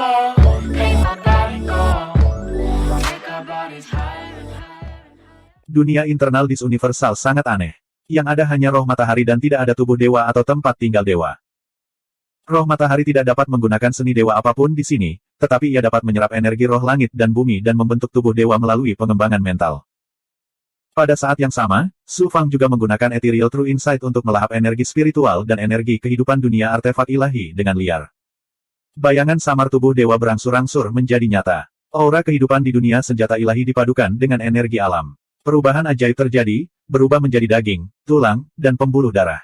go, make my body go. Take our bodies higher and higher. Dunia internal Dis Universal sangat aneh. Yang ada hanya roh matahari dan tidak ada tubuh dewa atau tempat tinggal dewa. Roh matahari tidak dapat menggunakan seni dewa apapun di sini, tetapi ia dapat menyerap energi roh langit dan bumi dan membentuk tubuh dewa melalui pengembangan mental. Pada saat yang sama, Su Fang juga menggunakan Ethereal True Insight untuk melahap energi spiritual dan energi kehidupan dunia artefak ilahi dengan liar. Bayangan samar tubuh dewa berangsur-angsur menjadi nyata. Aura kehidupan di dunia senjata ilahi dipadukan dengan energi alam. Perubahan ajaib terjadi, berubah menjadi daging, tulang, dan pembuluh darah.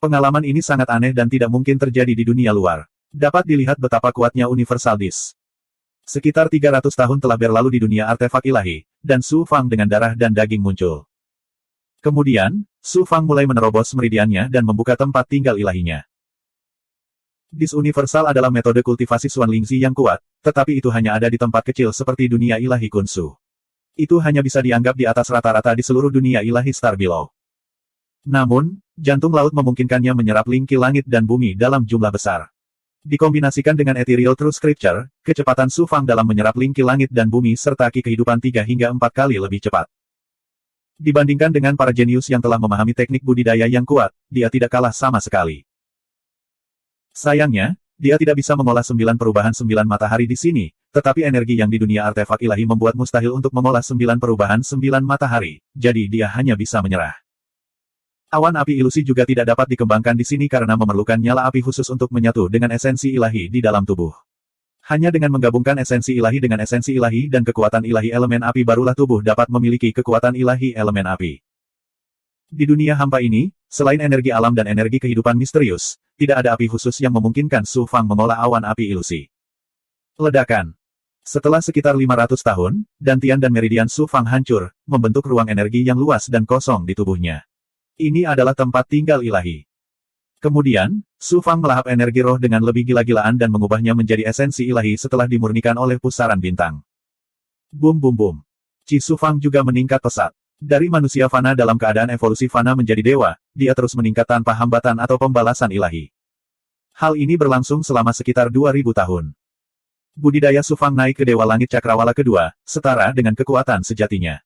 Pengalaman ini sangat aneh dan tidak mungkin terjadi di dunia luar. Dapat dilihat betapa kuatnya Universal Dis. Sekitar 300 tahun telah berlalu di dunia artefak ilahi, dan Su Fang dengan darah dan daging muncul. Kemudian, Su Fang mulai menerobos meridiannya dan membuka tempat tinggal ilahinya. Dis Universal adalah metode kultivasi Xuan Lingzi yang kuat, tetapi itu hanya ada di tempat kecil seperti dunia ilahi Kunsu. Itu hanya bisa dianggap di atas rata-rata di seluruh dunia ilahi Star Below. Namun, jantung laut memungkinkannya menyerap lingki langit dan bumi dalam jumlah besar. Dikombinasikan dengan Ethereal True Scripture, kecepatan Su Fang dalam menyerap lingki langit dan bumi serta ki kehidupan 3 hingga 4 kali lebih cepat. Dibandingkan dengan para jenius yang telah memahami teknik budidaya yang kuat, dia tidak kalah sama sekali. Sayangnya, dia tidak bisa mengolah 9 perubahan 9 matahari di sini, tetapi energi yang di dunia artefak ilahi membuat mustahil untuk mengolah 9 perubahan 9 matahari, jadi dia hanya bisa menyerah. Awan api ilusi juga tidak dapat dikembangkan di sini karena memerlukan nyala api khusus untuk menyatu dengan esensi ilahi di dalam tubuh. Hanya dengan menggabungkan esensi ilahi dengan esensi ilahi dan kekuatan ilahi elemen api barulah tubuh dapat memiliki kekuatan ilahi elemen api. Di dunia hampa ini, selain energi alam dan energi kehidupan misterius, tidak ada api khusus yang memungkinkan Su Fang mengolah awan api ilusi. Ledakan. Setelah sekitar 500 tahun, dantian dan meridian Su Fang hancur, membentuk ruang energi yang luas dan kosong di tubuhnya. Ini adalah tempat tinggal ilahi. Kemudian, Su Fang melahap energi roh dengan lebih gila-gilaan dan mengubahnya menjadi esensi ilahi setelah dimurnikan oleh pusaran bintang. Bum bum bum. Qi Su Fang juga meningkat pesat. Dari manusia fana dalam keadaan evolusi fana menjadi dewa, dia terus meningkat tanpa hambatan atau pembalasan ilahi. Hal ini berlangsung selama sekitar 2000 tahun. Budidaya Su Fang naik ke Dewa Langit Cakrawala kedua, setara dengan kekuatan sejatinya.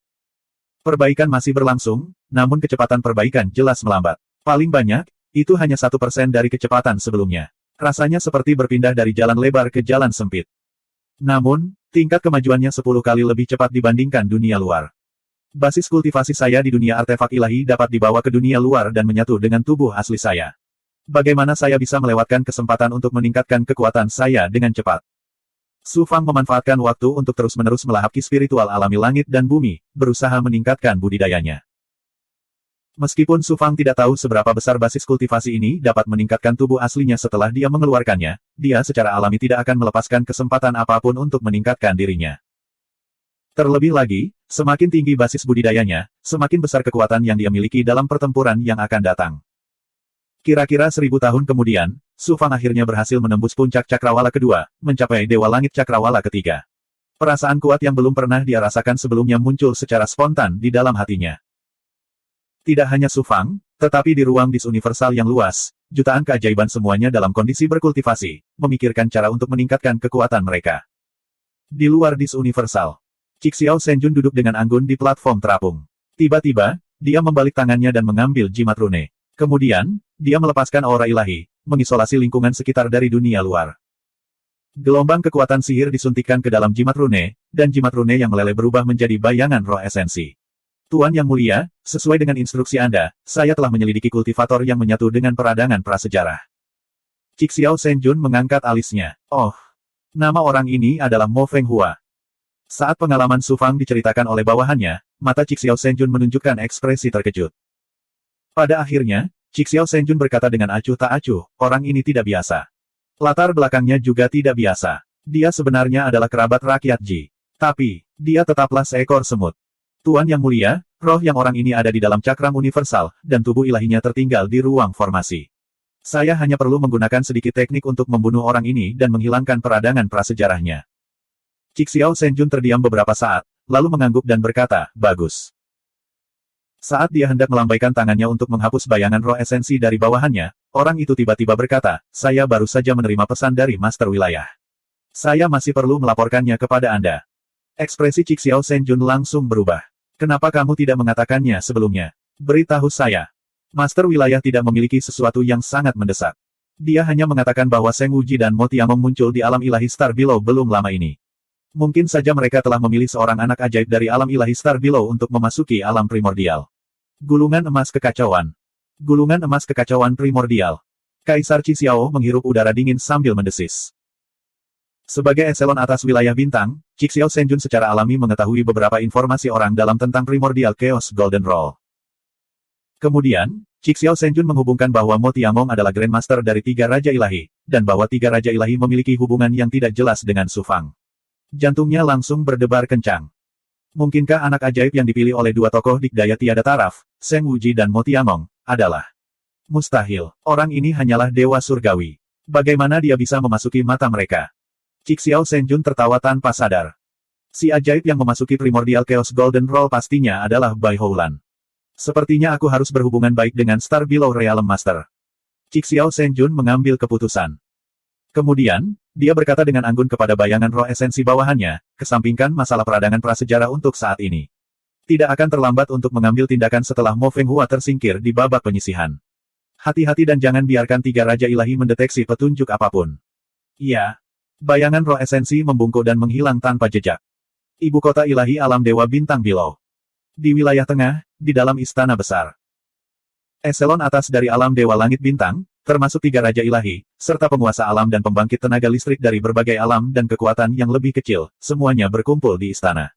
Perbaikan masih berlangsung, namun kecepatan perbaikan jelas melambat. Paling banyak, itu hanya 1% dari kecepatan sebelumnya. Rasanya seperti berpindah dari jalan lebar ke jalan sempit. Namun, tingkat kemajuannya 10 kali lebih cepat dibandingkan dunia luar. Basis kultivasi saya di dunia artefak ilahi dapat dibawa ke dunia luar dan menyatu dengan tubuh asli saya. Bagaimana saya bisa melewatkan kesempatan untuk meningkatkan kekuatan saya dengan cepat? Su Fang memanfaatkan waktu untuk terus-menerus melahap ki spiritual alami langit dan bumi, berusaha meningkatkan budidayanya. Meskipun Su Fang tidak tahu seberapa besar basis kultivasi ini dapat meningkatkan tubuh aslinya setelah dia mengeluarkannya, dia secara alami tidak akan melepaskan kesempatan apapun untuk meningkatkan dirinya. Terlebih lagi, semakin tinggi basis budidayanya, semakin besar kekuatan yang dia miliki dalam pertempuran yang akan datang. Kira-kira 1000 tahun kemudian, Su Fang akhirnya berhasil menembus puncak cakrawala kedua, mencapai Dewa Langit Cakrawala ketiga. Perasaan kuat yang belum pernah dia rasakan sebelumnya muncul secara spontan di dalam hatinya. Tidak hanya Su Fang, tetapi di ruang Dis Universal yang luas, jutaan keajaiban semuanya dalam kondisi berkultivasi, memikirkan cara untuk meningkatkan kekuatan mereka. Di luar Dis Universal, Cixiao Senjun duduk dengan anggun di platform terapung. Tiba-tiba, dia membalik tangannya dan mengambil jimat rune. Kemudian, dia melepaskan aura ilahi, mengisolasi lingkungan sekitar dari dunia luar. Gelombang kekuatan sihir disuntikkan ke dalam jimat rune, dan jimat rune yang meleleh berubah menjadi bayangan roh esensi. Tuan Yang Mulia, sesuai dengan instruksi Anda, saya telah menyelidiki kultivator yang menyatu dengan peradangan prasejarah. Cixiao Senjun mengangkat alisnya. Oh, nama orang ini adalah Mo Fenghua. Saat pengalaman Su Fang diceritakan oleh bawahannya, mata Cixiao Senjun menunjukkan ekspresi terkejut. Pada akhirnya, Cixiao Senjun berkata dengan acuh tak acuh, orang ini tidak biasa. Latar belakangnya juga tidak biasa. Dia sebenarnya adalah kerabat rakyat Ji. Tapi, dia tetaplah seekor semut. Tuan Yang Mulia, roh yang orang ini ada di dalam cakram universal, dan tubuh ilahinya tertinggal di ruang formasi. Saya hanya perlu menggunakan sedikit teknik untuk membunuh orang ini dan menghilangkan peradangan prasejarahnya. Cixiao Senjun terdiam beberapa saat, lalu mengangguk dan berkata, bagus. Saat dia hendak melambaikan tangannya untuk menghapus bayangan roh esensi dari bawahannya, orang itu tiba-tiba berkata, saya baru saja menerima pesan dari Master Wilayah. Saya masih perlu melaporkannya kepada Anda. Ekspresi Cik Xiao Senjun langsung berubah. Kenapa kamu tidak mengatakannya sebelumnya? Beritahu saya. Master wilayah tidak memiliki sesuatu yang sangat mendesak. Dia hanya mengatakan bahwa Seng Wuji dan Mo Tiamong muncul di alam ilahi Star Below belum lama ini. Mungkin saja mereka telah memilih seorang anak ajaib dari alam ilahi Star Below untuk memasuki alam primordial. Gulungan emas kekacauan. Gulungan emas kekacauan primordial. Kaisar Qi Xiao menghirup udara dingin sambil mendesis. Sebagai eselon atas wilayah bintang, Cik Xiao Senjun secara alami mengetahui beberapa informasi orang dalam tentang Primordial Chaos Golden Roll. Kemudian, Cik Xiao Senjun menghubungkan bahwa Mo Tiamong adalah Grandmaster dari 3 Raja Ilahi, dan bahwa 3 Raja Ilahi memiliki hubungan yang tidak jelas dengan Su Fang. Jantungnya langsung berdebar kencang. Mungkinkah anak ajaib yang dipilih oleh 2 tokoh dikdaya tiada taraf, Seng Wuji dan Mo Tiamong, adalah mustahil. Orang ini hanyalah dewa surgawi. Bagaimana dia bisa memasuki mata mereka? Cik Xiao Senjun tertawa tanpa sadar. Si ajaib yang memasuki Primordial Chaos Golden Roll pastinya adalah Bai Houlan. Sepertinya aku harus berhubungan baik dengan Star Below Realm Master. Cik Xiao Senjun mengambil keputusan. Kemudian, dia berkata dengan anggun kepada bayangan roh esensi bawahannya, kesampingkan masalah peradangan prasejarah untuk saat ini. Tidak akan terlambat untuk mengambil tindakan setelah Mo Fenghua tersingkir di babak penyisihan. Hati-hati dan jangan biarkan 3 Raja Ilahi mendeteksi petunjuk apapun. Iya. Bayangan roh esensi membungkuk dan menghilang tanpa jejak. Ibu kota ilahi alam dewa bintang Below. Di wilayah tengah, di dalam istana besar. Eselon atas dari alam dewa langit bintang, termasuk 3 Raja Ilahi, serta penguasa alam dan pembangkit tenaga listrik dari berbagai alam dan kekuatan yang lebih kecil, semuanya berkumpul di istana.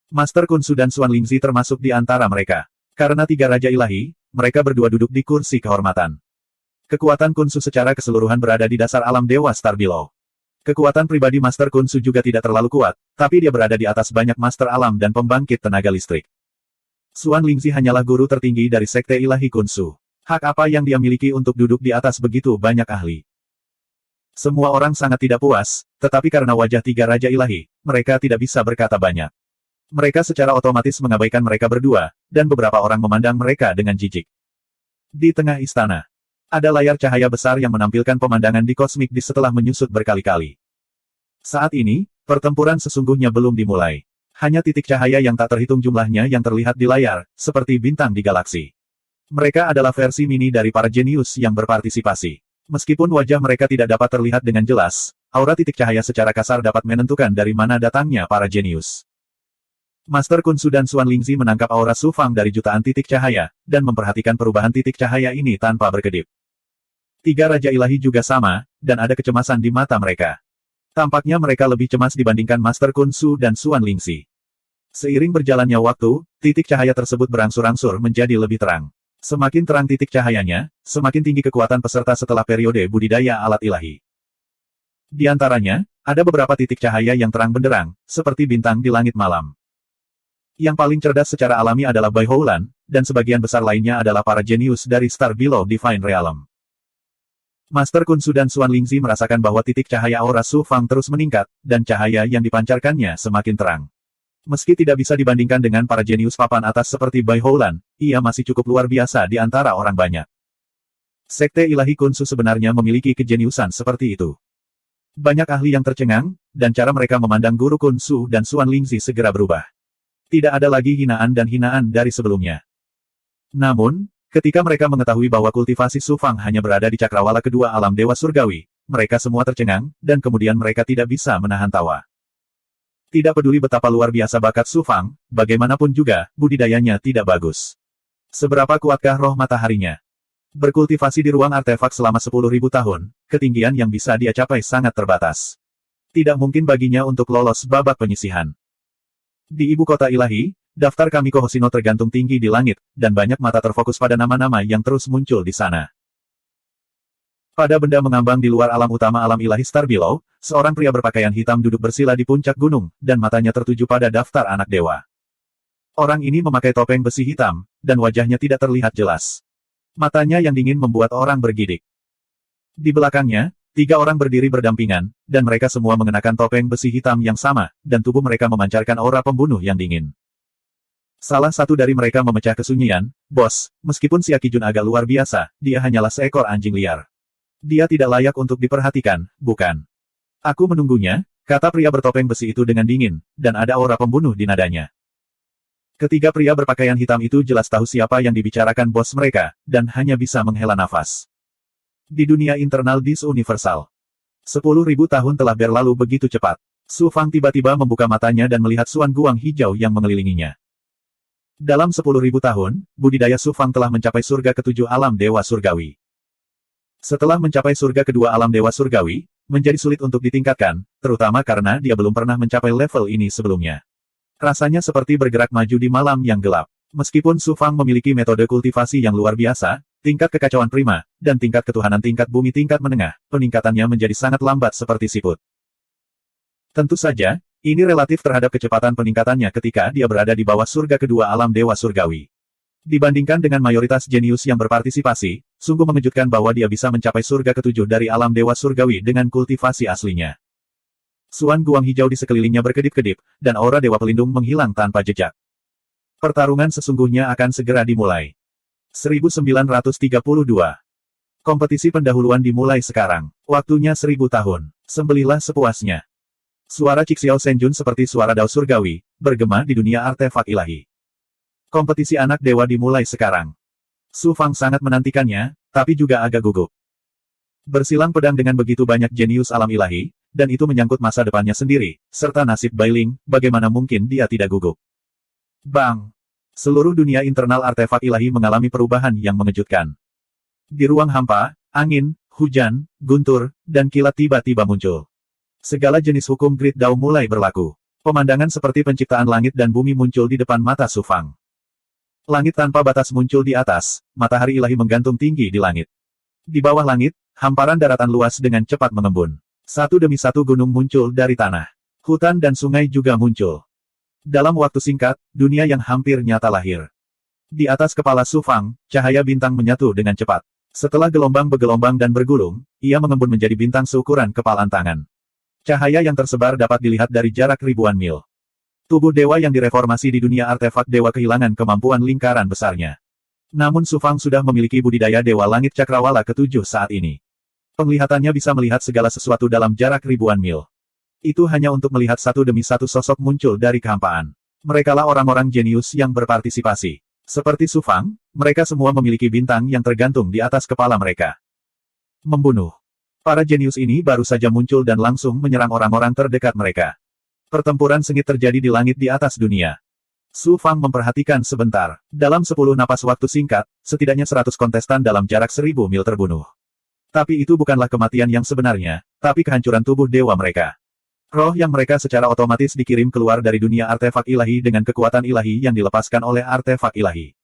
Master Kunsu dan Suan Lingzi termasuk di antara mereka. Karena 3 Raja Ilahi, mereka berdua duduk di kursi kehormatan. Kekuatan Kunsu secara keseluruhan berada di dasar alam dewa Star Below. Kekuatan pribadi Master Kunsu juga tidak terlalu kuat, tapi dia berada di atas banyak master alam dan pembangkit tenaga listrik. Suan Lingzi hanyalah guru tertinggi dari Sekte Ilahi Kunsu. Hak apa yang dia miliki untuk duduk di atas begitu banyak ahli? Semua orang sangat tidak puas, tetapi karena wajah 3 Raja Ilahi, mereka tidak bisa berkata banyak. Mereka secara otomatis mengabaikan mereka berdua, dan beberapa orang memandang mereka dengan jijik. Di tengah istana. Ada layar cahaya besar yang menampilkan pemandangan di kosmik di setelah menyusut berkali-kali. Saat ini, pertempuran sesungguhnya belum dimulai. Hanya titik cahaya yang tak terhitung jumlahnya yang terlihat di layar, seperti bintang di galaksi. Mereka adalah versi mini dari para jenius yang berpartisipasi. Meskipun wajah mereka tidak dapat terlihat dengan jelas, aura titik cahaya secara kasar dapat menentukan dari mana datangnya para jenius. Master Kunsu dan Suan Lingzi menangkap aura Su Fang dari jutaan titik cahaya, dan memperhatikan perubahan titik cahaya ini tanpa berkedip. 3 Raja Ilahi juga sama, dan ada kecemasan di mata mereka. Tampaknya mereka lebih cemas dibandingkan Master Kunsu dan Suan Lingzi. Seiring berjalannya waktu, titik cahaya tersebut berangsur-angsur menjadi lebih terang. Semakin terang titik cahayanya, semakin tinggi kekuatan peserta setelah periode budidaya alat ilahi. Di antaranya, ada beberapa titik cahaya yang terang benderang, seperti bintang di langit malam. Yang paling cerdas secara alami adalah Bai Houlan, dan sebagian besar lainnya adalah para jenius dari Star Below Divine Realm. Master Kunsu dan Suan Lingzi merasakan bahwa titik cahaya aura Su Fang terus meningkat, dan cahaya yang dipancarkannya semakin terang. Meski tidak bisa dibandingkan dengan para jenius papan atas seperti Bai Houlan, ia masih cukup luar biasa di antara orang banyak. Sekte Ilahi Kunsu sebenarnya memiliki kejeniusan seperti itu. Banyak ahli yang tercengang, dan cara mereka memandang guru Kunsu dan Suan Lingzi segera berubah. Tidak ada lagi hinaan dan hinaan dari sebelumnya. Namun, ketika mereka mengetahui bahwa kultivasi Su Fang hanya berada di cakrawala kedua alam dewa surgawi, mereka semua tercengang, dan kemudian mereka tidak bisa menahan tawa. Tidak peduli betapa luar biasa bakat Su Fang, bagaimanapun juga, budidayanya tidak bagus. Seberapa kuatkah roh mataharinya? Berkultivasi di ruang artefak selama 10.000 tahun, ketinggian yang bisa dia capai sangat terbatas. Tidak mungkin baginya untuk lolos babak penyisihan. Di ibu kota ilahi, daftar Kamiko Hoshino tergantung tinggi di langit, dan banyak mata terfokus pada nama-nama yang terus muncul di sana. Pada benda mengambang di luar alam utama alam ilahi Star Below, seorang pria berpakaian hitam duduk bersila di puncak gunung, dan matanya tertuju pada daftar anak dewa. Orang ini memakai topeng besi hitam, dan wajahnya tidak terlihat jelas. Matanya yang dingin membuat orang bergidik. Di belakangnya, 3 orang berdiri berdampingan, dan mereka semua mengenakan topeng besi hitam yang sama, dan tubuh mereka memancarkan aura pembunuh yang dingin. Salah satu dari mereka memecah kesunyian, "Bos, meskipun si Akijun agak luar biasa, dia hanyalah seekor anjing liar. Dia tidak layak untuk diperhatikan, bukan?" Aku menunggunya, kata pria bertopeng besi itu dengan dingin, dan ada aura pembunuh di nadanya. Ketiga pria berpakaian hitam itu jelas tahu siapa yang dibicarakan bos mereka, dan hanya bisa menghela nafas. Di dunia internal Dis Universal, 10.000 tahun telah berlalu begitu cepat. Su Fang tiba-tiba membuka matanya dan melihat Suan Guang hijau yang mengelilinginya. Dalam 10.000 tahun, budidaya Su Fang telah mencapai surga ketujuh alam dewa surgawi. Setelah mencapai surga kedua alam dewa surgawi, menjadi sulit untuk ditingkatkan, terutama karena dia belum pernah mencapai level ini sebelumnya. Rasanya seperti bergerak maju di malam yang gelap. Meskipun Su Fang memiliki metode kultivasi yang luar biasa, tingkat kekacauan prima, dan tingkat ketuhanan tingkat bumi tingkat menengah, peningkatannya menjadi sangat lambat seperti siput. Tentu saja, ini relatif terhadap kecepatan peningkatannya ketika dia berada di bawah surga kedua alam dewa surgawi. Dibandingkan dengan mayoritas jenius yang berpartisipasi, sungguh mengejutkan bahwa dia bisa mencapai surga ketujuh dari alam dewa surgawi dengan kultivasi aslinya. Suan Guang hijau di sekelilingnya berkedip-kedip, dan aura dewa pelindung menghilang tanpa jejak. Pertarungan sesungguhnya akan segera dimulai. 1932. Kompetisi pendahuluan dimulai sekarang. Waktunya 1000 tahun. Sembelilah sepuasnya. Suara Cixiao Senjun seperti suara dao surgawi, bergema di dunia artefak ilahi. Kompetisi anak dewa dimulai sekarang. Su Fang sangat menantikannya, tapi juga agak gugup. Bersilang pedang dengan begitu banyak jenius alam ilahi, dan itu menyangkut masa depannya sendiri, serta nasib Bailing, bagaimana mungkin dia tidak gugup. Bang! Seluruh dunia internal artefak ilahi mengalami perubahan yang mengejutkan. Di ruang hampa, angin, hujan, guntur, dan kilat tiba-tiba muncul. Segala jenis hukum Grid Dao mulai berlaku. Pemandangan seperti penciptaan langit dan bumi muncul di depan mata Su Fang. Langit tanpa batas muncul di atas, matahari ilahi menggantung tinggi di langit. Di bawah langit, hamparan daratan luas dengan cepat mengembun. Satu demi satu gunung muncul dari tanah. Hutan dan sungai juga muncul. Dalam waktu singkat, dunia yang hampir nyata lahir. Di atas kepala Su Fang, cahaya bintang menyatu dengan cepat. Setelah gelombang bergelombang dan bergulung, ia mengembun menjadi bintang seukuran kepalan tangan. Cahaya yang tersebar dapat dilihat dari jarak ribuan mil. Tubuh dewa yang direformasi di dunia artefak dewa kehilangan kemampuan lingkaran besarnya. Namun Su Fang sudah memiliki budidaya dewa langit cakrawala ketujuh saat ini. Penglihatannya bisa melihat segala sesuatu dalam jarak ribuan mil. Itu hanya untuk melihat satu demi satu sosok muncul dari kehampaan. Merekalah orang-orang jenius yang berpartisipasi. Seperti Su Fang, mereka semua memiliki bintang yang tergantung di atas kepala mereka. Membunuh. Para jenius ini baru saja muncul dan langsung menyerang orang-orang terdekat mereka. Pertempuran sengit terjadi di langit di atas dunia. Su Fang memperhatikan sebentar. Dalam 10 napas waktu singkat, setidaknya 100 kontestan dalam jarak 1000 mil terbunuh. Tapi itu bukanlah kematian yang sebenarnya, tapi kehancuran tubuh dewa mereka. Roh yang mereka secara otomatis dikirim keluar dari dunia artefak ilahi dengan kekuatan ilahi yang dilepaskan oleh artefak ilahi.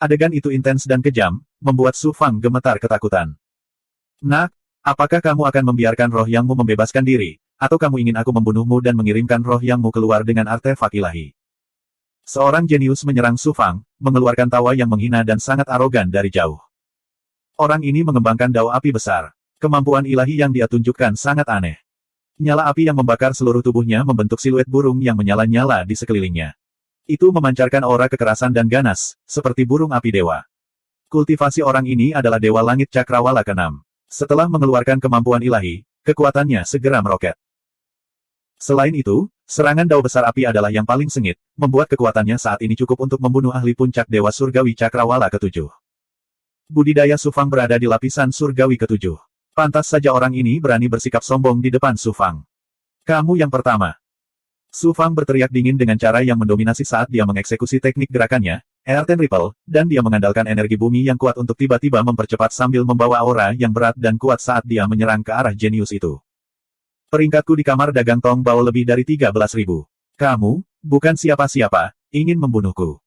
Adegan itu intens dan kejam, membuat Su Fang gemetar ketakutan. Nak, apakah kamu akan membiarkan roh yangmu membebaskan diri, atau kamu ingin aku membunuhmu dan mengirimkan roh yangmu keluar dengan artefak ilahi? Seorang jenius menyerang Su Fang, mengeluarkan tawa yang menghina dan sangat arogan dari jauh. Orang ini mengembangkan dao api besar. Kemampuan ilahi yang dia tunjukkan sangat aneh. Nyala api yang membakar seluruh tubuhnya membentuk siluet burung yang menyala-nyala di sekelilingnya. Itu memancarkan aura kekerasan dan ganas, seperti burung api dewa. Kultivasi orang ini adalah dewa langit cakrawala ke-6. Setelah mengeluarkan kemampuan ilahi, kekuatannya segera meroket. Selain itu, serangan dao besar api adalah yang paling sengit, membuat kekuatannya saat ini cukup untuk membunuh ahli puncak dewa surgawi cakrawala ke-7. Budidaya Su Fang berada di lapisan surgawi ke-7. Pantas saja orang ini berani bersikap sombong di depan Su Fang. Kamu yang pertama. Su Fang berteriak dingin dengan cara yang mendominasi saat dia mengeksekusi teknik gerakannya, Airten Ripple, dan dia mengandalkan energi bumi yang kuat untuk tiba-tiba mempercepat sambil membawa aura yang berat dan kuat saat dia menyerang ke arah jenius itu. Peringkatku di kamar dagang Tong Bao lebih dari 13.000. Kamu, bukan siapa-siapa, ingin membunuhku.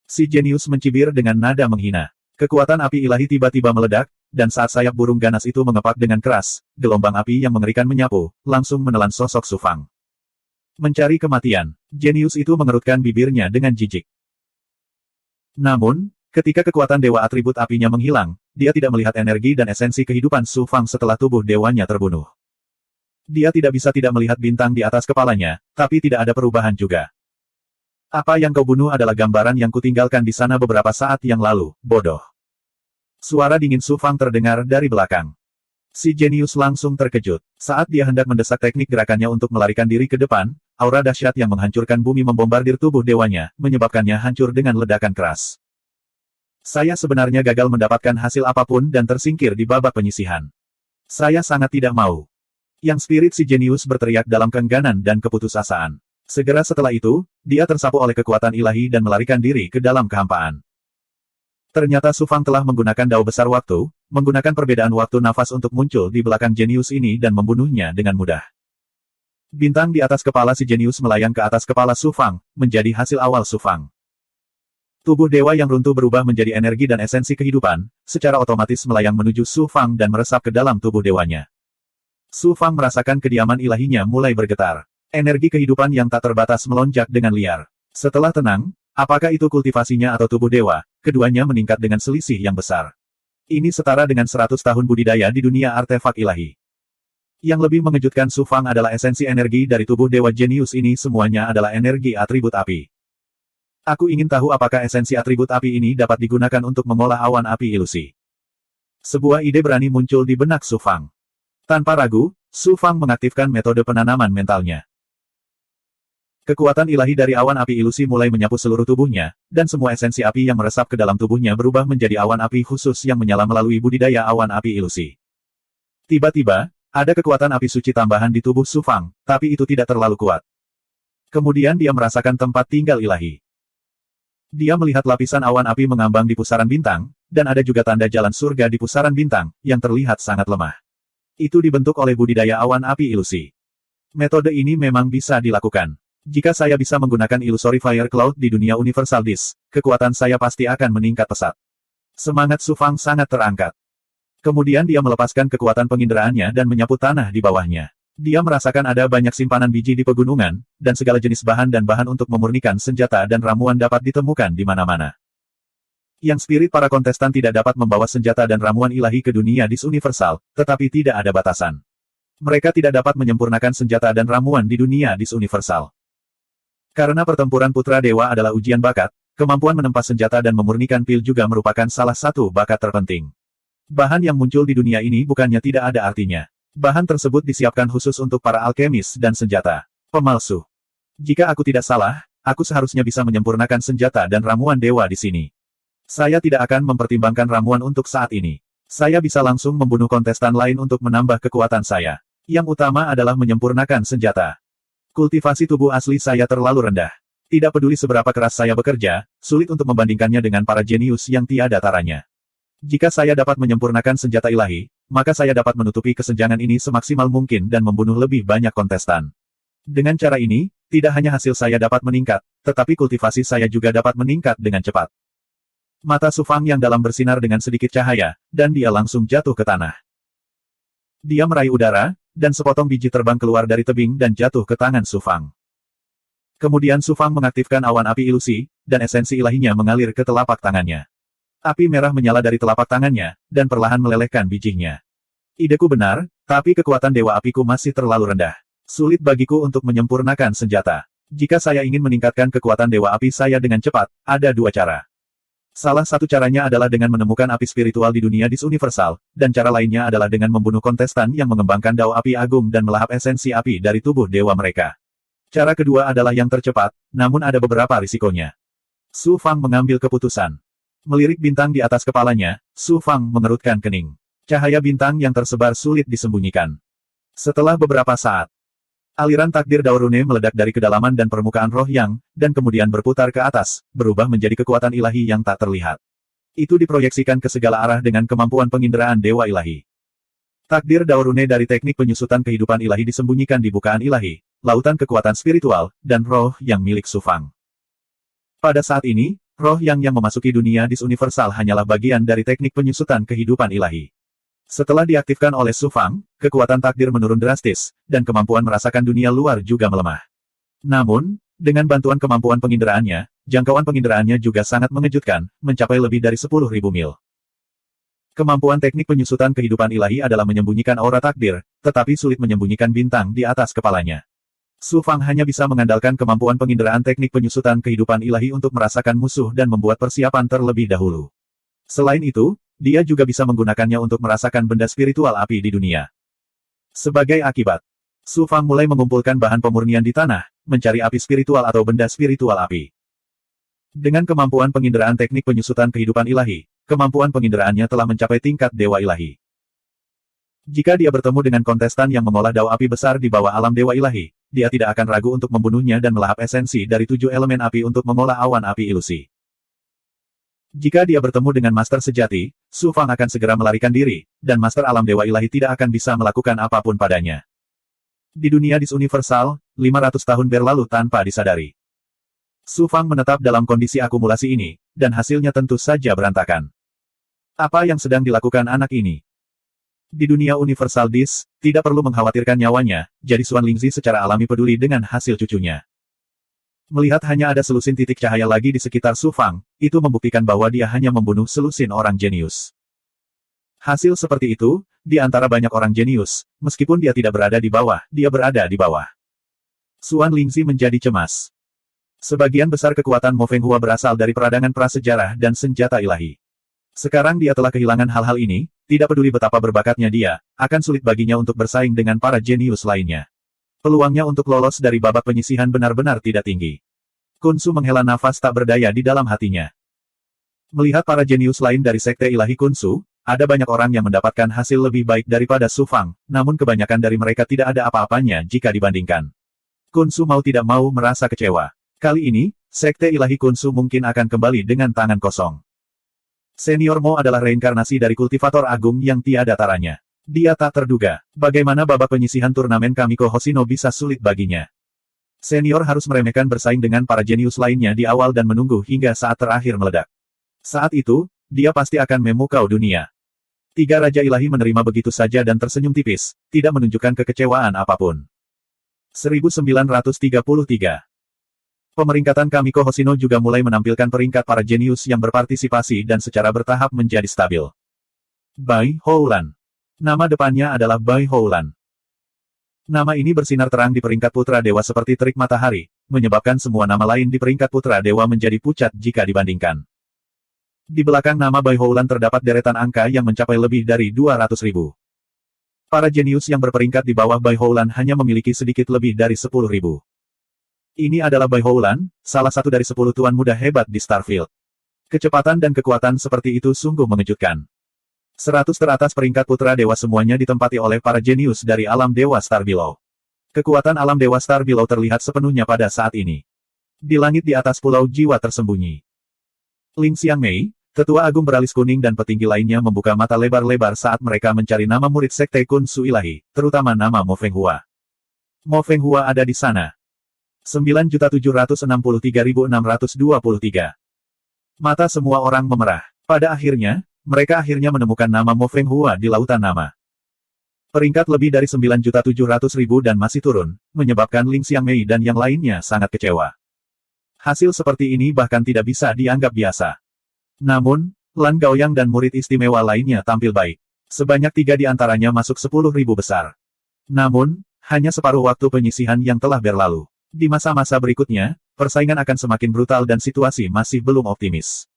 Si jenius mencibir dengan nada menghina. Kekuatan api ilahi tiba-tiba meledak, dan saat sayap burung ganas itu mengepak dengan keras, gelombang api yang mengerikan menyapu, langsung menelan sosok Su Fang. Mencari kematian, jenius itu mengerutkan bibirnya dengan jijik. Namun, ketika kekuatan dewa atribut apinya menghilang, dia tidak melihat energi dan esensi kehidupan Su Fang setelah tubuh dewanya terbunuh. Dia tidak bisa tidak melihat bintang di atas kepalanya, tapi tidak ada perubahan juga. Apa yang kau bunuh adalah gambaran yang kutinggalkan di sana beberapa saat yang lalu, bodoh. Suara dingin Su Fang terdengar dari belakang. Si jenius langsung terkejut. Saat dia hendak mendesak teknik gerakannya untuk melarikan diri ke depan, aura dahsyat yang menghancurkan bumi membombardir tubuh dewanya, menyebabkannya hancur dengan ledakan keras. Saya sebenarnya gagal mendapatkan hasil apapun dan tersingkir di babak penyisihan. Saya sangat tidak mau. Yang spirit si jenius berteriak dalam keengganan dan keputusasaan. Segera setelah itu, dia tersapu oleh kekuatan ilahi dan melarikan diri ke dalam kehampaan. Ternyata Su Fang telah menggunakan dao besar waktu, menggunakan perbedaan waktu nafas untuk muncul di belakang jenius ini dan membunuhnya dengan mudah. Bintang di atas kepala si jenius melayang ke atas kepala Su Fang, menjadi hasil awal Su Fang. Tubuh dewa yang runtuh berubah menjadi energi dan esensi kehidupan, secara otomatis melayang menuju Su Fang dan meresap ke dalam tubuh dewanya. Su Fang merasakan kediaman ilahinya mulai bergetar. Energi kehidupan yang tak terbatas melonjak dengan liar. Setelah tenang, apakah itu kultivasinya atau tubuh dewa, keduanya meningkat dengan selisih yang besar. Ini setara dengan 100 tahun budidaya di dunia artefak ilahi. Yang lebih mengejutkan Su Fang adalah esensi energi dari tubuh dewa jenius ini semuanya adalah energi atribut api. Aku ingin tahu apakah esensi atribut api ini dapat digunakan untuk mengolah awan api ilusi. Sebuah ide berani muncul di benak Su Fang. Tanpa ragu, Su Fang mengaktifkan metode penanaman mentalnya. Kekuatan ilahi dari awan api ilusi mulai menyapu seluruh tubuhnya, dan semua esensi api yang meresap ke dalam tubuhnya berubah menjadi awan api khusus yang menyala melalui budidaya awan api ilusi. Tiba-tiba, ada kekuatan api suci tambahan di tubuh Su Fang, tapi itu tidak terlalu kuat. Kemudian dia merasakan tempat tinggal ilahi. Dia melihat lapisan awan api mengambang di pusaran bintang, dan ada juga tanda jalan surga di pusaran bintang, yang terlihat sangat lemah. Itu dibentuk oleh budidaya awan api ilusi. Metode ini memang bisa dilakukan. Jika saya bisa menggunakan Illusory Fire Cloud di dunia Universal Disc, kekuatan saya pasti akan meningkat pesat. Semangat Su Fang sangat terangkat. Kemudian dia melepaskan kekuatan penginderaannya dan menyapu tanah di bawahnya. Dia merasakan ada banyak simpanan biji di pegunungan, dan segala jenis bahan dan bahan untuk memurnikan senjata dan ramuan dapat ditemukan di mana-mana. Yang spirit para kontestan tidak dapat membawa senjata dan ramuan ilahi ke dunia Disc Universal, tetapi tidak ada batasan. Mereka tidak dapat menyempurnakan senjata dan ramuan di dunia Disc Universal. Karena pertempuran putra dewa adalah ujian bakat, kemampuan menempa senjata dan memurnikan pil juga merupakan salah satu bakat terpenting. Bahan yang muncul di dunia ini bukannya tidak ada artinya. Bahan tersebut disiapkan khusus untuk para alkemis dan senjata pemalsu. Jika aku tidak salah, aku seharusnya bisa menyempurnakan senjata dan ramuan dewa di sini. Saya tidak akan mempertimbangkan ramuan untuk saat ini. Saya bisa langsung membunuh kontestan lain untuk menambah kekuatan saya. Yang utama adalah menyempurnakan senjata. Kultivasi tubuh asli saya terlalu rendah. Tidak peduli seberapa keras saya bekerja, sulit untuk membandingkannya dengan para jenius yang tiada taranya. Jika saya dapat menyempurnakan senjata ilahi, maka saya dapat menutupi kesenjangan ini semaksimal mungkin dan membunuh lebih banyak kontestan. Dengan cara ini, tidak hanya hasil saya dapat meningkat, tetapi kultivasi saya juga dapat meningkat dengan cepat. Mata Su Fang yang dalam bersinar dengan sedikit cahaya, dan dia langsung jatuh ke tanah. Dia meraih udara, dan sepotong biji terbang keluar dari tebing dan jatuh ke tangan Su Fang. Kemudian Su Fang mengaktifkan awan api ilusi, dan esensi ilahinya mengalir ke telapak tangannya. Api merah menyala dari telapak tangannya, dan perlahan melelehkan bijinya. Ideku benar, tapi kekuatan dewa apiku masih terlalu rendah. Sulit bagiku untuk menyempurnakan senjata. Jika saya ingin meningkatkan kekuatan dewa api saya dengan cepat, ada dua cara. Salah satu caranya adalah dengan menemukan api spiritual di dunia Disc Universal, dan cara lainnya adalah dengan membunuh kontestan yang mengembangkan dao api agung dan melahap esensi api dari tubuh dewa mereka. Cara kedua adalah yang tercepat, namun ada beberapa risikonya. Su Fang mengambil keputusan. Melirik bintang di atas kepalanya, Su Fang mengerutkan kening. Cahaya bintang yang tersebar sulit disembunyikan. Setelah beberapa saat, aliran takdir Dao Rune meledak dari kedalaman dan permukaan roh yang, dan kemudian berputar ke atas, berubah menjadi kekuatan ilahi yang tak terlihat. Itu diproyeksikan ke segala arah dengan kemampuan penginderaan dewa ilahi. Takdir Dao Rune dari teknik penyusutan kehidupan ilahi disembunyikan di bukaan ilahi, lautan kekuatan spiritual, dan roh yang milik Su Fang. Pada saat ini, roh yang memasuki dunia Disc Universal hanyalah bagian dari teknik penyusutan kehidupan ilahi. Setelah diaktifkan oleh Su Fang, kekuatan takdir menurun drastis, dan kemampuan merasakan dunia luar juga melemah. Namun, dengan bantuan kemampuan penginderaannya, jangkauan penginderaannya juga sangat mengejutkan, mencapai lebih dari 10.000 mil. Kemampuan teknik penyusutan kehidupan ilahi adalah menyembunyikan aura takdir, tetapi sulit menyembunyikan bintang di atas kepalanya. Su Fang hanya bisa mengandalkan kemampuan penginderaan teknik penyusutan kehidupan ilahi untuk merasakan musuh dan membuat persiapan terlebih dahulu. Selain itu, dia juga bisa menggunakannya untuk merasakan benda spiritual api di dunia. Sebagai akibat, Su Fang mulai mengumpulkan bahan pemurnian di tanah, mencari api spiritual atau benda spiritual api. Dengan kemampuan penginderaan teknik penyusutan kehidupan ilahi, kemampuan penginderaannya telah mencapai tingkat dewa ilahi. Jika dia bertemu dengan kontestan yang mengolah dao api besar di bawah alam dewa ilahi, dia tidak akan ragu untuk membunuhnya dan melahap esensi dari 7 elemen api untuk mengolah awan api ilusi. Jika dia bertemu dengan master sejati, Su Fang akan segera melarikan diri, dan master alam dewa ilahi tidak akan bisa melakukan apapun padanya. Di dunia disuniversal, 500 tahun berlalu tanpa disadari. Su Fang menetap dalam kondisi akumulasi ini, dan hasilnya tentu saja berantakan. Apa yang sedang dilakukan anak ini? Di dunia Universal Dis, tidak perlu mengkhawatirkan nyawanya, jadi Xuan Lingzi secara alami peduli dengan hasil cucunya. Melihat hanya ada selusin titik cahaya lagi di sekitar Su Fang, itu membuktikan bahwa dia hanya membunuh selusin orang jenius. Hasil seperti itu, di antara banyak orang jenius, meskipun dia tidak berada di bawah, dia berada di bawah. Xuan Lingzi menjadi cemas. Sebagian besar kekuatan Mo Fenghua berasal dari peradangan prasejarah dan senjata ilahi. Sekarang dia telah kehilangan hal-hal ini, tidak peduli betapa berbakatnya dia, akan sulit baginya untuk bersaing dengan para jenius lainnya. Peluangnya untuk lolos dari babak penyisihan benar-benar tidak tinggi. Kun Su menghela nafas tak berdaya di dalam hatinya. Melihat para jenius lain dari sekte ilahi Kun Su, ada banyak orang yang mendapatkan hasil lebih baik daripada Su Fang, namun kebanyakan dari mereka tidak ada apa-apanya jika dibandingkan. Kun Su mau tidak mau merasa kecewa. Kali ini, sekte ilahi Kun Su mungkin akan kembali dengan tangan kosong. Senior Mo adalah reinkarnasi dari kultivator agung yang tiada taranya. Dia tak terduga, bagaimana babak penyisihan turnamen Kamiko Hoshino bisa sulit baginya. Senior harus meremehkan bersaing dengan para jenius lainnya di awal dan menunggu hingga saat terakhir meledak. Saat itu, dia pasti akan memukau dunia. 3 Raja Ilahi menerima begitu saja dan tersenyum tipis, tidak menunjukkan kekecewaan apapun. 1933. Pemeringkatan Kamiko Hoshino juga mulai menampilkan peringkat para jenius yang berpartisipasi dan secara bertahap menjadi stabil. Bai Houlan. Nama depannya adalah Bai Houlan. Nama ini bersinar terang di peringkat putra dewa seperti terik matahari, menyebabkan semua nama lain di peringkat putra dewa menjadi pucat jika dibandingkan. Di belakang nama Bai Houlan terdapat deretan angka yang mencapai lebih dari 200.000. Para jenius yang berperingkat di bawah Bai Houlan hanya memiliki sedikit lebih dari 10.000. Ini adalah Bai Houlan, salah satu dari 10 tuan muda hebat di Starfield. Kecepatan dan kekuatan seperti itu sungguh mengejutkan. 100 teratas peringkat putra dewa semuanya ditempati oleh para jenius dari alam dewa Star Below. Kekuatan alam dewa Star Below terlihat sepenuhnya pada saat ini. Di langit di atas pulau jiwa tersembunyi. Ling Xiangmei, tetua agung beralis kuning dan petinggi lainnya membuka mata lebar-lebar saat mereka mencari nama murid sekte Kun Su ilahi, terutama nama Mo Fenghua. Mo Fenghua ada di sana. 9.763.623. Mata semua orang memerah. Pada akhirnya, mereka akhirnya menemukan nama Mo Fenghua di lautan nama. Peringkat lebih dari 9.700.000 dan masih turun, menyebabkan Ling Xiangmei dan yang lainnya sangat kecewa. Hasil seperti ini bahkan tidak bisa dianggap biasa. Namun, Lan Gaoyang dan murid istimewa lainnya tampil baik. Sebanyak 3 di antaranya masuk 10.000 besar. Namun, hanya separuh waktu penyisihan yang telah berlalu. Di masa-masa berikutnya, persaingan akan semakin brutal dan situasi masih belum optimis.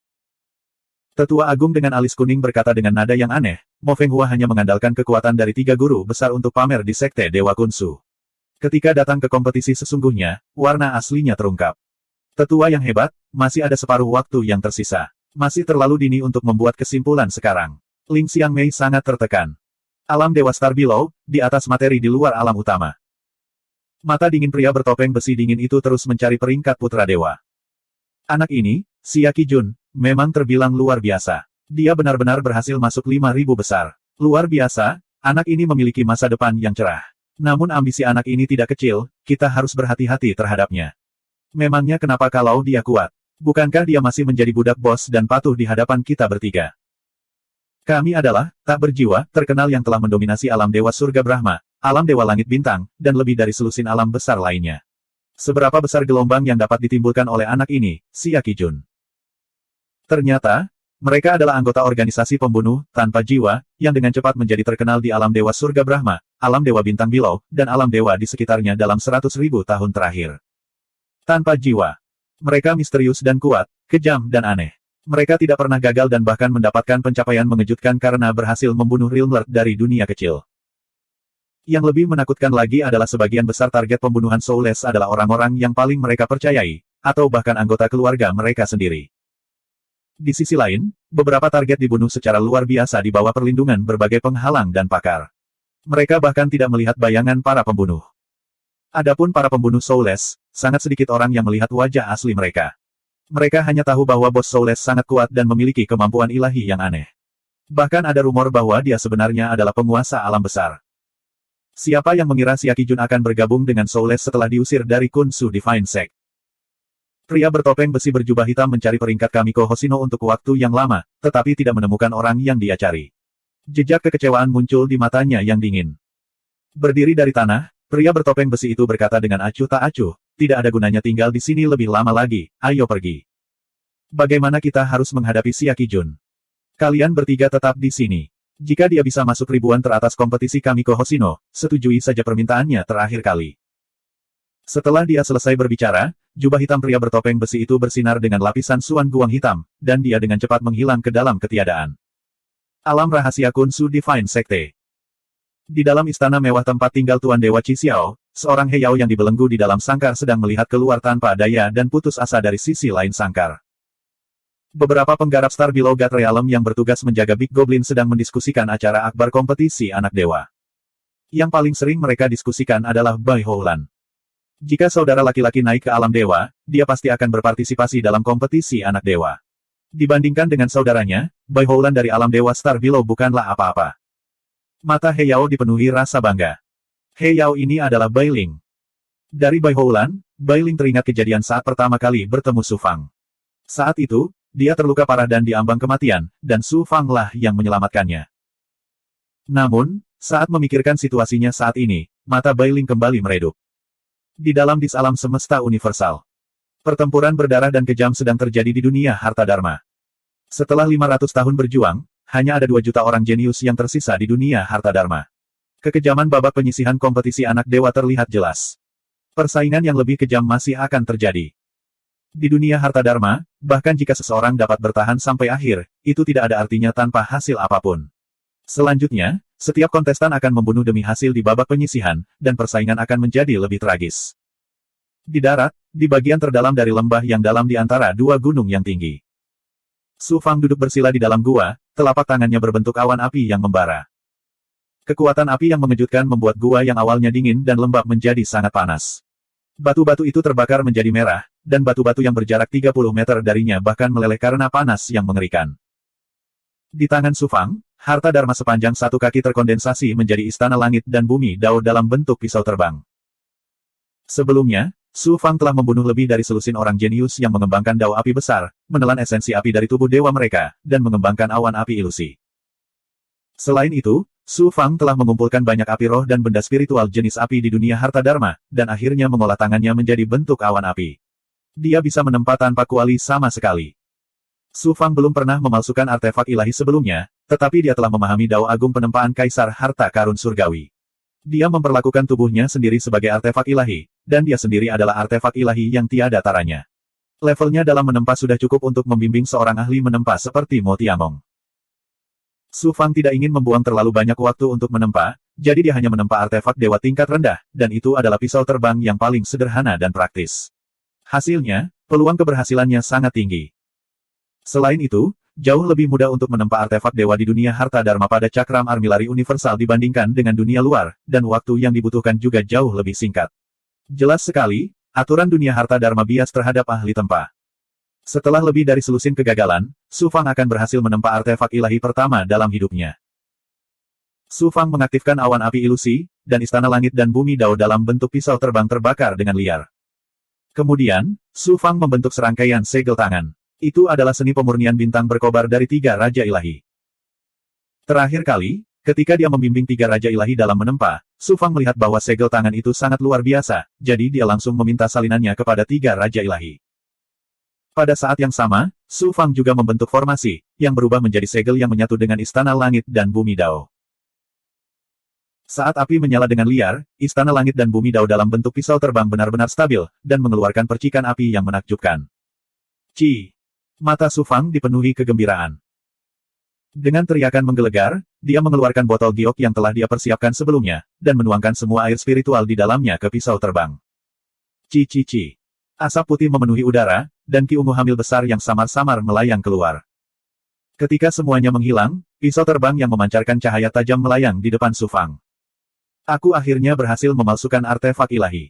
Tetua Agung dengan alis kuning berkata dengan nada yang aneh, Mo Fenghua hanya mengandalkan kekuatan dari 3 guru besar untuk pamer di sekte Dewa Kun Su. Ketika datang ke kompetisi sesungguhnya, warna aslinya terungkap. Tetua yang hebat, masih ada separuh waktu yang tersisa. Masih terlalu dini untuk membuat kesimpulan sekarang. Ling Xiangmei sangat tertekan. Alam Dewa Star Below, di atas materi di luar alam utama. Mata dingin pria bertopeng besi dingin itu terus mencari peringkat putra dewa. Anak ini, Xia Qijun, memang terbilang luar biasa. Dia benar-benar berhasil masuk 5.000 besar. Luar biasa, anak ini memiliki masa depan yang cerah. Namun ambisi anak ini tidak kecil, kita harus berhati-hati terhadapnya. Memangnya kenapa kalau dia kuat? Bukankah dia masih menjadi budak bos dan patuh di hadapan kita bertiga? Kami adalah, tak berjiwa, terkenal yang telah mendominasi alam dewa surga Brahma, alam dewa langit bintang, dan lebih dari selusin alam besar lainnya. Seberapa besar gelombang yang dapat ditimbulkan oleh anak ini, Xia Qijun? Ternyata, mereka adalah anggota organisasi pembunuh, tanpa jiwa, yang dengan cepat menjadi terkenal di alam dewa surga Brahma, alam dewa bintang Below, dan alam dewa di sekitarnya dalam 100.000 tahun terakhir. Tanpa jiwa. Mereka misterius dan kuat, kejam dan aneh. Mereka tidak pernah gagal dan bahkan mendapatkan pencapaian mengejutkan karena berhasil membunuh Realm Lord dari dunia kecil. Yang lebih menakutkan lagi adalah sebagian besar target pembunuhan Soulless adalah orang-orang yang paling mereka percayai, atau bahkan anggota keluarga mereka sendiri. Di sisi lain, beberapa target dibunuh secara luar biasa di bawah perlindungan berbagai penghalang dan pakar. Mereka bahkan tidak melihat bayangan para pembunuh. Adapun para pembunuh Soulless, sangat sedikit orang yang melihat wajah asli mereka. Mereka hanya tahu bahwa bos Soulless sangat kuat dan memiliki kemampuan ilahi yang aneh. Bahkan ada rumor bahwa dia sebenarnya adalah penguasa alam besar. Siapa yang mengira Shiaki Jun akan bergabung dengan Soulless setelah diusir dari Kunsu Divine Sect? Pria bertopeng besi berjubah hitam mencari peringkat Kamiko Hoshino untuk waktu yang lama, tetapi tidak menemukan orang yang dia cari. Jejak kekecewaan muncul di matanya yang dingin. Berdiri dari tanah, pria bertopeng besi itu berkata dengan acuh tak acuh, tidak ada gunanya tinggal di sini lebih lama lagi, ayo pergi. Bagaimana kita harus menghadapi Shiaki Jun? Kalian bertiga tetap di sini. Jika dia bisa masuk ribuan teratas kompetisi Kamiko Hoshino, setujui saja permintaannya terakhir kali. Setelah dia selesai berbicara, jubah hitam pria bertopeng besi itu bersinar dengan lapisan suan guang hitam, dan dia dengan cepat menghilang ke dalam ketiadaan. Alam rahasia Kunsu Divine Sekte. Di dalam istana mewah tempat tinggal Tuan Dewa Qixiao, seorang Heyao yang dibelenggu di dalam sangkar sedang melihat keluar tanpa daya dan putus asa dari sisi lain sangkar. Beberapa penggarap Star Below God Realm yang bertugas menjaga Big Goblin sedang mendiskusikan acara akbar kompetisi anak dewa. Yang paling sering mereka diskusikan adalah Bai Houlan. Jika saudara laki-laki naik ke alam dewa, dia pasti akan berpartisipasi dalam kompetisi anak dewa. Dibandingkan dengan saudaranya, Bai Houlan dari alam dewa Star Below bukanlah apa-apa. Mata Heyao dipenuhi rasa bangga. Heyao ini adalah Bai Ling. Dari Bai Houlan, Bai Ling teringat kejadian saat pertama kali bertemu Su Fang. Saat itu, dia terluka parah dan diambang kematian, dan Su Fang lah yang menyelamatkannya. Namun, saat memikirkan situasinya saat ini, mata Bai Ling kembali meredup. Di dalam dis alam semesta universal, pertempuran berdarah dan kejam sedang terjadi di dunia harta dharma. Setelah 500 tahun berjuang, hanya ada 2 juta orang jenius yang tersisa di dunia harta dharma. Kekejaman babak penyisihan kompetisi anak dewa terlihat jelas. Persaingan yang lebih kejam masih akan terjadi. Di dunia harta dharma, bahkan jika seseorang dapat bertahan sampai akhir, itu tidak ada artinya tanpa hasil apapun. Selanjutnya, setiap kontestan akan membunuh demi hasil di babak penyisihan, dan persaingan akan menjadi lebih tragis. Di darat, di bagian terdalam dari lembah yang dalam di antara 2 gunung yang tinggi, Su Fang duduk bersila di dalam gua, telapak tangannya berbentuk awan api yang membara. Kekuatan api yang mengejutkan membuat gua yang awalnya dingin dan lembab menjadi sangat panas. Batu-batu itu terbakar menjadi merah, dan batu-batu yang berjarak 30 meter darinya bahkan meleleh karena panas yang mengerikan. Di tangan Su Fang, harta dharma sepanjang 1 kaki terkondensasi menjadi istana langit dan bumi Dao dalam bentuk pisau terbang. Sebelumnya, Su Fang telah membunuh lebih dari selusin orang jenius yang mengembangkan Dao api besar, menelan esensi api dari tubuh dewa mereka, dan mengembangkan awan api ilusi. Selain itu, Su Fang telah mengumpulkan banyak api roh dan benda spiritual jenis api di dunia harta dharma, dan akhirnya mengolah tangannya menjadi bentuk awan api. Dia bisa menempa tanpa kuali sama sekali. Su Fang belum pernah memalsukan artefak ilahi sebelumnya, tetapi dia telah memahami Dao Agung penempaan Kaisar Harta Karun Surgawi. Dia memperlakukan tubuhnya sendiri sebagai artefak ilahi, dan dia sendiri adalah artefak ilahi yang tiada taranya. Levelnya dalam menempa sudah cukup untuk membimbing seorang ahli menempa seperti Mo Tiamong. Su Fang tidak ingin membuang terlalu banyak waktu untuk menempa, jadi dia hanya menempa artefak dewa tingkat rendah, dan itu adalah pisau terbang yang paling sederhana dan praktis. Hasilnya, peluang keberhasilannya sangat tinggi. Selain itu, jauh lebih mudah untuk menempa artefak dewa di dunia harta dharma pada cakram armilari universal dibandingkan dengan dunia luar, dan waktu yang dibutuhkan juga jauh lebih singkat. Jelas sekali, aturan dunia harta dharma bias terhadap ahli tempa. Setelah lebih dari selusin kegagalan, Su Fang akan berhasil menempa artefak ilahi pertama dalam hidupnya. Su Fang mengaktifkan awan api ilusi, dan istana langit dan bumi Dao dalam bentuk pisau terbang terbakar dengan liar. Kemudian, Su Fang membentuk serangkaian segel tangan. Itu adalah seni pemurnian bintang berkobar dari 3 Raja Ilahi. Terakhir kali, ketika dia membimbing 3 Raja Ilahi dalam menempa, Su Fang melihat bahwa segel tangan itu sangat luar biasa, jadi dia langsung meminta salinannya kepada 3 Raja Ilahi. Pada saat yang sama, Su Fang juga membentuk formasi, yang berubah menjadi segel yang menyatu dengan istana langit dan bumi Dao. Saat api menyala dengan liar, istana langit dan bumi Dao dalam bentuk pisau terbang benar-benar stabil, dan mengeluarkan percikan api yang menakjubkan. Ci! Mata Su Fang dipenuhi kegembiraan. Dengan teriakan menggelegar, dia mengeluarkan botol giok yang telah dia persiapkan sebelumnya, dan menuangkan semua air spiritual di dalamnya ke pisau terbang. Ci. Asap putih memenuhi udara, dan ki ungu hamil besar yang samar-samar melayang keluar. Ketika semuanya menghilang, pisau terbang yang memancarkan cahaya tajam melayang di depan Su Fang. Aku akhirnya berhasil memalsukan artefak ilahi.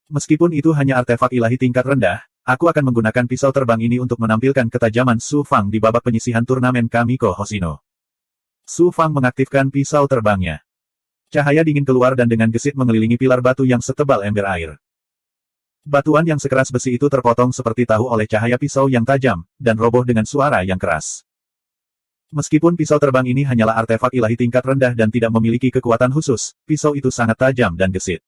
Meskipun itu hanya artefak ilahi tingkat rendah, aku akan menggunakan pisau terbang ini untuk menampilkan ketajaman Su Fang di babak penyisihan turnamen Kamiko Hoshino. Su Fang mengaktifkan pisau terbangnya. Cahaya dingin keluar dan dengan gesit mengelilingi pilar batu yang setebal ember air. Batuan yang sekeras besi itu terpotong seperti tahu oleh cahaya pisau yang tajam, dan roboh dengan suara yang keras. Meskipun pisau terbang ini hanyalah artefak ilahi tingkat rendah dan tidak memiliki kekuatan khusus, pisau itu sangat tajam dan gesit.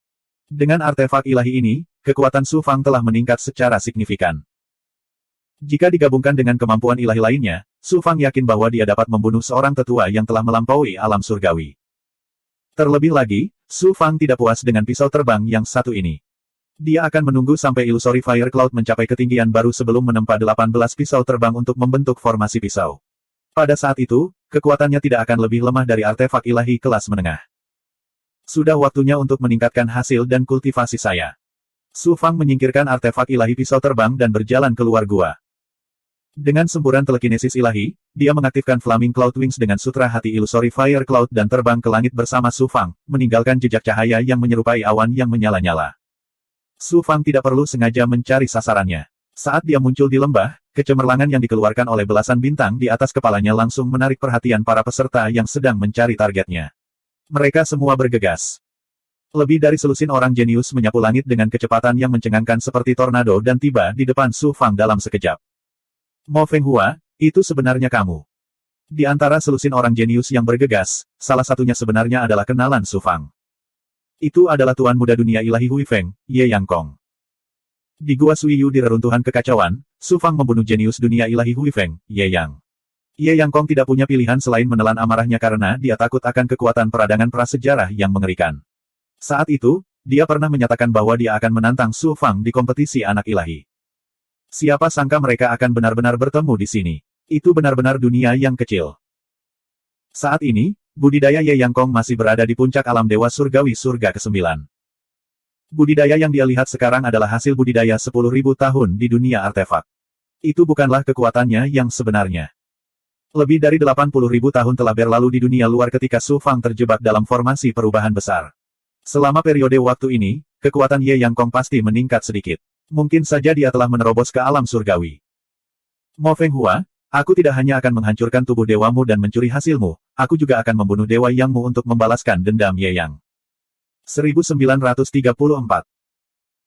Dengan artefak ilahi ini, kekuatan Su Fang telah meningkat secara signifikan. Jika digabungkan dengan kemampuan ilahi lainnya, Su Fang yakin bahwa dia dapat membunuh seorang tetua yang telah melampaui alam surgawi. Terlebih lagi, Su Fang tidak puas dengan pisau terbang yang satu ini. Dia akan menunggu sampai Illusory Fire Cloud mencapai ketinggian baru sebelum menempa 18 pisau terbang untuk membentuk formasi pisau. Pada saat itu, kekuatannya tidak akan lebih lemah dari artefak ilahi kelas menengah. Sudah waktunya untuk meningkatkan hasil dan kultivasi saya. Su Fang menyingkirkan artefak ilahi pisau terbang dan berjalan keluar gua. Dengan semburan telekinesis ilahi, dia mengaktifkan Flaming Cloud Wings dengan sutra hati Illusory Fire Cloud dan terbang ke langit bersama Su Fang, meninggalkan jejak cahaya yang menyerupai awan yang menyala-nyala. Su Fang tidak perlu sengaja mencari sasarannya. Saat dia muncul di lembah, kecemerlangan yang dikeluarkan oleh belasan bintang di atas kepalanya langsung menarik perhatian para peserta yang sedang mencari targetnya. Mereka semua bergegas. Lebih dari selusin orang jenius menyapu langit dengan kecepatan yang mencengangkan seperti tornado dan tiba di depan Su Fang dalam sekejap. Mo Fenghua, itu sebenarnya kamu. Di antara selusin orang jenius yang bergegas, salah satunya sebenarnya adalah kenalan Su Fang. Itu adalah Tuan Muda Dunia Ilahi Hui Feng, Ye Yang Kong. Di Gua Suiyu di reruntuhan kekacauan, Su Fang membunuh jenius dunia ilahi Hui Feng, Ye Yang. Ye Yang Kong tidak punya pilihan selain menelan amarahnya karena dia takut akan kekuatan peradangan prasejarah yang mengerikan. Saat itu, dia pernah menyatakan bahwa dia akan menantang Su Fang di kompetisi anak ilahi. Siapa sangka mereka akan benar-benar bertemu di sini. Itu benar-benar dunia yang kecil. Saat ini, budidaya Ye Yang Kong masih berada di puncak alam dewa surgawi surga ke-9. Budidaya yang dia lihat sekarang adalah hasil budidaya 10.000 tahun di dunia artefak. Itu bukanlah kekuatannya yang sebenarnya. Lebih dari 80.000 tahun telah berlalu di dunia luar ketika Su Fang terjebak dalam formasi perubahan besar. Selama periode waktu ini, kekuatan Ye Yang Kong pasti meningkat sedikit. Mungkin saja dia telah menerobos ke alam surgawi. Mo Fenghua, aku tidak hanya akan menghancurkan tubuh dewamu dan mencuri hasilmu, aku juga akan membunuh dewa Yangmu untuk membalaskan dendam Ye Yang. 1934.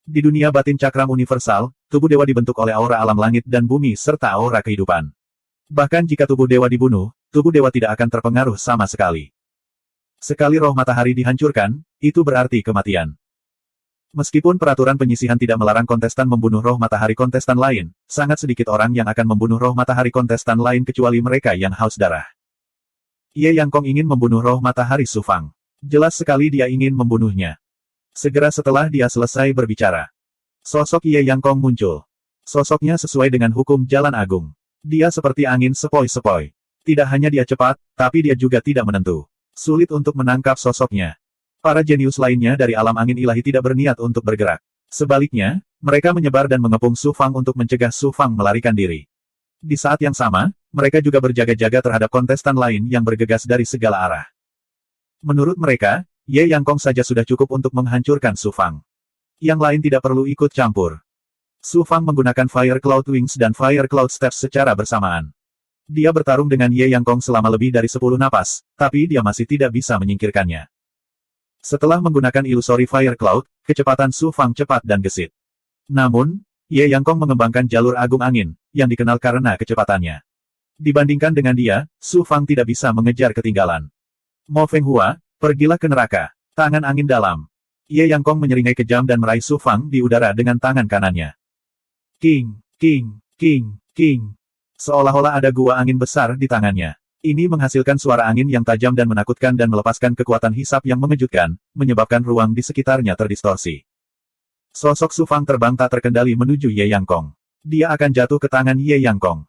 Di dunia batin cakram universal, tubuh dewa dibentuk oleh aura alam langit dan bumi serta aura kehidupan. Bahkan jika tubuh dewa dibunuh, tubuh dewa tidak akan terpengaruh sama sekali. Sekali roh matahari dihancurkan, itu berarti kematian. Meskipun peraturan penyisihan tidak melarang kontestan membunuh roh matahari kontestan lain, sangat sedikit orang yang akan membunuh roh matahari kontestan lain kecuali mereka yang haus darah. Ye Yang Kong ingin membunuh roh matahari Su Fang. Jelas sekali dia ingin membunuhnya. Segera setelah dia selesai berbicara, sosok Ye Yang Kong muncul. Sosoknya sesuai dengan hukum Jalan Agung. Dia seperti angin sepoi-sepoi. Tidak hanya dia cepat, tapi dia juga tidak menentu. Sulit untuk menangkap sosoknya. Para jenius lainnya dari alam angin ilahi tidak berniat untuk bergerak. Sebaliknya, mereka menyebar dan mengepung Su Fang untuk mencegah Su Fang melarikan diri. Di saat yang sama, mereka juga berjaga-jaga terhadap kontestan lain yang bergegas dari segala arah. Menurut mereka, Ye Yang Kong saja sudah cukup untuk menghancurkan Su Fang. Yang lain tidak perlu ikut campur. Su Fang menggunakan Fire Cloud Wings dan Fire Cloud Steps secara bersamaan. Dia bertarung dengan Ye Yang Kong selama lebih dari 10 napas, tapi dia masih tidak bisa menyingkirkannya. Setelah menggunakan Illusory Fire Cloud, kecepatan Su Fang cepat dan gesit. Namun, Ye Yang Kong mengembangkan jalur agung angin, yang dikenal karena kecepatannya. Dibandingkan dengan dia, Su Fang tidak bisa mengejar ketinggalan. Mo Fenghua, pergilah ke neraka. Tangan angin dalam. Ye Yang Kong menyeringai kejam dan meraih Su Fang di udara dengan tangan kanannya. King, king, king, king. Seolah-olah ada gua angin besar di tangannya. Ini menghasilkan suara angin yang tajam dan menakutkan dan melepaskan kekuatan hisap yang mengejutkan, menyebabkan ruang di sekitarnya terdistorsi. Sosok Su Fang terbang tak terkendali menuju Ye Yang Kong. Dia akan jatuh ke tangan Ye Yang Kong.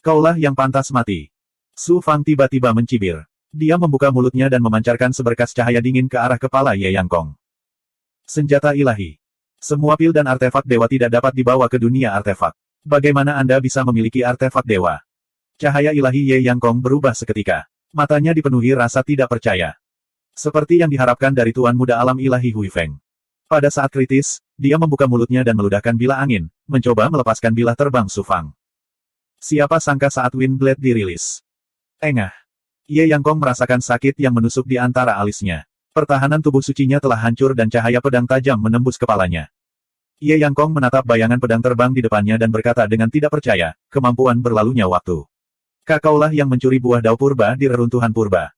Kaulah yang pantas mati. Su Fang tiba-tiba mencibir. Dia membuka mulutnya dan memancarkan seberkas cahaya dingin ke arah kepala Ye Yang Kong. Senjata ilahi. Semua pil dan artefak dewa tidak dapat dibawa ke dunia artefak. Bagaimana Anda bisa memiliki artefak dewa? Cahaya ilahi Ye Yang Kong berubah seketika. Matanya dipenuhi rasa tidak percaya. Seperti yang diharapkan dari Tuan Muda Alam Ilahi Hui Feng. Pada saat kritis, dia membuka mulutnya dan meludahkan bilah angin, mencoba melepaskan bilah terbang Su Fang. Siapa sangka saat Wind Blade dirilis. Engah. Ye Yang Kong merasakan sakit yang menusuk di antara alisnya. Pertahanan tubuh sucinya telah hancur dan cahaya pedang tajam menembus kepalanya. Ye Yang Kong menatap bayangan pedang terbang di depannya dan berkata dengan tidak percaya, kemampuan berlalunya waktu. Kakaulah yang mencuri buah dao purba di reruntuhan purba.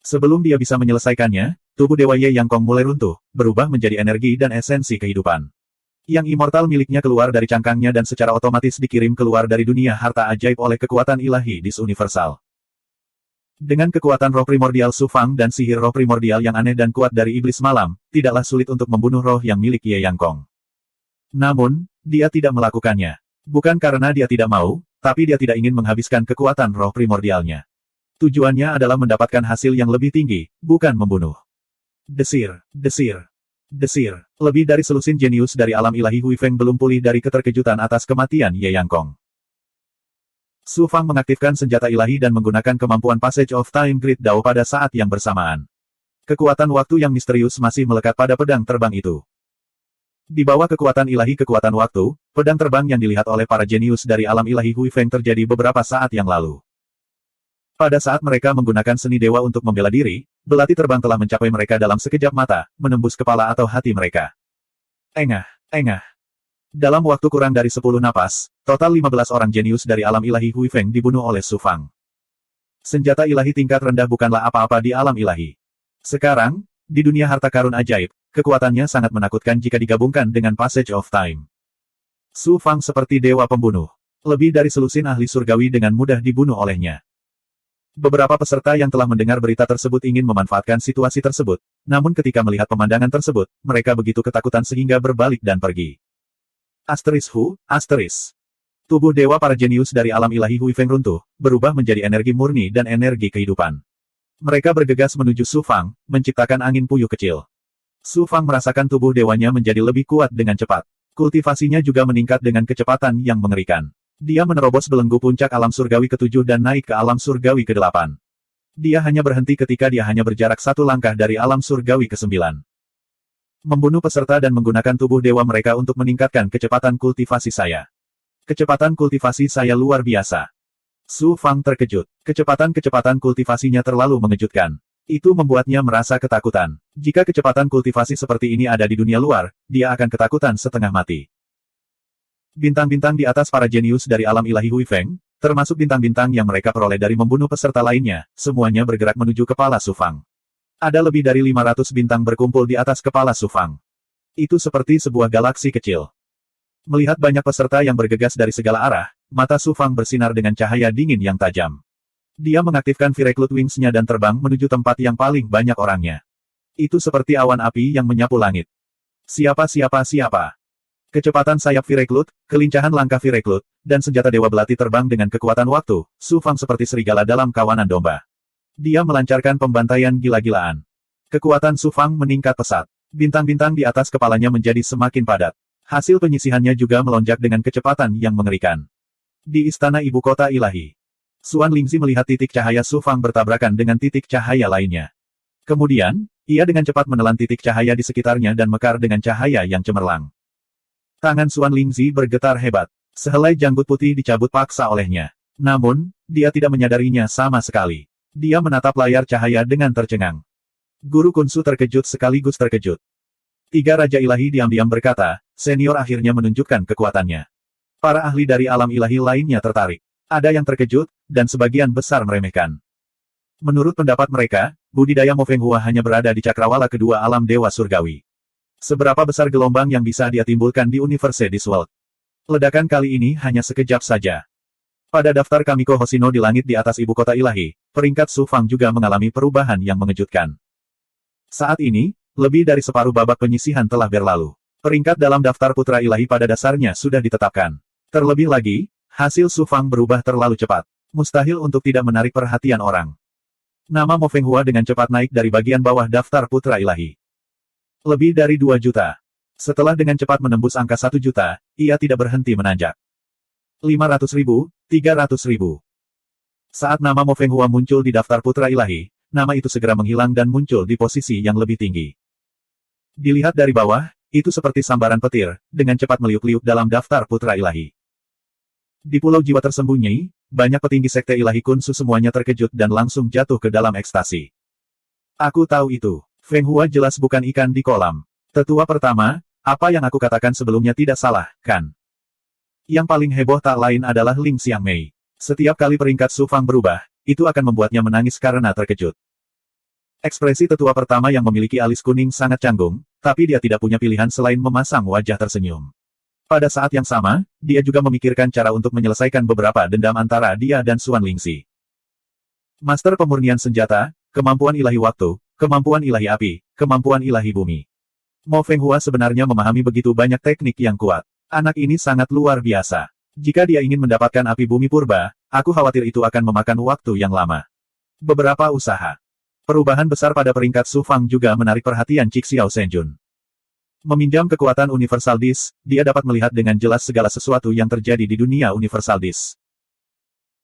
Sebelum dia bisa menyelesaikannya, tubuh Dewa Ye Yang Kong mulai runtuh, berubah menjadi energi dan esensi kehidupan. Yang immortal miliknya keluar dari cangkangnya dan secara otomatis dikirim keluar dari dunia harta ajaib oleh kekuatan ilahi dis universal. Dengan kekuatan roh primordial Su Fang dan sihir roh primordial yang aneh dan kuat dari iblis malam, tidaklah sulit untuk membunuh roh yang milik Ye Yang Kong. Namun, dia tidak melakukannya. Bukan karena dia tidak mau, tapi dia tidak ingin menghabiskan kekuatan roh primordialnya. Tujuannya adalah mendapatkan hasil yang lebih tinggi, bukan membunuh. Desir, desir, desir. Lebih dari selusin jenius dari alam ilahi Hui Feng belum pulih dari keterkejutan atas kematian Ye Yang Kong. Su Fang mengaktifkan senjata ilahi dan menggunakan kemampuan Passage of Time Great Dao pada saat yang bersamaan. Kekuatan waktu yang misterius masih melekat pada pedang terbang itu. Di bawah kekuatan ilahi kekuatan waktu, pedang terbang yang dilihat oleh para jenius dari alam ilahi Hui Feng terjadi beberapa saat yang lalu. Pada saat mereka menggunakan seni dewa untuk membela diri, belati terbang telah mencapai mereka dalam sekejap mata, menembus kepala atau hati mereka. Engah, engah. Dalam waktu kurang dari 10 napas, total 15 orang jenius dari alam ilahi Hui Feng dibunuh oleh Su Fang. Senjata ilahi tingkat rendah bukanlah apa-apa di alam ilahi. Sekarang, di dunia harta karun ajaib, kekuatannya sangat menakutkan jika digabungkan dengan Passage of Time. Su Fang seperti dewa pembunuh. Lebih dari selusin ahli surgawi dengan mudah dibunuh olehnya. Beberapa peserta yang telah mendengar berita tersebut ingin memanfaatkan situasi tersebut, namun ketika melihat pemandangan tersebut, mereka begitu ketakutan sehingga berbalik dan pergi. Asteris. Tubuh dewa para jenius dari alam ilahi Hui Feng runtuh, berubah menjadi energi murni dan energi kehidupan. Mereka bergegas menuju Su Fang, menciptakan angin puyuh kecil. Su Fang merasakan tubuh dewanya menjadi lebih kuat dengan cepat. Kultivasinya juga meningkat dengan kecepatan yang mengerikan. Dia menerobos belenggu puncak alam surgawi ke-7 dan naik ke alam surgawi ke-8. Dia hanya berhenti ketika dia hanya berjarak satu langkah dari alam surgawi ke-9. Membunuh peserta dan menggunakan tubuh dewa mereka untuk meningkatkan kecepatan kultivasi saya. Kecepatan kultivasi saya luar biasa. Su Fang terkejut. Kecepatan kultivasinya terlalu mengejutkan. Itu membuatnya merasa ketakutan. Jika kecepatan kultivasi seperti ini ada di dunia luar, dia akan ketakutan setengah mati. Bintang-bintang di atas para jenius dari alam ilahi Hui Feng, termasuk bintang-bintang yang mereka peroleh dari membunuh peserta lainnya, semuanya bergerak menuju kepala Su Fang. Ada lebih dari 500 bintang berkumpul di atas kepala Su Fang. Itu seperti sebuah galaksi kecil. Melihat banyak peserta yang bergegas dari segala arah, mata Su Fang bersinar dengan cahaya dingin yang tajam. Dia mengaktifkan Firecloud Wings-nya dan terbang menuju tempat yang paling banyak orangnya. Itu seperti awan api yang menyapu langit. Siapa? Kecepatan sayap Firecloud, kelincahan langkah Firecloud, dan senjata dewa belati terbang dengan kekuatan waktu, Su Fang seperti serigala dalam kawanan domba. Dia melancarkan pembantaian gila-gilaan. Kekuatan Su Fang meningkat pesat. Bintang-bintang di atas kepalanya menjadi semakin padat. Hasil penyisihannya juga melonjak dengan kecepatan yang mengerikan. Di istana ibu kota ilahi, Xuan Lingzi melihat titik cahaya Su Fang bertabrakan dengan titik cahaya lainnya. Kemudian, ia dengan cepat menelan titik cahaya di sekitarnya dan mekar dengan cahaya yang cemerlang. Tangan Xuan Lingzi bergetar hebat. Sehelai janggut putih dicabut paksa olehnya. Namun, dia tidak menyadarinya sama sekali. Dia menatap layar cahaya dengan tercengang. Guru Kunsu terkejut sekaligus terkejut. Tiga Raja Ilahi diam-diam berkata, senior akhirnya menunjukkan kekuatannya. Para ahli dari alam ilahi lainnya tertarik. Ada yang terkejut, dan sebagian besar meremehkan. Menurut pendapat mereka, budidaya Mo Feng Hua hanya berada di cakrawala kedua alam dewa surgawi. Seberapa besar gelombang yang bisa dia timbulkan di universe this world? Ledakan kali ini hanya sekejap saja. Pada daftar Kamiko Hoshino di langit di atas ibu kota ilahi, peringkat Su Fang juga mengalami perubahan yang mengejutkan. Saat ini, lebih dari separuh babak penyisihan telah berlalu. Peringkat dalam daftar putra ilahi pada dasarnya sudah ditetapkan. Terlebih lagi, hasil Su Fang berubah terlalu cepat. Mustahil untuk tidak menarik perhatian orang. Nama Mo Fenghua dengan cepat naik dari bagian bawah daftar putra ilahi. Lebih dari 2 juta. Setelah dengan cepat menembus angka 1 juta, ia tidak berhenti menanjak. 500.000, 300.000. Saat nama Mo Fenghua muncul di daftar putra ilahi, nama itu segera menghilang dan muncul di posisi yang lebih tinggi. Dilihat dari bawah, itu seperti sambaran petir, dengan cepat meliuk-liuk dalam daftar putra ilahi. Di pulau jiwa tersembunyi, banyak petinggi sekte ilahi Kunsu semuanya terkejut dan langsung jatuh ke dalam ekstasi. Aku tahu itu. Fenghua jelas bukan ikan di kolam. Tetua pertama, apa yang aku katakan sebelumnya tidak salah, kan? Yang paling heboh tak lain adalah Ling Xiangmei. Setiap kali peringkat Su Fang berubah, itu akan membuatnya menangis karena terkejut. Ekspresi tetua pertama yang memiliki alis kuning sangat canggung, tapi dia tidak punya pilihan selain memasang wajah tersenyum. Pada saat yang sama, dia juga memikirkan cara untuk menyelesaikan beberapa dendam antara dia dan Suan Lingxi. Master pemurnian senjata, kemampuan ilahi waktu, kemampuan ilahi api, kemampuan ilahi bumi. Mo Fenghua sebenarnya memahami begitu banyak teknik yang kuat. Anak ini sangat luar biasa. Jika dia ingin mendapatkan api bumi purba, aku khawatir itu akan memakan waktu yang lama. Beberapa usaha. Perubahan besar pada peringkat Su Fang juga menarik perhatian Cik Xiao Shenjun. Meminjam kekuatan Universal Disc, dia dapat melihat dengan jelas segala sesuatu yang terjadi di dunia Universal Disc.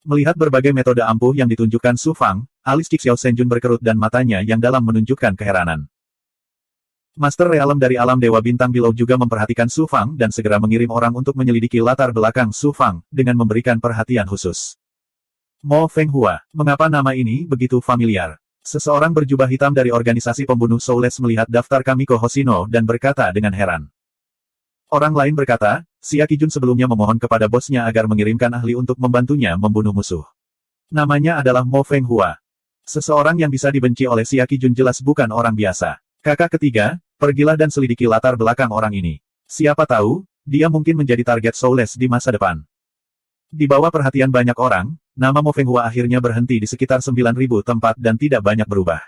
Melihat berbagai metode ampuh yang ditunjukkan Su Fang, alis Cik Xiao Shenjun berkerut dan matanya yang dalam menunjukkan keheranan. Master Realem dari alam Dewa Bintang Bilau juga memperhatikan Su Fang dan segera mengirim orang untuk menyelidiki latar belakang Su Fang, dengan memberikan perhatian khusus. Mo Fenghua, mengapa nama ini begitu familiar? Seseorang berjubah hitam dari organisasi pembunuh Soulless melihat daftar Kamiko Hoshino dan berkata dengan heran. Orang lain berkata, Xia Qijun sebelumnya memohon kepada bosnya agar mengirimkan ahli untuk membantunya membunuh musuh. Namanya adalah Mo Fenghua. Seseorang yang bisa dibenci oleh Xia Qijun jelas bukan orang biasa. Kakak ketiga, pergilah dan selidiki latar belakang orang ini. Siapa tahu, dia mungkin menjadi target Soulless di masa depan. Di bawah perhatian banyak orang, nama Mo Fenghua akhirnya berhenti di sekitar 9.000 tempat dan tidak banyak berubah.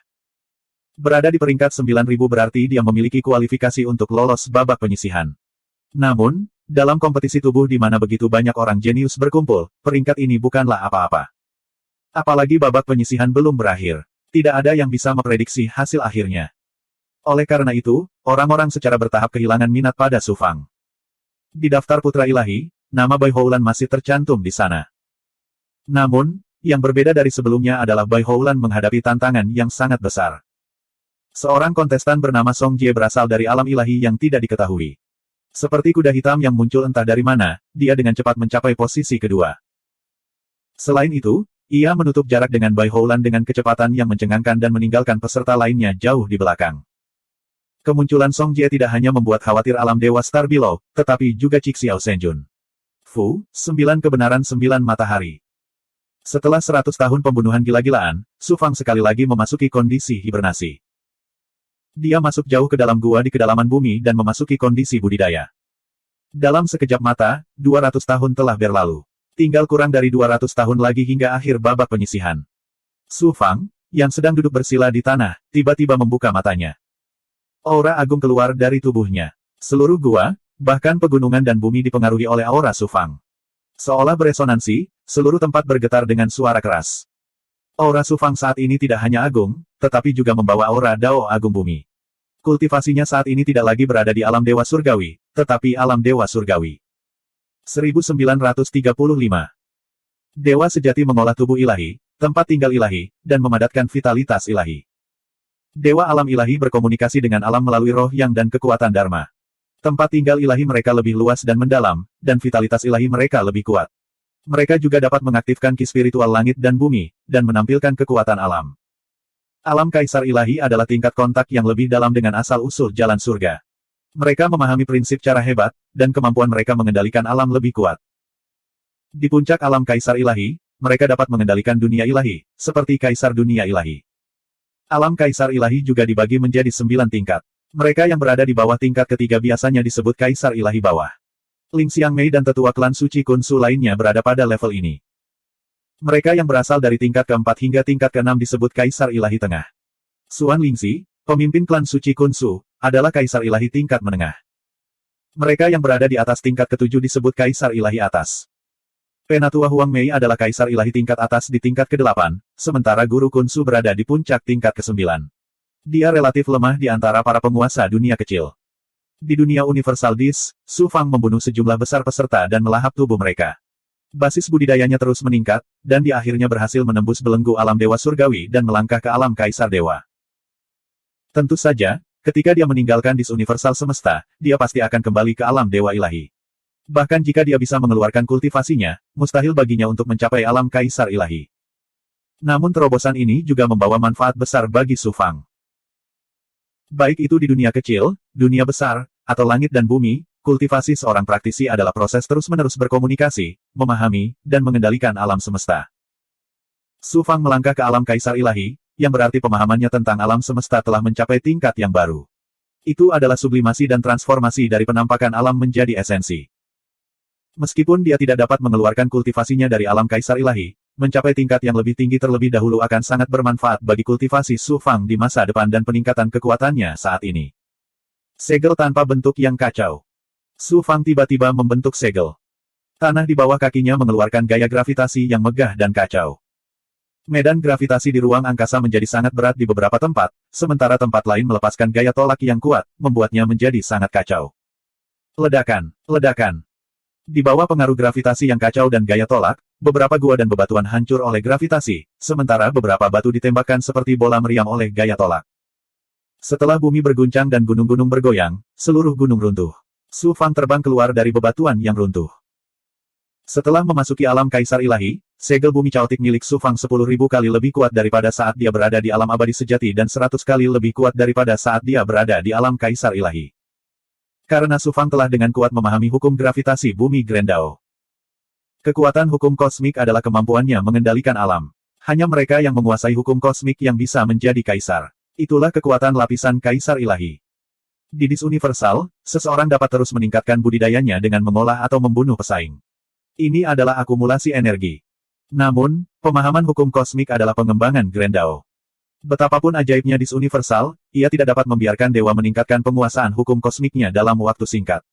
Berada di peringkat 9.000 berarti dia memiliki kualifikasi untuk lolos babak penyisihan. Namun, dalam kompetisi tubuh di mana begitu banyak orang jenius berkumpul, peringkat ini bukanlah apa-apa. Apalagi babak penyisihan belum berakhir. Tidak ada yang bisa memprediksi hasil akhirnya. Oleh karena itu, orang-orang secara bertahap kehilangan minat pada Su Fang. Di daftar putra ilahi, nama Bai Houlan masih tercantum di sana. Namun, yang berbeda dari sebelumnya adalah Bai Houlan menghadapi tantangan yang sangat besar. Seorang kontestan bernama Song Jie berasal dari alam ilahi yang tidak diketahui. Seperti kuda hitam yang muncul entah dari mana, dia dengan cepat mencapai posisi kedua. Selain itu, ia menutup jarak dengan Bai Houlan dengan kecepatan yang mencengangkan dan meninggalkan peserta lainnya jauh di belakang. Kemunculan Song Jie tidak hanya membuat khawatir alam Dewa Star Below, tetapi juga Cik Xiao Shenjun. Fu, 9 kebenaran 9 matahari. Setelah 100 tahun pembunuhan gila-gilaan, Su Fang sekali lagi memasuki kondisi hibernasi. Dia masuk jauh ke dalam gua di kedalaman bumi dan memasuki kondisi budidaya. Dalam sekejap mata, 200 tahun telah berlalu. Tinggal kurang dari 200 tahun lagi hingga akhir babak penyisihan. Su Fang, yang sedang duduk bersila di tanah, tiba-tiba membuka matanya. Aura agung keluar dari tubuhnya. Seluruh gua, bahkan pegunungan dan bumi dipengaruhi oleh aura Su Fang. Seolah beresonansi, seluruh tempat bergetar dengan suara keras. Aura Su Fang saat ini tidak hanya agung, tetapi juga membawa aura Dao Agung Bumi. Kultivasinya saat ini tidak lagi berada di alam Dewa Surgawi, tetapi alam Dewa Surgawi. 1935. Dewa sejati mengolah tubuh ilahi, tempat tinggal ilahi, dan memadatkan vitalitas ilahi. Dewa alam ilahi berkomunikasi dengan alam melalui roh yang dan kekuatan Dharma. Tempat tinggal ilahi mereka lebih luas dan mendalam, dan vitalitas ilahi mereka lebih kuat. Mereka juga dapat mengaktifkan ki spiritual langit dan bumi, dan menampilkan kekuatan alam. Alam Kaisar Ilahi adalah tingkat kontak yang lebih dalam dengan asal-usul jalan surga. Mereka memahami prinsip cara hebat, dan kemampuan mereka mengendalikan alam lebih kuat. Di puncak alam Kaisar Ilahi, mereka dapat mengendalikan dunia ilahi, seperti Kaisar Dunia Ilahi. Alam Kaisar Ilahi juga dibagi menjadi 9 tingkat. Mereka yang berada di bawah tingkat ketiga biasanya disebut Kaisar Ilahi bawah. Ling Xiangmei dan tetua klan Suci Kunsu lainnya berada pada level ini. Mereka yang berasal dari tingkat keempat hingga tingkat keenam disebut Kaisar Ilahi tengah. Suan Lingxi, pemimpin klan Suci Kunsu, adalah Kaisar Ilahi tingkat menengah. Mereka yang berada di atas tingkat ketujuh disebut Kaisar Ilahi Atas. Penatua Huang Mei adalah Kaisar Ilahi tingkat atas di tingkat ke-8, sementara Guru Kun Su berada di puncak tingkat ke-9. Dia relatif lemah di antara para penguasa dunia kecil. Di dunia Universal Dis, Su Fang membunuh sejumlah besar peserta dan melahap tubuh mereka. Basis budidayanya terus meningkat, dan di akhirnya berhasil menembus belenggu alam Dewa Surgawi dan melangkah ke alam Kaisar Dewa. Tentu saja, ketika dia meninggalkan Dis Universal Semesta, dia pasti akan kembali ke alam Dewa Ilahi. Bahkan jika dia bisa mengeluarkan kultivasinya, mustahil baginya untuk mencapai alam Kaisar Ilahi. Namun terobosan ini juga membawa manfaat besar bagi Su Fang. Baik itu di dunia kecil, dunia besar, atau langit dan bumi, kultivasi seorang praktisi adalah proses terus-menerus berkomunikasi, memahami, dan mengendalikan alam semesta. Su Fang melangkah ke alam Kaisar Ilahi, yang berarti pemahamannya tentang alam semesta telah mencapai tingkat yang baru. Itu adalah sublimasi dan transformasi dari penampakan alam menjadi esensi. Meskipun dia tidak dapat mengeluarkan kultivasinya dari alam Kaisar Ilahi, mencapai tingkat yang lebih tinggi terlebih dahulu akan sangat bermanfaat bagi kultivasi Su Fang di masa depan dan peningkatan kekuatannya saat ini. Segel tanpa bentuk yang kacau. Su Fang tiba-tiba membentuk segel. Tanah di bawah kakinya mengeluarkan gaya gravitasi yang megah dan kacau. Medan gravitasi di ruang angkasa menjadi sangat berat di beberapa tempat, sementara tempat lain melepaskan gaya tolak yang kuat, membuatnya menjadi sangat kacau. Ledakan, ledakan. Di bawah pengaruh gravitasi yang kacau dan gaya tolak, beberapa gua dan bebatuan hancur oleh gravitasi, sementara beberapa batu ditembakkan seperti bola meriam oleh gaya tolak. Setelah bumi berguncang dan gunung-gunung bergoyang, seluruh gunung runtuh. Su Fang terbang keluar dari bebatuan yang runtuh. Setelah memasuki alam Kaisar Ilahi, segel bumi caotik milik Su Fang 10.000 kali lebih kuat daripada saat dia berada di alam abadi sejati dan 100 kali lebih kuat daripada saat dia berada di alam Kaisar Ilahi. Karena Su Fang telah dengan kuat memahami hukum gravitasi bumi Grandao. Kekuatan hukum kosmik adalah kemampuannya mengendalikan alam. Hanya mereka yang menguasai hukum kosmik yang bisa menjadi kaisar. Itulah kekuatan lapisan Kaisar Ilahi. Di Dis Universal, seseorang dapat terus meningkatkan budidayanya dengan mengolah atau membunuh pesaing. Ini adalah akumulasi energi. Namun, pemahaman hukum kosmik adalah pengembangan Grandao. Betapapun ajaibnya Dis Universal, ia tidak dapat membiarkan dewa meningkatkan penguasaan hukum kosmiknya dalam waktu singkat.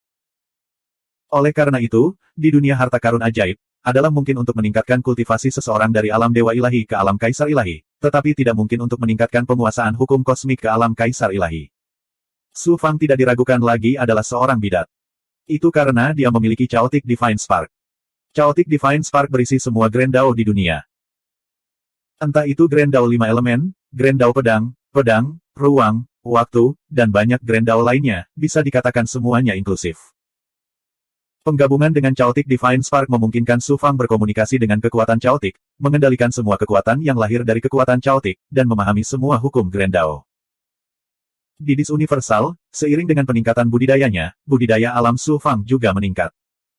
Oleh karena itu, di dunia harta karun ajaib, adalah mungkin untuk meningkatkan kultivasi seseorang dari alam Dewa Ilahi ke alam Kaisar Ilahi, tetapi tidak mungkin untuk meningkatkan penguasaan hukum kosmik ke alam Kaisar Ilahi. Su Fang tidak diragukan lagi adalah seorang bidat. Itu karena dia memiliki Chaotic Divine Spark. Chaotic Divine Spark berisi semua Grandao di dunia. Entah itu Grandao 5 elemen, Grandao pedang, ruang, waktu, dan banyak Grandao lainnya, bisa dikatakan semuanya inklusif. Penggabungan dengan Chaotic Divine Spark memungkinkan Su Fang berkomunikasi dengan kekuatan Chaotic, mengendalikan semua kekuatan yang lahir dari kekuatan Chaotic, dan memahami semua hukum Grandao. Di Dis Universal, seiring dengan peningkatan budidayanya, budidaya alam Su Fang juga meningkat.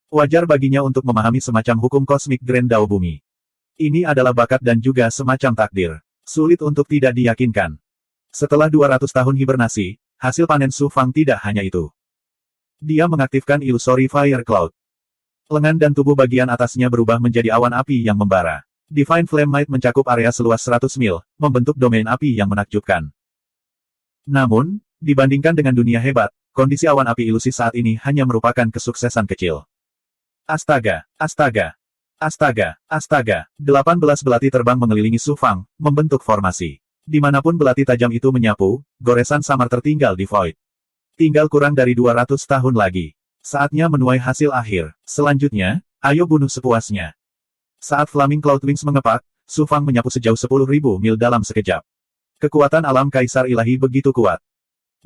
Wajar baginya untuk memahami semacam hukum kosmik Grandao bumi. Ini adalah bakat dan juga semacam takdir. Sulit untuk tidak diyakinkan. Setelah 200 tahun hibernasi, hasil panen Su Fang tidak hanya itu. Dia mengaktifkan Illusory Fire Cloud. Lengan dan tubuh bagian atasnya berubah menjadi awan api yang membara. Divine Flame Might mencakup area seluas 100 mil, membentuk domain api yang menakjubkan. Namun, dibandingkan dengan dunia hebat, kondisi awan api ilusi saat ini hanya merupakan kesuksesan kecil. Astaga, astaga, astaga, astaga. 18 belati terbang mengelilingi Su Fang, membentuk formasi. Dimanapun belati tajam itu menyapu, goresan samar tertinggal di Void. Tinggal kurang dari 200 tahun lagi. Saatnya menuai hasil akhir. Selanjutnya, ayo bunuh sepuasnya. Saat Flaming Cloud Wings mengepak, Su Fang menyapu sejauh 10.000 mil dalam sekejap. Kekuatan alam Kaisar Ilahi begitu kuat.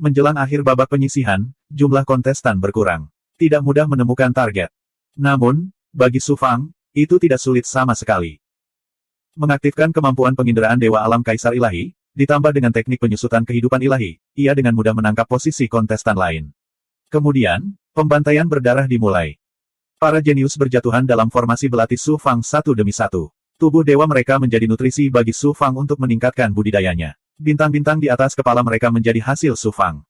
Menjelang akhir babak penyisihan, jumlah kontestan berkurang. Tidak mudah menemukan target. Namun, bagi Su Fang, itu tidak sulit sama sekali. Mengaktifkan kemampuan penginderaan Dewa Alam Kaisar Ilahi, ditambah dengan teknik penyusutan kehidupan ilahi, ia dengan mudah menangkap posisi kontestan lain. Kemudian, pembantaian berdarah dimulai. Para jenius berjatuhan dalam formasi belati Su Fang satu demi satu. Tubuh dewa mereka menjadi nutrisi bagi Su Fang untuk meningkatkan budidayanya. Bintang-bintang di atas kepala mereka menjadi hasil Su Fang.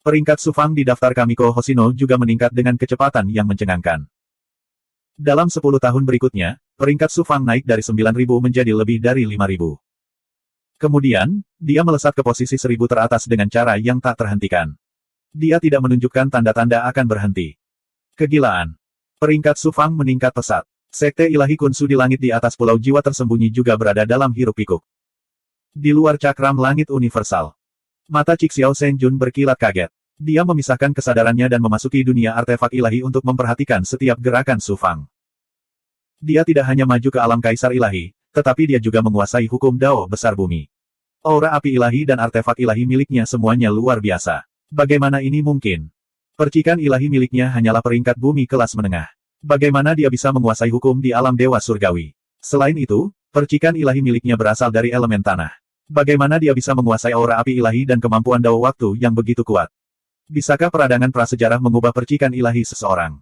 Peringkat Su Fang di daftar Kamiko Hoshino juga meningkat dengan kecepatan yang mencengangkan. Dalam 10 tahun berikutnya, peringkat Su Fang naik dari 9.000 menjadi lebih dari 5.000. Kemudian, dia melesat ke posisi 1.000 teratas dengan cara yang tak terhentikan. Dia tidak menunjukkan tanda-tanda akan berhenti. Kegilaan. Peringkat Su Fang meningkat pesat. Sekte ilahi Kunsu di langit di atas pulau jiwa tersembunyi juga berada dalam hiruk-pikuk. Di luar cakram langit universal. Mata Cixiao Senjun berkilat kaget. Dia memisahkan kesadarannya dan memasuki dunia artefak ilahi untuk memperhatikan setiap gerakan Su Fang. Dia tidak hanya maju ke alam kaisar ilahi, tetapi dia juga menguasai hukum Dao besar bumi. Aura api ilahi dan artefak ilahi miliknya semuanya luar biasa. Bagaimana ini mungkin? Percikan ilahi miliknya hanyalah peringkat bumi kelas menengah. Bagaimana dia bisa menguasai hukum di alam dewa surgawi? Selain itu, percikan ilahi miliknya berasal dari elemen tanah. Bagaimana dia bisa menguasai aura api ilahi dan kemampuan Dao waktu yang begitu kuat? Bisakah peradangan prasejarah mengubah percikan ilahi seseorang?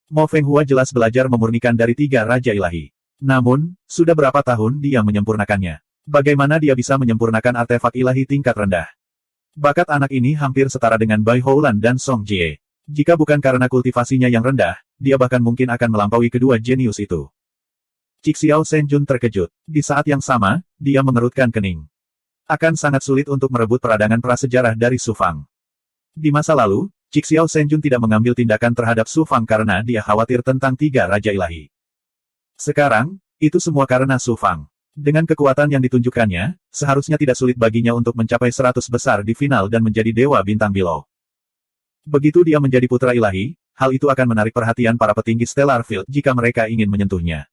Mo Fenghua jelas belajar memurnikan dari 3 raja ilahi. Namun, sudah berapa tahun dia menyempurnakannya? Bagaimana dia bisa menyempurnakan artefak ilahi tingkat rendah? Bakat anak ini hampir setara dengan Bai Houlan dan Song Jie. Jika bukan karena kultivasinya yang rendah, dia bahkan mungkin akan melampaui kedua jenius itu. Cixiao Senjun terkejut. Di saat yang sama, dia mengerutkan kening. Akan sangat sulit untuk merebut peradangan prasejarah dari Su Fang. Di masa lalu, Cixiao Senjun tidak mengambil tindakan terhadap Su Fang karena dia khawatir tentang 3 raja ilahi. Sekarang, itu semua karena Su Fang. Dengan kekuatan yang ditunjukkannya, seharusnya tidak sulit baginya untuk mencapai 100 besar di final dan menjadi dewa bintang Below. Begitu dia menjadi putra ilahi, hal itu akan menarik perhatian para petinggi Stellar Field jika mereka ingin menyentuhnya.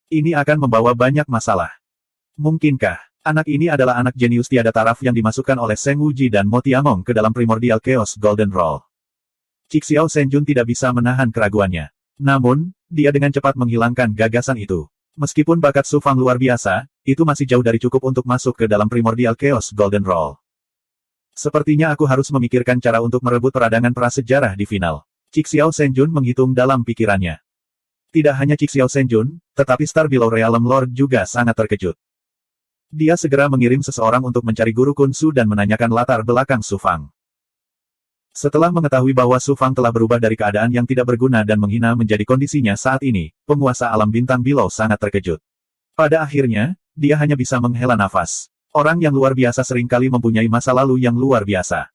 Ini akan membawa banyak masalah. Mungkinkah anak ini adalah anak jenius tiada taraf yang dimasukkan oleh Seng Wuji dan Mo Tiangong ke dalam Primordial Chaos Golden Roll? Cixiao Senjun tidak bisa menahan keraguannya. Namun, dia dengan cepat menghilangkan gagasan itu. Meskipun bakat Su Fang luar biasa, itu masih jauh dari cukup untuk masuk ke dalam Primordial Chaos Golden Roll. Sepertinya aku harus memikirkan cara untuk merebut peradangan prasejarah di final. Cixiao Senjun menghitung dalam pikirannya. Tidak hanya Cixiao Senjun, tetapi Star Below Realm Lord juga sangat terkejut. Dia segera mengirim seseorang untuk mencari guru Kunsu dan menanyakan latar belakang Su Fang. Setelah mengetahui bahwa Su Fang telah berubah dari keadaan yang tidak berguna dan menghina menjadi kondisinya saat ini, penguasa alam bintang Below sangat terkejut. Pada akhirnya, dia hanya bisa menghela nafas. Orang yang luar biasa seringkali mempunyai masa lalu yang luar biasa.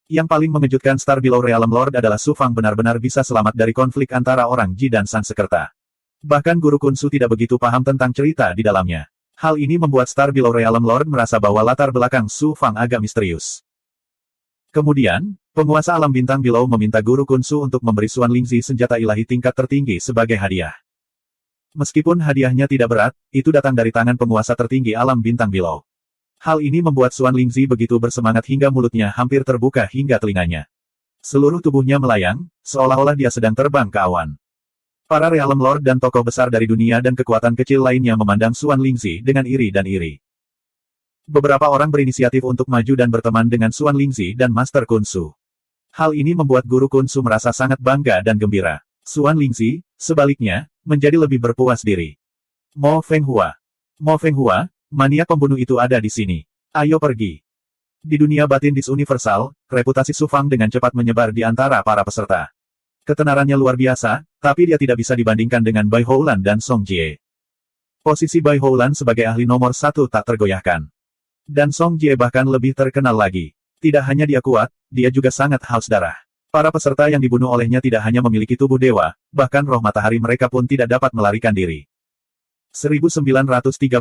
Yang paling mengejutkan Star Below Realm Lord adalah Su Fang benar-benar bisa selamat dari konflik antara orang Ji dan Sang Sekerta. Bahkan guru Kunsu tidak begitu paham tentang cerita di dalamnya. Hal ini membuat Star Below Realm Lord merasa bahwa latar belakang Su Fang agak misterius. Kemudian, penguasa alam bintang Below meminta guru Kunsu untuk memberi Suan Lingzi senjata ilahi tingkat tertinggi sebagai hadiah. Meskipun hadiahnya tidak berat, itu datang dari tangan penguasa tertinggi alam bintang Below. Hal ini membuat Suan Lingzi begitu bersemangat hingga mulutnya hampir terbuka hingga telinganya. Seluruh tubuhnya melayang, seolah-olah dia sedang terbang ke awan. Para Realm Lord dan tokoh besar dari dunia dan kekuatan kecil lainnya memandang Suan Lingzi dengan iri dan iri. Beberapa orang berinisiatif untuk maju dan berteman dengan Suan Lingzi dan Master Kunsu. Hal ini membuat guru Kunsu merasa sangat bangga dan gembira. Suan Lingzi, sebaliknya, menjadi lebih berpuas diri. Mo Fenghua. Mo Fenghua, maniak pembunuh itu ada di sini. Ayo pergi. Di dunia batin Dis Universal, reputasi Su Fang dengan cepat menyebar di antara para peserta. Ketenarannya luar biasa, tapi dia tidak bisa dibandingkan dengan Bai Houlan dan Song Jie. Posisi Bai Houlan sebagai ahli nomor 1 tak tergoyahkan. Dan Song Jie bahkan lebih terkenal lagi. Tidak hanya dia kuat, dia juga sangat haus darah. Para peserta yang dibunuh olehnya tidak hanya memiliki tubuh dewa, bahkan roh matahari mereka pun tidak dapat melarikan diri. 1936.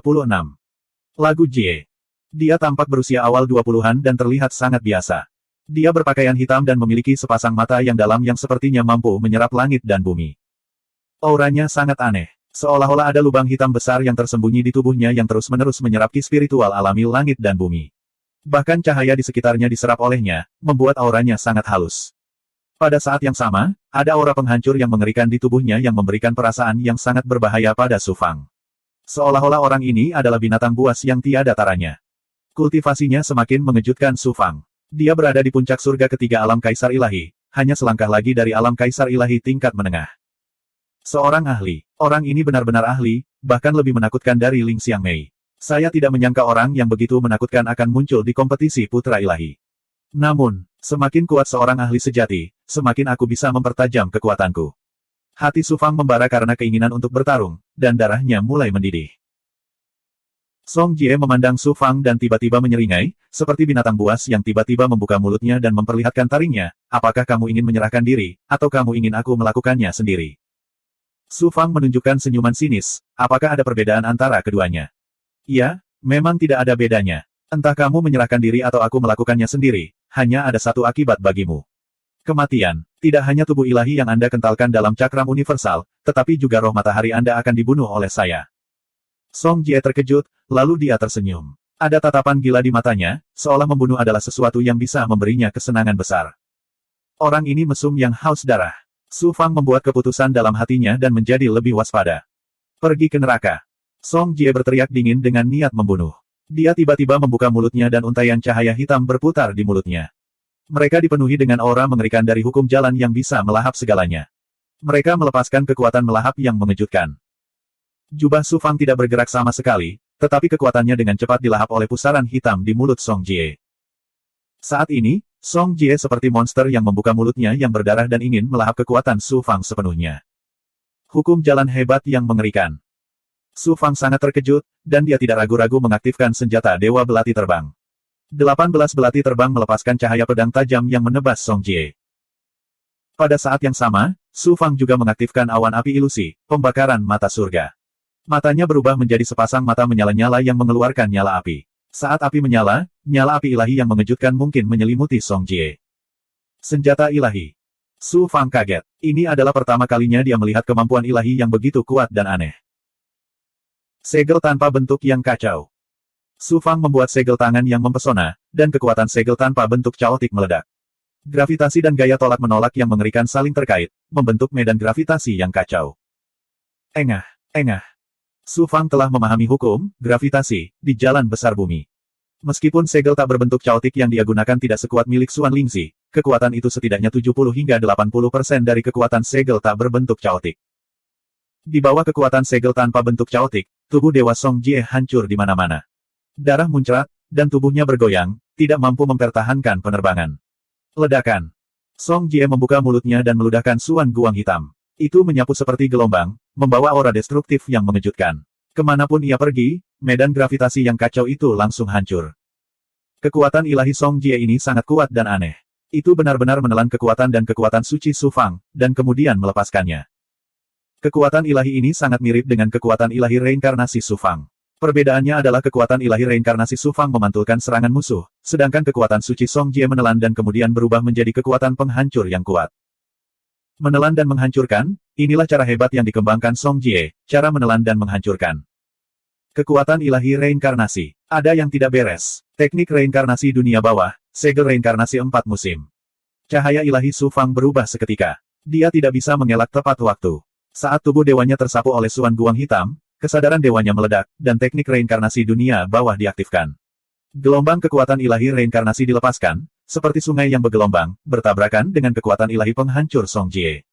Lagu Jie. Dia tampak berusia awal 20-an dan terlihat sangat biasa. Dia berpakaian hitam dan memiliki sepasang mata yang dalam yang sepertinya mampu menyerap langit dan bumi. Auranya sangat aneh. Seolah-olah ada lubang hitam besar yang tersembunyi di tubuhnya yang terus-menerus menyerap ki spiritual alami langit dan bumi. Bahkan cahaya di sekitarnya diserap olehnya, membuat auranya sangat halus. Pada saat yang sama, ada aura penghancur yang mengerikan di tubuhnya yang memberikan perasaan yang sangat berbahaya pada Su Fang. Seolah-olah orang ini adalah binatang buas yang tiada taranya. Kultivasinya semakin mengejutkan Su Fang. Dia berada di puncak surga ketiga alam kaisar ilahi, hanya selangkah lagi dari alam kaisar ilahi tingkat menengah. Seorang ahli. Orang ini benar-benar ahli, bahkan lebih menakutkan dari Ling Xiangmei. Saya tidak menyangka orang yang begitu menakutkan akan muncul di kompetisi putra ilahi. Namun, semakin kuat seorang ahli sejati, semakin aku bisa mempertajam kekuatanku. Hati Su Fang membara karena keinginan untuk bertarung, dan darahnya mulai mendidih. Song Jie memandang Su Fang dan tiba-tiba menyeringai, seperti binatang buas yang tiba-tiba membuka mulutnya dan memperlihatkan taringnya. Apakah kamu ingin menyerahkan diri, atau kamu ingin aku melakukannya sendiri? Su Fang menunjukkan senyuman sinis. Apakah ada perbedaan antara keduanya? Iya, memang tidak ada bedanya. Entah kamu menyerahkan diri atau aku melakukannya sendiri, hanya ada satu akibat bagimu. Kematian. Tidak hanya tubuh ilahi yang Anda kentalkan dalam cakram universal, tetapi juga roh matahari Anda akan dibunuh oleh saya. Song Jie terkejut, lalu dia tersenyum. Ada tatapan gila di matanya, seolah membunuh adalah sesuatu yang bisa memberinya kesenangan besar. Orang ini mesum yang haus darah. Su Fang membuat keputusan dalam hatinya dan menjadi lebih waspada. Pergi ke neraka. Song Jie berteriak dingin dengan niat membunuh. Dia tiba-tiba membuka mulutnya dan untaian cahaya hitam berputar di mulutnya. Mereka dipenuhi dengan aura mengerikan dari hukum jalan yang bisa melahap segalanya. Mereka melepaskan kekuatan melahap yang mengejutkan. Jubah Su Fang tidak bergerak sama sekali, tetapi kekuatannya dengan cepat dilahap oleh pusaran hitam di mulut Song Jie. Saat ini, Song Jie seperti monster yang membuka mulutnya yang berdarah dan ingin melahap kekuatan Su Fang sepenuhnya. Hukum jalan hebat yang mengerikan. Su Fang sangat terkejut, dan dia tidak ragu-ragu mengaktifkan senjata Dewa Belati Terbang. 18 belati terbang melepaskan cahaya pedang tajam yang menebas Song Jie. Pada saat yang sama, Su Fang juga mengaktifkan awan api ilusi, pembakaran mata surga. Matanya berubah menjadi sepasang mata menyala-nyala yang mengeluarkan nyala api. Saat api menyala, nyala api ilahi yang mengejutkan mungkin menyelimuti Song Jie. Senjata ilahi. Su Fang kaget. Ini adalah pertama kalinya dia melihat kemampuan ilahi yang begitu kuat dan aneh. Segel tanpa bentuk yang kacau. Su Fang membuat segel tangan yang mempesona, dan kekuatan segel tanpa bentuk caotik meledak. Gravitasi dan gaya tolak-menolak yang mengerikan saling terkait, membentuk medan gravitasi yang kacau. Engah, engah. Su Fang telah memahami hukum, gravitasi, di jalan besar bumi. Meskipun segel tak berbentuk caotik yang dia gunakan tidak sekuat milik Xuan Lingzi, kekuatan itu setidaknya 70 hingga 80% dari kekuatan segel tak berbentuk caotik. Di bawah kekuatan segel tanpa bentuk caotik, tubuh Dewa Song Jie hancur di mana-mana. Darah muncrat, dan tubuhnya bergoyang, tidak mampu mempertahankan penerbangan. Ledakan. Song Jie membuka mulutnya dan meludahkan Suan Guang hitam. Itu menyapu seperti gelombang, membawa aura destruktif yang mengejutkan. Kemanapun ia pergi, medan gravitasi yang kacau itu langsung hancur. Kekuatan ilahi Song Jie ini sangat kuat dan aneh. Itu benar-benar menelan kekuatan dan kekuatan suci Su Fang, dan kemudian melepaskannya. Kekuatan ilahi ini sangat mirip dengan kekuatan ilahi reinkarnasi Su Fang. Perbedaannya adalah kekuatan ilahi reinkarnasi Su Fang memantulkan serangan musuh, sedangkan kekuatan suci Song Jie menelan dan kemudian berubah menjadi kekuatan penghancur yang kuat. Menelan dan menghancurkan, inilah cara hebat yang dikembangkan Song Jie, cara menelan dan menghancurkan. Kekuatan ilahi reinkarnasi. Ada yang tidak beres. Teknik reinkarnasi dunia bawah, segel reinkarnasi 4 musim. Cahaya ilahi Su Fang berubah seketika. Dia tidak bisa mengelak tepat waktu. Saat tubuh dewanya tersapu oleh Suan Guang hitam, kesadaran dewanya meledak, dan teknik reinkarnasi dunia bawah diaktifkan. Gelombang kekuatan ilahi reinkarnasi dilepaskan, seperti sungai yang bergelombang, bertabrakan dengan kekuatan ilahi penghancur Song Jie.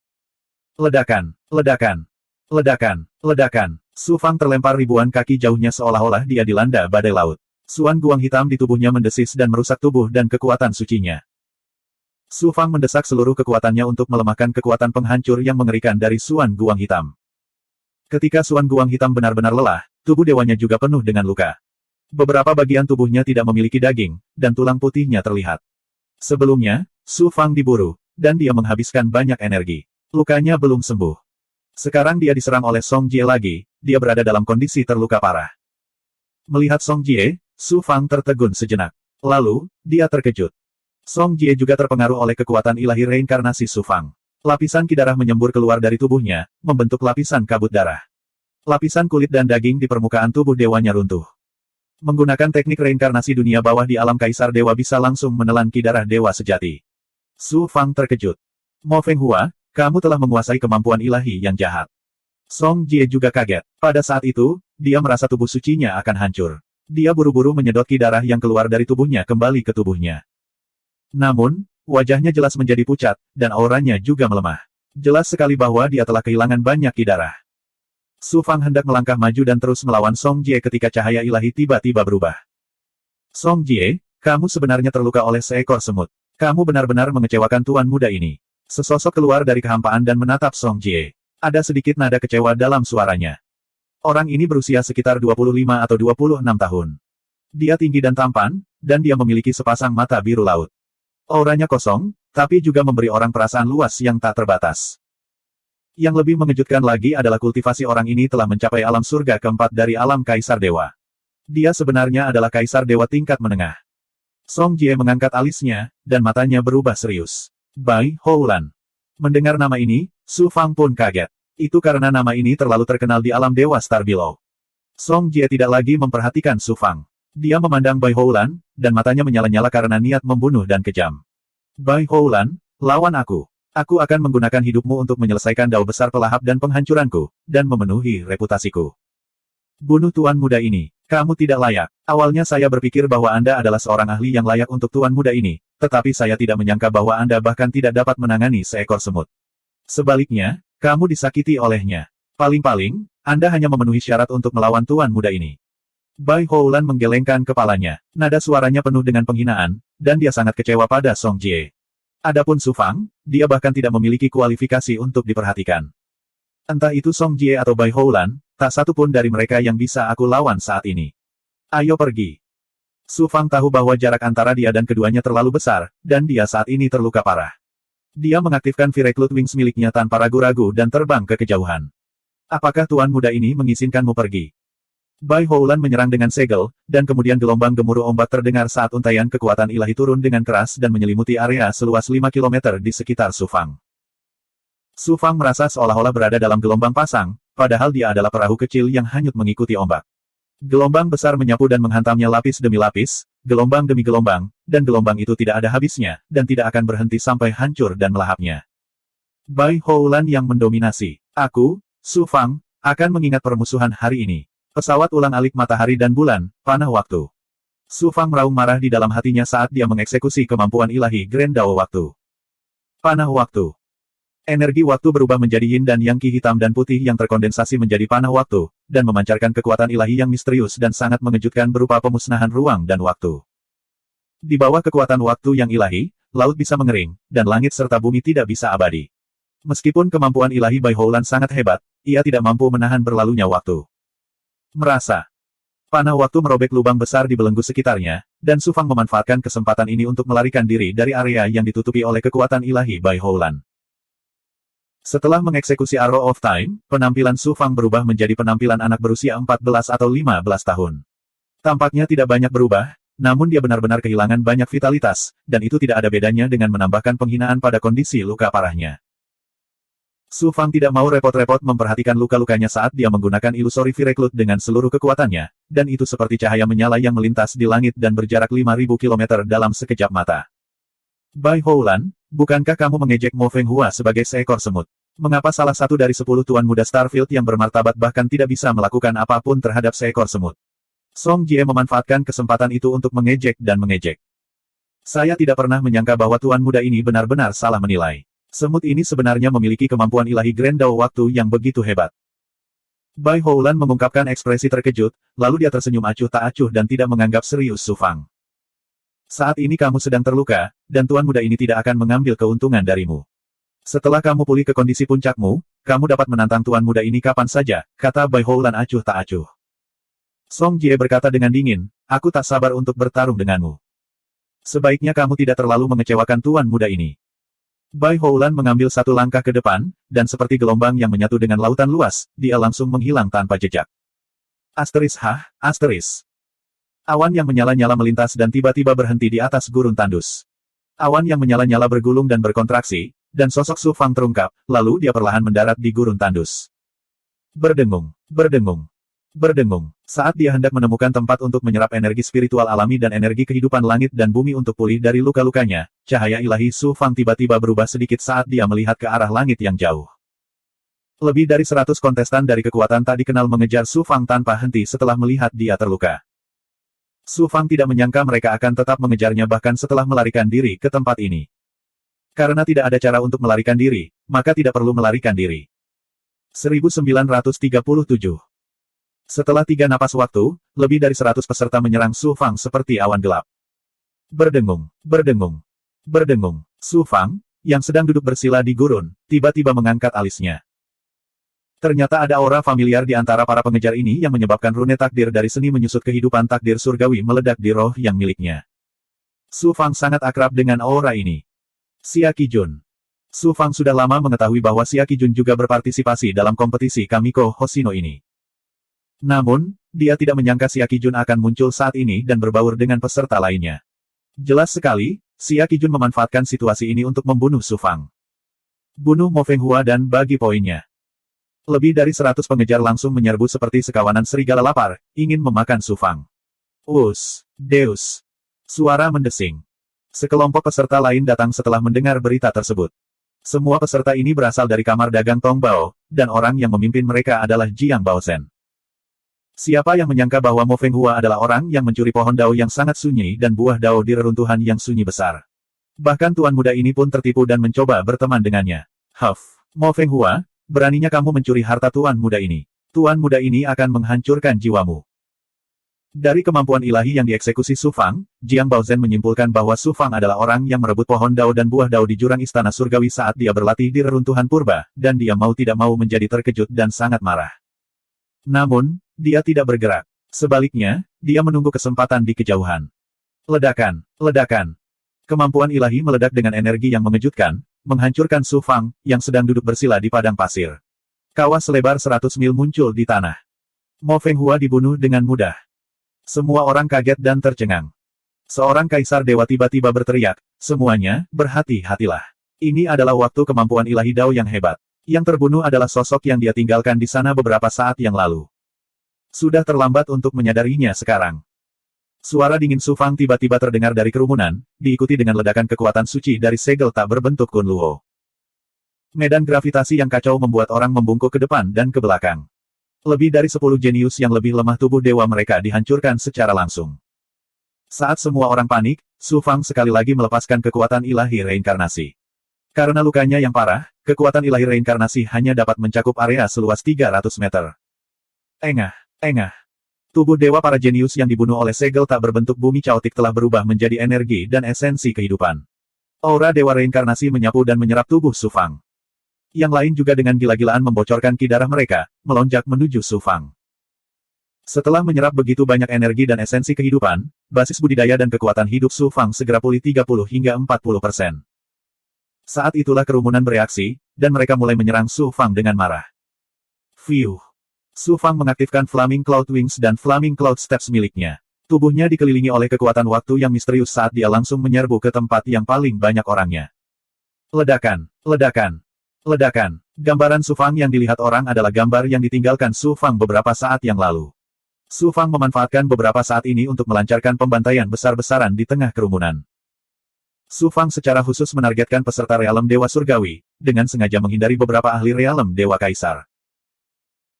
Ledakan, ledakan, ledakan, ledakan. Su Fang terlempar ribuan kaki jauhnya seolah-olah dia dilanda badai laut. Suan Guang hitam di tubuhnya mendesis dan merusak tubuh dan kekuatan sucinya. Su Fang mendesak seluruh kekuatannya untuk melemahkan kekuatan penghancur yang mengerikan dari Suan Guang hitam. Ketika Suan Guang hitam benar-benar lelah, tubuh dewanya juga penuh dengan luka. Beberapa bagian tubuhnya tidak memiliki daging, dan tulang putihnya terlihat. Sebelumnya, Su Fang diburu, dan dia menghabiskan banyak energi. Lukanya belum sembuh. Sekarang dia diserang oleh Song Jie lagi, dia berada dalam kondisi terluka parah. Melihat Song Jie, Su Fang tertegun sejenak. Lalu, dia terkejut. Song Jie juga terpengaruh oleh kekuatan ilahi reinkarnasi Su Fang. Lapisan ki darah menyembur keluar dari tubuhnya, membentuk lapisan kabut darah. Lapisan kulit dan daging di permukaan tubuh dewanya runtuh. Menggunakan teknik reinkarnasi dunia bawah di alam kaisar dewa bisa langsung menelan ki darah dewa sejati. Su Fang terkejut. Mo Fenghua, kamu telah menguasai kemampuan ilahi yang jahat. Song Jie juga kaget. Pada saat itu, dia merasa tubuh sucinya akan hancur. Dia buru-buru menyedot ki darah yang keluar dari tubuhnya kembali ke tubuhnya. Namun, wajahnya jelas menjadi pucat, dan auranya juga melemah. Jelas sekali bahwa dia telah kehilangan banyak ki darah. Su Fang hendak melangkah maju dan terus melawan Song Jie ketika cahaya ilahi tiba-tiba berubah. Song Jie, kamu sebenarnya terluka oleh seekor semut. Kamu benar-benar mengecewakan tuan muda ini. Sesosok keluar dari kehampaan dan menatap Song Jie. Ada sedikit nada kecewa dalam suaranya. Orang ini berusia sekitar 25 atau 26 tahun. Dia tinggi dan tampan, dan dia memiliki sepasang mata biru laut. Auranya kosong, tapi juga memberi orang perasaan luas yang tak terbatas. Yang lebih mengejutkan lagi adalah kultivasi orang ini telah mencapai alam surga keempat dari alam Kaisar Dewa. Dia sebenarnya adalah Kaisar Dewa tingkat menengah. Song Jie mengangkat alisnya, dan matanya berubah serius. Bai Houlan. Mendengar nama ini, Su Fang pun kaget. Itu karena nama ini terlalu terkenal di alam Dewa Star Below. Song Jie tidak lagi memperhatikan Su Fang. Dia memandang Bai Houlan, dan matanya menyala-nyala karena niat membunuh dan kejam. Bai Houlan, lawan aku. Aku akan menggunakan hidupmu untuk menyelesaikan dao besar pelahap dan penghancuranku, dan memenuhi reputasiku. Bunuh tuan muda ini. Kamu tidak layak. Awalnya saya berpikir bahwa Anda adalah seorang ahli yang layak untuk tuan muda ini, tetapi saya tidak menyangka bahwa Anda bahkan tidak dapat menangani seekor semut. Sebaliknya, kamu disakiti olehnya. Paling-paling, Anda hanya memenuhi syarat untuk melawan tuan muda ini. Bai Houlan menggelengkan kepalanya. Nada suaranya penuh dengan penghinaan, dan dia sangat kecewa pada Song Jie. Adapun Su Fang, dia bahkan tidak memiliki kualifikasi untuk diperhatikan. Entah itu Song Jie atau Bai Houlan, tak satu pun dari mereka yang bisa aku lawan saat ini. Ayo pergi. Su Fang tahu bahwa jarak antara dia dan keduanya terlalu besar, dan dia saat ini terluka parah. Dia mengaktifkan V-Recruit Wings miliknya tanpa ragu-ragu dan terbang ke kejauhan. Apakah tuan muda ini mengizinkanmu pergi? Bai Houlan menyerang dengan segel, dan kemudian gelombang gemuruh ombak terdengar saat untaian kekuatan ilahi turun dengan keras dan menyelimuti area seluas 5 km di sekitar Su Fang. Su Fang merasa seolah-olah berada dalam gelombang pasang, padahal dia adalah perahu kecil yang hanyut mengikuti ombak. Gelombang besar menyapu dan menghantamnya lapis demi lapis, gelombang demi gelombang, dan gelombang itu tidak ada habisnya, dan tidak akan berhenti sampai hancur dan melahapnya. Bai Houlan yang mendominasi. Aku, Su Fang, akan mengingat permusuhan hari ini. Pesawat ulang-alik matahari dan bulan, panah waktu. Su Fang meraung marah di dalam hatinya saat dia mengeksekusi kemampuan ilahi Grand Dao Waktu. Panah waktu. Energi waktu berubah menjadi yin dan yang ki hitam dan putih yang terkondensasi menjadi panah waktu, dan memancarkan kekuatan ilahi yang misterius dan sangat mengejutkan berupa pemusnahan ruang dan waktu. Di bawah kekuatan waktu yang ilahi, laut bisa mengering, dan langit serta bumi tidak bisa abadi. Meskipun kemampuan ilahi Bai Houlan sangat hebat, ia tidak mampu menahan berlalunya waktu. Merasa. Panah waktu merobek lubang besar di belenggu sekitarnya, dan Su Fang memanfaatkan kesempatan ini untuk melarikan diri dari area yang ditutupi oleh kekuatan ilahi Bai Houlan. Setelah mengeksekusi Arrow of Time, penampilan Su Fang berubah menjadi penampilan anak berusia 14 atau 15 tahun. Tampaknya tidak banyak berubah, namun dia benar-benar kehilangan banyak vitalitas, dan itu tidak ada bedanya dengan menambahkan penghinaan pada kondisi luka parahnya. Su Fang tidak mau repot-repot memperhatikan luka-lukanya saat dia menggunakan ilusori V-Recruit dengan seluruh kekuatannya, dan itu seperti cahaya menyala yang melintas di langit dan berjarak 5.000 km dalam sekejap mata. Bai Houlan, bukankah kamu mengejek Mo Feng Hua sebagai seekor semut? Mengapa salah satu dari 10 tuan muda Starfield yang bermartabat bahkan tidak bisa melakukan apapun terhadap seekor semut? Song Jie memanfaatkan kesempatan itu untuk mengejek dan mengejek. Saya tidak pernah menyangka bahwa tuan muda ini benar-benar salah menilai. Semut ini sebenarnya memiliki kemampuan ilahi Grand Dao Waktu yang begitu hebat. Bai Houlan mengungkapkan ekspresi terkejut, lalu dia tersenyum acuh tak acuh dan tidak menganggap serius Su Fang. Saat ini kamu sedang terluka, dan tuan muda ini tidak akan mengambil keuntungan darimu. Setelah kamu pulih ke kondisi puncakmu, kamu dapat menantang tuan muda ini kapan saja, kata Bai Houlan acuh tak acuh. Song Jie berkata dengan dingin, aku tak sabar untuk bertarung denganmu. Sebaiknya kamu tidak terlalu mengecewakan tuan muda ini. Bai Houlan mengambil satu langkah ke depan, dan seperti gelombang yang menyatu dengan lautan luas, dia langsung menghilang tanpa jejak. Asteris. Awan yang menyala-nyala melintas dan tiba-tiba berhenti di atas gurun tandus. Awan yang menyala-nyala bergulung dan berkontraksi, dan sosok Su Fang terungkap, lalu dia perlahan mendarat di gurun tandus. Berdengung. Saat dia hendak menemukan tempat untuk menyerap energi spiritual alami dan energi kehidupan langit dan bumi untuk pulih dari luka-lukanya, cahaya ilahi Su Fang tiba-tiba berubah sedikit saat dia melihat ke arah langit yang jauh. Lebih dari 100 kontestan dari kekuatan tak dikenal mengejar Su Fang tanpa henti setelah melihat dia terluka. Su Fang tidak menyangka mereka akan tetap mengejarnya bahkan setelah melarikan diri ke tempat ini. Karena tidak ada cara untuk melarikan diri, maka tidak perlu melarikan diri. 1937. Setelah 3 napas waktu, lebih dari 100 peserta menyerang Su Fang seperti awan gelap. Berdengung. Su Fang, yang sedang duduk bersila di gurun, tiba-tiba mengangkat alisnya. Ternyata ada aura familiar di antara para pengejar ini yang menyebabkan rune takdir dari seni menyusut kehidupan takdir surgawi meledak di roh yang miliknya. Su Fang sangat akrab dengan aura ini. Xia Qijun. Su Fang sudah lama mengetahui bahwa Xia Qijun juga berpartisipasi dalam kompetisi Kamiko Hoshino ini. Namun, dia tidak menyangka Xia Qijun akan muncul saat ini dan berbaur dengan peserta lainnya. Jelas sekali, Xia Qijun memanfaatkan situasi ini untuk membunuh Su Fang. Bunuh Mo Fenghua dan bagi poinnya. Lebih dari 100 pengejar langsung menyerbu seperti sekawanan serigala lapar, ingin memakan Su Fang. Deus. Suara mendesing. Sekelompok peserta lain datang setelah mendengar berita tersebut. Semua peserta ini berasal dari kamar dagang Tong Bao, dan orang yang memimpin mereka adalah Jiang Baozen. Siapa yang menyangka bahwa Mo Fenghua adalah orang yang mencuri pohon dao yang sangat sunyi dan buah dao di reruntuhan yang sunyi besar. Bahkan tuan muda ini pun tertipu dan mencoba berteman dengannya. Mo Fenghua, beraninya kamu mencuri harta tuan muda ini. Tuan muda ini akan menghancurkan jiwamu. Dari kemampuan ilahi yang dieksekusi Su Fang, Jiang Baozen menyimpulkan bahwa Su Fang adalah orang yang merebut pohon dao dan buah dao di jurang istana surgawi saat dia berlatih di reruntuhan purba, dan dia mau tidak mau menjadi terkejut dan sangat marah. Namun, dia tidak bergerak. Sebaliknya, dia menunggu kesempatan di kejauhan. Ledakan. Kemampuan ilahi meledak dengan energi yang mengejutkan, menghancurkan Su Fang, yang sedang duduk bersila di padang pasir. Kawah selebar 100 mil muncul di tanah. Mo Fenghua dibunuh dengan mudah. Semua orang kaget dan tercengang. Seorang kaisar dewa tiba-tiba berteriak, semuanya, berhati-hatilah. Ini adalah waktu kemampuan ilahi Dao yang hebat. Yang terbunuh adalah sosok yang dia tinggalkan di sana beberapa saat yang lalu. Sudah terlambat untuk menyadarinya sekarang. Suara dingin Su Fang tiba-tiba terdengar dari kerumunan, diikuti dengan ledakan kekuatan suci dari segel tak berbentuk Kun Luo. Medan gravitasi yang kacau membuat orang membungkuk ke depan dan ke belakang. Lebih dari 10 jenius yang lebih lemah tubuh dewa mereka dihancurkan secara langsung. Saat semua orang panik, Su Fang sekali lagi melepaskan kekuatan ilahi reinkarnasi. Karena lukanya yang parah, kekuatan ilahi reinkarnasi hanya dapat mencakup area seluas 300 meter. Engah. Tubuh dewa para jenius yang dibunuh oleh segel tak berbentuk bumi caotik telah berubah menjadi energi dan esensi kehidupan. Aura dewa reinkarnasi menyapu dan menyerap tubuh Su Fang. Yang lain juga dengan gila-gilaan membocorkan ki darah mereka, melonjak menuju Su Fang. Setelah menyerap begitu banyak energi dan esensi kehidupan, basis budidaya dan kekuatan hidup Su Fang segera pulih 30 hingga 40%. Saat itulah kerumunan bereaksi, dan mereka mulai menyerang Su Fang dengan marah. Su Fang mengaktifkan Flaming Cloud Wings dan Flaming Cloud Steps miliknya. Tubuhnya dikelilingi oleh kekuatan waktu yang misterius saat dia langsung menyerbu ke tempat yang paling banyak orangnya. Ledakan. Gambaran Su Fang yang dilihat orang adalah gambar yang ditinggalkan Su Fang beberapa saat yang lalu. Su Fang memanfaatkan beberapa saat ini untuk melancarkan pembantaian besar-besaran di tengah kerumunan. Su Fang secara khusus menargetkan peserta realem Dewa Surgawi, dengan sengaja menghindari beberapa ahli realem Dewa Kaisar.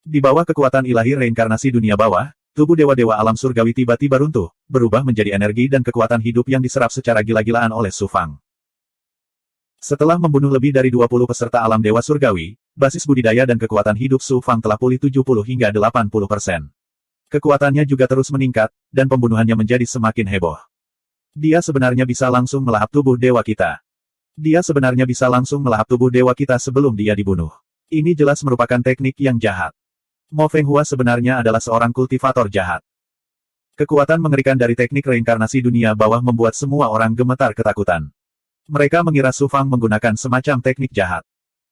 Di bawah kekuatan ilahi reinkarnasi dunia bawah, tubuh dewa-dewa alam surgawi tiba-tiba runtuh, berubah menjadi energi dan kekuatan hidup yang diserap secara gila-gilaan oleh Su Fang. Setelah membunuh lebih dari 20 peserta alam Dewa Surgawi, basis budidaya dan kekuatan hidup Su Fang telah pulih 70 hingga 80%. Kekuatannya juga terus meningkat, dan pembunuhannya menjadi semakin heboh. Dia sebenarnya bisa langsung melahap tubuh dewa kita. Sebelum dia dibunuh. Ini jelas merupakan teknik yang jahat. Mo Fenghua sebenarnya adalah seorang kultivator jahat. Kekuatan mengerikan dari teknik reinkarnasi dunia bawah membuat semua orang gemetar ketakutan. Mereka mengira Su Fang menggunakan semacam teknik jahat.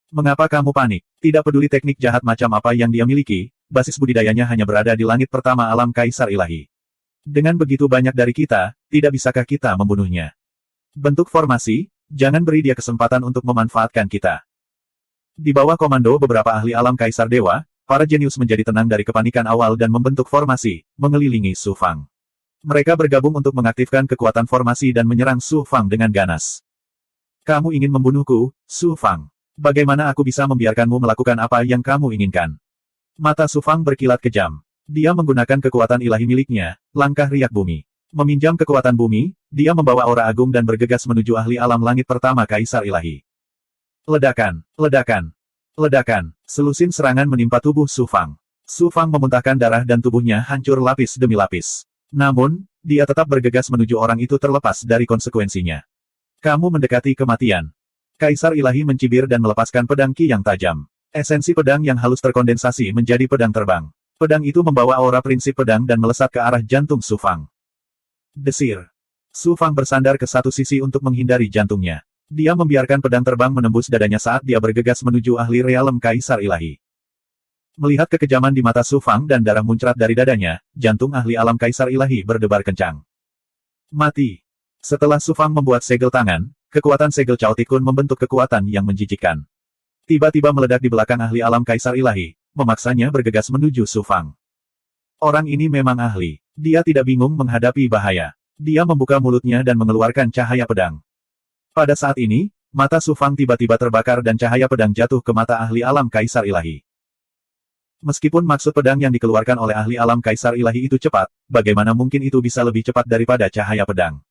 Mengapa kamu panik? Tidak peduli teknik jahat macam apa yang dia miliki, basis budidayanya hanya berada di langit pertama alam Kaisar Ilahi. Dengan begitu banyak dari kita, tidak bisakah kita membunuhnya? Bentuk formasi, jangan beri dia kesempatan untuk memanfaatkan kita. Di bawah komando beberapa ahli alam Kaisar Dewa, para jenius menjadi tenang dari kepanikan awal dan membentuk formasi, mengelilingi Su Fang. Mereka bergabung untuk mengaktifkan kekuatan formasi dan menyerang Su Fang dengan ganas. Kamu ingin membunuhku, Su Fang. Bagaimana aku bisa membiarkanmu melakukan apa yang kamu inginkan? Mata Su Fang berkilat kejam. Dia menggunakan kekuatan ilahi miliknya, langkah riak bumi. Meminjam kekuatan bumi, dia membawa aura agung dan bergegas menuju ahli alam langit pertama Kaisar Ilahi. Ledakan. Selusin serangan menimpa tubuh Su Fang. Su Fang memuntahkan darah dan tubuhnya hancur lapis demi lapis. Namun, dia tetap bergegas menuju orang itu terlepas dari konsekuensinya. Kamu mendekati kematian. Kaisar Ilahi mencibir dan melepaskan pedang ki yang tajam. Esensi pedang yang halus terkondensasi menjadi pedang terbang. Pedang itu membawa aura prinsip pedang dan melesat ke arah jantung Su Fang. Desir. Su Fang bersandar ke satu sisi untuk menghindari jantungnya. Dia membiarkan pedang terbang menembus dadanya saat dia bergegas menuju ahli realem Kaisar Ilahi. Melihat kekejaman di mata Su Fang dan darah muncrat dari dadanya, jantung ahli alam Kaisar Ilahi berdebar kencang. Mati. Setelah Su Fang membuat segel tangan, kekuatan segel Chaotikun membentuk kekuatan yang menjijikkan. Tiba-tiba meledak di belakang ahli alam Kaisar Ilahi, memaksanya bergegas menuju Su Fang. Orang ini memang ahli. Dia tidak bingung menghadapi bahaya. Dia membuka mulutnya dan mengeluarkan cahaya pedang. Pada saat ini, mata Su Fang tiba-tiba terbakar dan cahaya pedang jatuh ke mata ahli alam Kaisar Ilahi. Meskipun maksud pedang yang dikeluarkan oleh ahli alam Kaisar Ilahi itu cepat, bagaimana mungkin itu bisa lebih cepat daripada cahaya pedang?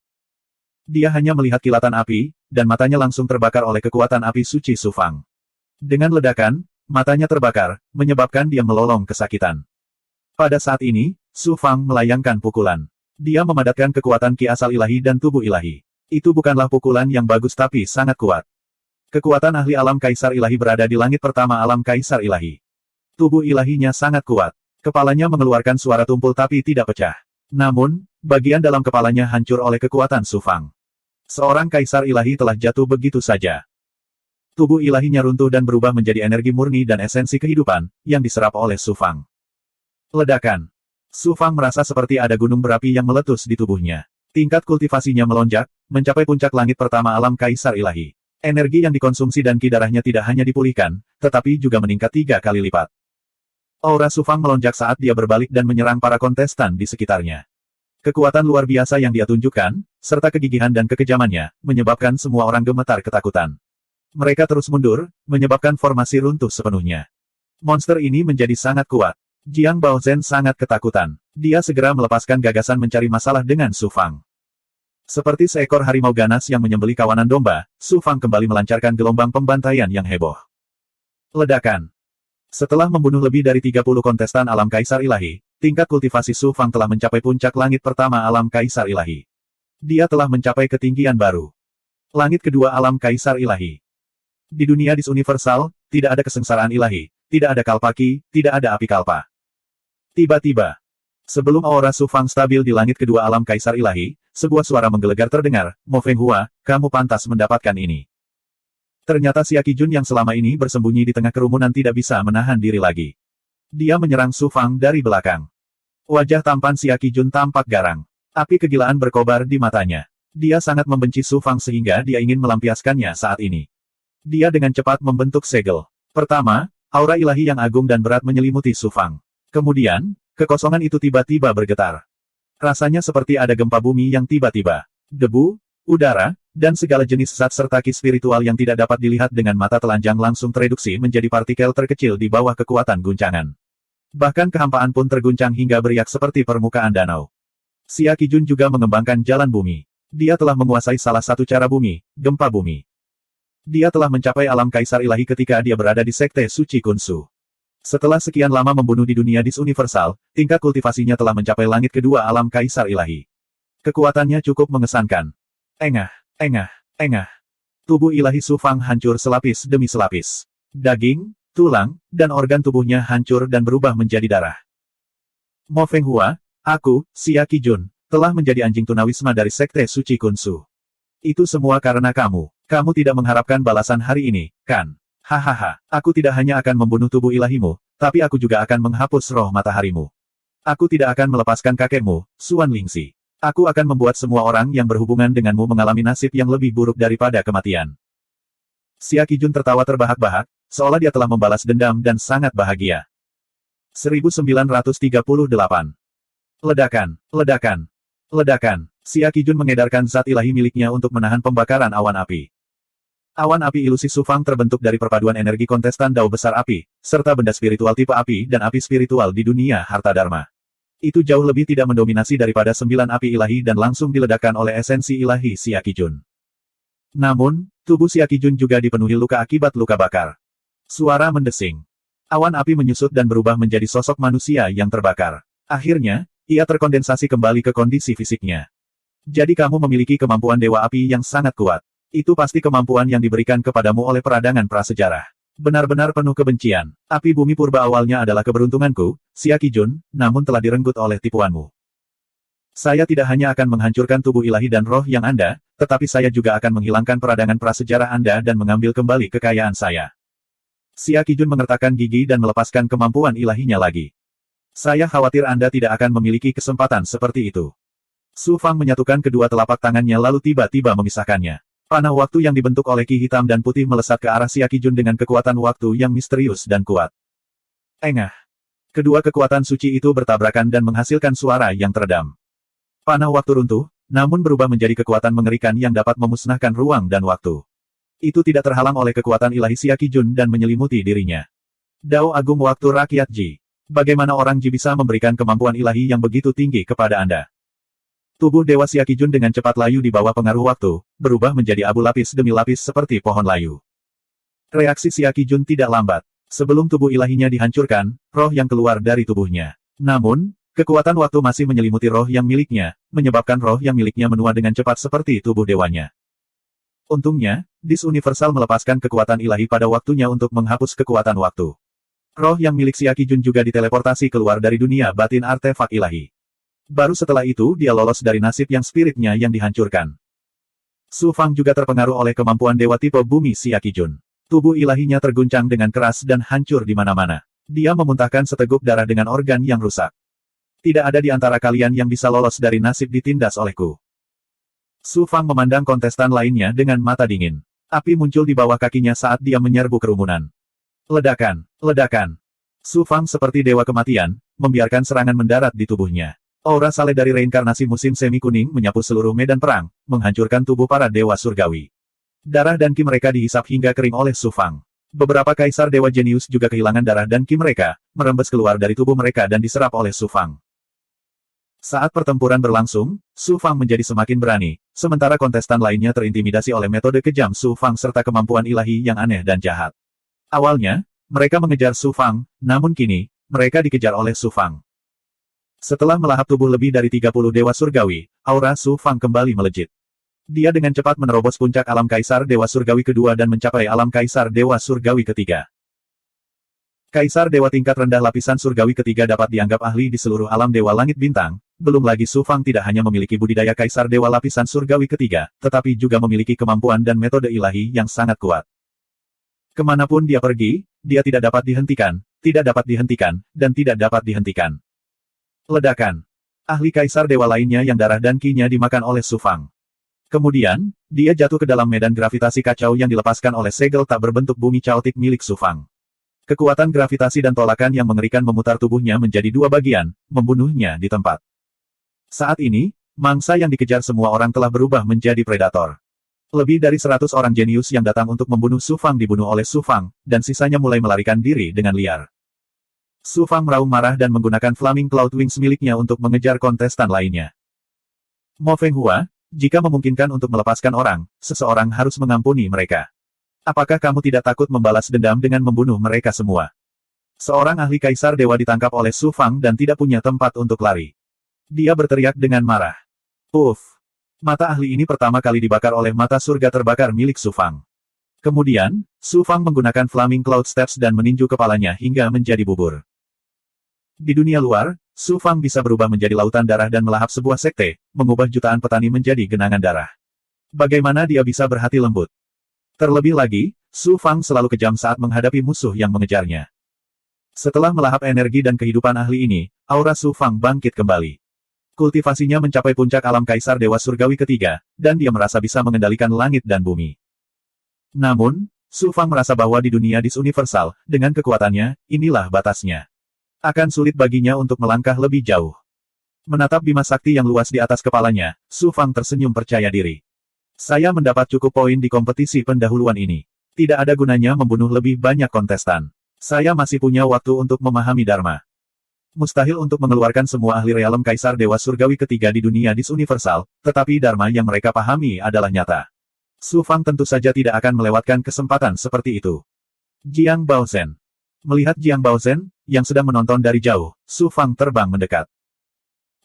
Dia hanya melihat kilatan api, dan matanya langsung terbakar oleh kekuatan api suci Su Fang. Dengan ledakan, matanya terbakar, menyebabkan dia melolong kesakitan. Pada saat ini, Su Fang melayangkan pukulan. Dia memadatkan kekuatan ki asal ilahi dan tubuh ilahi. Itu bukanlah pukulan yang bagus tapi sangat kuat. Kekuatan ahli alam Kaisar Ilahi berada di langit pertama alam Kaisar Ilahi. Tubuh ilahinya sangat kuat. Kepalanya mengeluarkan suara tumpul tapi tidak pecah. Namun, bagian dalam kepalanya hancur oleh kekuatan Su Fang. Seorang Kaisar Ilahi telah jatuh begitu saja. Tubuh ilahinya runtuh dan berubah menjadi energi murni dan esensi kehidupan, yang diserap oleh Su Fang. Ledakan. Su Fang merasa seperti ada gunung berapi yang meletus di tubuhnya. Tingkat kultivasinya melonjak, mencapai puncak langit pertama alam Kaisar Ilahi. Energi yang dikonsumsi dan ki darahnya tidak hanya dipulihkan, tetapi juga meningkat 3 kali lipat. Aura Su Fang melonjak saat dia berbalik dan menyerang para kontestan di sekitarnya. Kekuatan luar biasa yang dia tunjukkan, serta kegigihan dan kekejamannya, menyebabkan semua orang gemetar ketakutan. Mereka terus mundur, menyebabkan formasi runtuh sepenuhnya. Monster ini menjadi sangat kuat. Jiang Baozhen sangat ketakutan. Dia segera melepaskan gagasan mencari masalah dengan Su Fang. Seperti seekor harimau ganas yang menyembelih kawanan domba, Su Fang kembali melancarkan gelombang pembantaian yang heboh. Ledakan. Setelah membunuh lebih dari 30 kontestan alam Kaisar Ilahi, tingkat kultivasi Su Fang telah mencapai puncak langit pertama alam Kaisar Ilahi. Dia telah mencapai ketinggian baru. Langit kedua alam Kaisar Ilahi. Di dunia Dis Universal, tidak ada kesengsaraan ilahi, tidak ada kalpaki, tidak ada api kalpa. Tiba-tiba, sebelum aura Su Fang stabil di langit kedua alam Kaisar Ilahi, sebuah suara menggelegar terdengar, Mo Feng Hua, kamu pantas mendapatkan ini. Ternyata Xia Qijun yang selama ini bersembunyi di tengah kerumunan tidak bisa menahan diri lagi. Dia menyerang Su Fang dari belakang. Wajah tampan Xia Qijun tampak garang. Api kegilaan berkobar di matanya. Dia sangat membenci Su Fang sehingga dia ingin melampiaskannya saat ini. Dia dengan cepat membentuk segel. Pertama, aura ilahi yang agung dan berat menyelimuti Su Fang. Kemudian, kekosongan itu tiba-tiba bergetar. Rasanya seperti ada gempa bumi yang tiba-tiba. Debu, udara, dan segala jenis zat serta ki spiritual yang tidak dapat dilihat dengan mata telanjang langsung tereduksi menjadi partikel terkecil di bawah kekuatan guncangan. Bahkan kehampaan pun terguncang hingga beriak seperti permukaan danau. Xia Qijun juga mengembangkan jalan bumi. Dia telah menguasai salah satu cara bumi, gempa bumi. Dia telah mencapai alam Kaisar Ilahi ketika dia berada di Sekte Suci Kunsu. Setelah sekian lama membunuh di dunia Dis Universal, tingkat kultivasinya telah mencapai langit kedua alam Kaisar Ilahi. Kekuatannya cukup mengesankan. Engah, engah, engah. Tubuh ilahi Su Fang hancur selapis demi selapis. Daging, tulang, dan organ tubuhnya hancur dan berubah menjadi darah. Mo Feng Hua, aku, Xia Qijun, telah menjadi anjing tunawisma dari Sekte Suci Kunsu. Itu semua karena kamu. Kamu tidak mengharapkan balasan hari ini, kan? Hahaha, aku tidak hanya akan membunuh tubuh ilahimu, tapi aku juga akan menghapus roh mataharimu. Aku tidak akan melepaskan kakekmu, Suan Lingxi. Aku akan membuat semua orang yang berhubungan denganmu mengalami nasib yang lebih buruk daripada kematian. Xia Qijun tertawa terbahak-bahak, seolah dia telah membalas dendam dan sangat bahagia. 1938. Ledakan, ledakan, ledakan. Xia Qijun mengedarkan zat ilahi miliknya untuk menahan pembakaran awan api. Awan api ilusi Su Fang terbentuk dari perpaduan energi kontestan dao besar api, serta benda spiritual tipe api dan api spiritual di dunia harta dharma. Itu jauh lebih tidak mendominasi daripada 9 api ilahi dan langsung diledakkan oleh esensi ilahi Xia Qijun. Namun, tubuh Xia Qijun juga dipenuhi luka akibat luka bakar. Suara mendesing. Awan api menyusut dan berubah menjadi sosok manusia yang terbakar. Akhirnya, ia terkondensasi kembali ke kondisi fisiknya. Jadi kamu memiliki kemampuan dewa api yang sangat kuat. Itu pasti kemampuan yang diberikan kepadamu oleh peradangan prasejarah. Benar-benar penuh kebencian. Api bumi purba awalnya adalah keberuntunganku, Xia Qijun, namun telah direnggut oleh tipuanmu. Saya tidak hanya akan menghancurkan tubuh ilahi dan roh yang Anda, tetapi saya juga akan menghilangkan peradangan prasejarah Anda dan mengambil kembali kekayaan saya. Xia Qijun mengertakkan gigi dan melepaskan kemampuan ilahinya lagi. Saya khawatir Anda tidak akan memiliki kesempatan seperti itu. Su Fang menyatukan kedua telapak tangannya lalu tiba-tiba memisahkannya. Panah waktu yang dibentuk oleh Ki hitam dan putih melesat ke arah Xia Qijun dengan kekuatan waktu yang misterius dan kuat. Engah. Kedua kekuatan suci itu bertabrakan dan menghasilkan suara yang teredam. Panah waktu runtuh, namun berubah menjadi kekuatan mengerikan yang dapat memusnahkan ruang dan waktu. Itu tidak terhalang oleh kekuatan ilahi Xia Qijun dan menyelimuti dirinya. Dao Agung Waktu Rakyat Ji. Bagaimana orang Ji bisa memberikan kemampuan ilahi yang begitu tinggi kepada Anda? Tubuh Dewa Xia Qijun dengan cepat layu di bawah pengaruh waktu, berubah menjadi abu lapis demi lapis seperti pohon layu. Reaksi Xia Qijun tidak lambat. Sebelum tubuh ilahinya dihancurkan, roh yang keluar dari tubuhnya. Namun, kekuatan waktu masih menyelimuti roh yang miliknya, menyebabkan roh yang miliknya menua dengan cepat seperti tubuh dewanya. Untungnya, Dis Universal melepaskan kekuatan ilahi pada waktunya untuk menghapus kekuatan waktu. Roh yang milik Xia Qijun juga diteleportasi keluar dari dunia batin artefak ilahi. Baru setelah itu dia lolos dari nasib yang spiritnya yang dihancurkan. Su Fang juga terpengaruh oleh kemampuan dewa tipe bumi Xia Qijun. Tubuh ilahinya terguncang dengan keras dan hancur di mana-mana. Dia memuntahkan seteguk darah dengan organ yang rusak. Tidak ada di antara kalian yang bisa lolos dari nasib ditindas olehku. Su Fang memandang kontestan lainnya dengan mata dingin. Api muncul di bawah kakinya saat dia menyerbu kerumunan. Ledakan, ledakan. Su Fang seperti dewa kematian, membiarkan serangan mendarat di tubuhnya. Aura saleh dari reinkarnasi musim semi kuning menyapu seluruh medan perang, menghancurkan tubuh para dewa surgawi. Darah dan ki mereka dihisap hingga kering oleh Su Fang. Beberapa kaisar dewa jenius juga kehilangan darah dan ki mereka, merembes keluar dari tubuh mereka dan diserap oleh Su Fang. Saat pertempuran berlangsung, Su Fang menjadi semakin berani, sementara kontestan lainnya terintimidasi oleh metode kejam Su Fang serta kemampuan ilahi yang aneh dan jahat. Awalnya, mereka mengejar Su Fang, namun kini, mereka dikejar oleh Su Fang. Setelah melahap tubuh lebih dari 30 dewa surgawi, aura Su Fang kembali melejit. Dia dengan cepat menerobos puncak alam kaisar dewa surgawi kedua dan mencapai alam kaisar dewa surgawi ketiga. Kaisar dewa tingkat rendah lapisan surgawi ketiga dapat dianggap ahli di seluruh alam dewa langit bintang, belum lagi Su Fang tidak hanya memiliki budidaya kaisar dewa lapisan surgawi ketiga, tetapi juga memiliki kemampuan dan metode ilahi yang sangat kuat. Kemanapun dia pergi, dia tidak dapat dihentikan, dan tidak dapat dihentikan. Ledakan. Ahli kaisar dewa lainnya yang darah dan ki-nya dimakan oleh Su Fang. Kemudian, dia jatuh ke dalam medan gravitasi kacau yang dilepaskan oleh segel tak berbentuk bumi caotik milik Su Fang. Kekuatan gravitasi dan tolakan yang mengerikan memutar tubuhnya menjadi dua bagian, membunuhnya di tempat. Saat ini, mangsa yang dikejar semua orang telah berubah menjadi predator. Lebih dari 100 orang jenius yang datang untuk membunuh Su Fang dibunuh oleh Su Fang, dan sisanya mulai melarikan diri dengan liar. Su Fang meraung marah dan menggunakan Flaming Cloud Wings miliknya untuk mengejar kontestan lainnya. Mo Fenghua, jika memungkinkan untuk melepaskan orang, seseorang harus mengampuni mereka. Apakah kamu tidak takut membalas dendam dengan membunuh mereka semua? Seorang ahli kaisar dewa ditangkap oleh Su Fang dan tidak punya tempat untuk lari. Dia berteriak dengan marah. Uff! Mata ahli ini pertama kali dibakar oleh mata surga terbakar milik Su Fang. Kemudian, Su Fang menggunakan Flaming Cloud Steps dan meninju kepalanya hingga menjadi bubur. Di dunia luar, Su Fang bisa berubah menjadi lautan darah dan melahap sebuah sekte, mengubah jutaan petani menjadi genangan darah. Bagaimana dia bisa berhati lembut? Terlebih lagi, Su Fang selalu kejam saat menghadapi musuh yang mengejarnya. Setelah melahap energi dan kehidupan ahli ini, aura Su Fang bangkit kembali. Kultivasinya mencapai puncak alam kaisar dewa surgawi ketiga, dan dia merasa bisa mengendalikan langit dan bumi. Namun, Su Fang merasa bahwa di dunia Dis Universal, dengan kekuatannya, inilah batasnya. Akan sulit baginya untuk melangkah lebih jauh. Menatap bima sakti yang luas di atas kepalanya, Su Fang tersenyum percaya diri. Saya mendapat cukup poin di kompetisi pendahuluan ini. Tidak ada gunanya membunuh lebih banyak kontestan. Saya masih punya waktu untuk memahami Dharma. Mustahil untuk mengeluarkan semua ahli realem kaisar dewa surgawi ketiga di dunia Dis Universal, tetapi Dharma yang mereka pahami adalah nyata. Su Fang tentu saja tidak akan melewatkan kesempatan seperti itu. Jiang Baozhen. Melihat Jiang Baozhen, yang sedang menonton dari jauh, Su Fang terbang mendekat.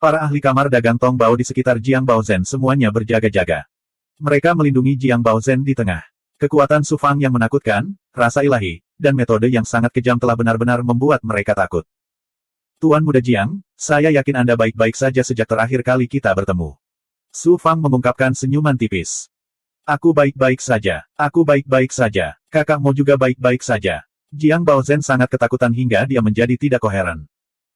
Para ahli kamar dagang Tong Bao di sekitar Jiang Baozhen semuanya berjaga-jaga. Mereka melindungi Jiang Baozhen di tengah. Kekuatan Su Fang yang menakutkan, rasa ilahi, dan metode yang sangat kejam telah benar-benar membuat mereka takut. Tuan Muda Jiang, saya yakin Anda baik-baik saja sejak terakhir kali kita bertemu. Su Fang mengungkapkan senyuman tipis. Aku baik-baik saja, aku baik-baik saja, kakakmu juga baik-baik saja. Jiang Baozhen sangat ketakutan hingga dia menjadi tidak koheren.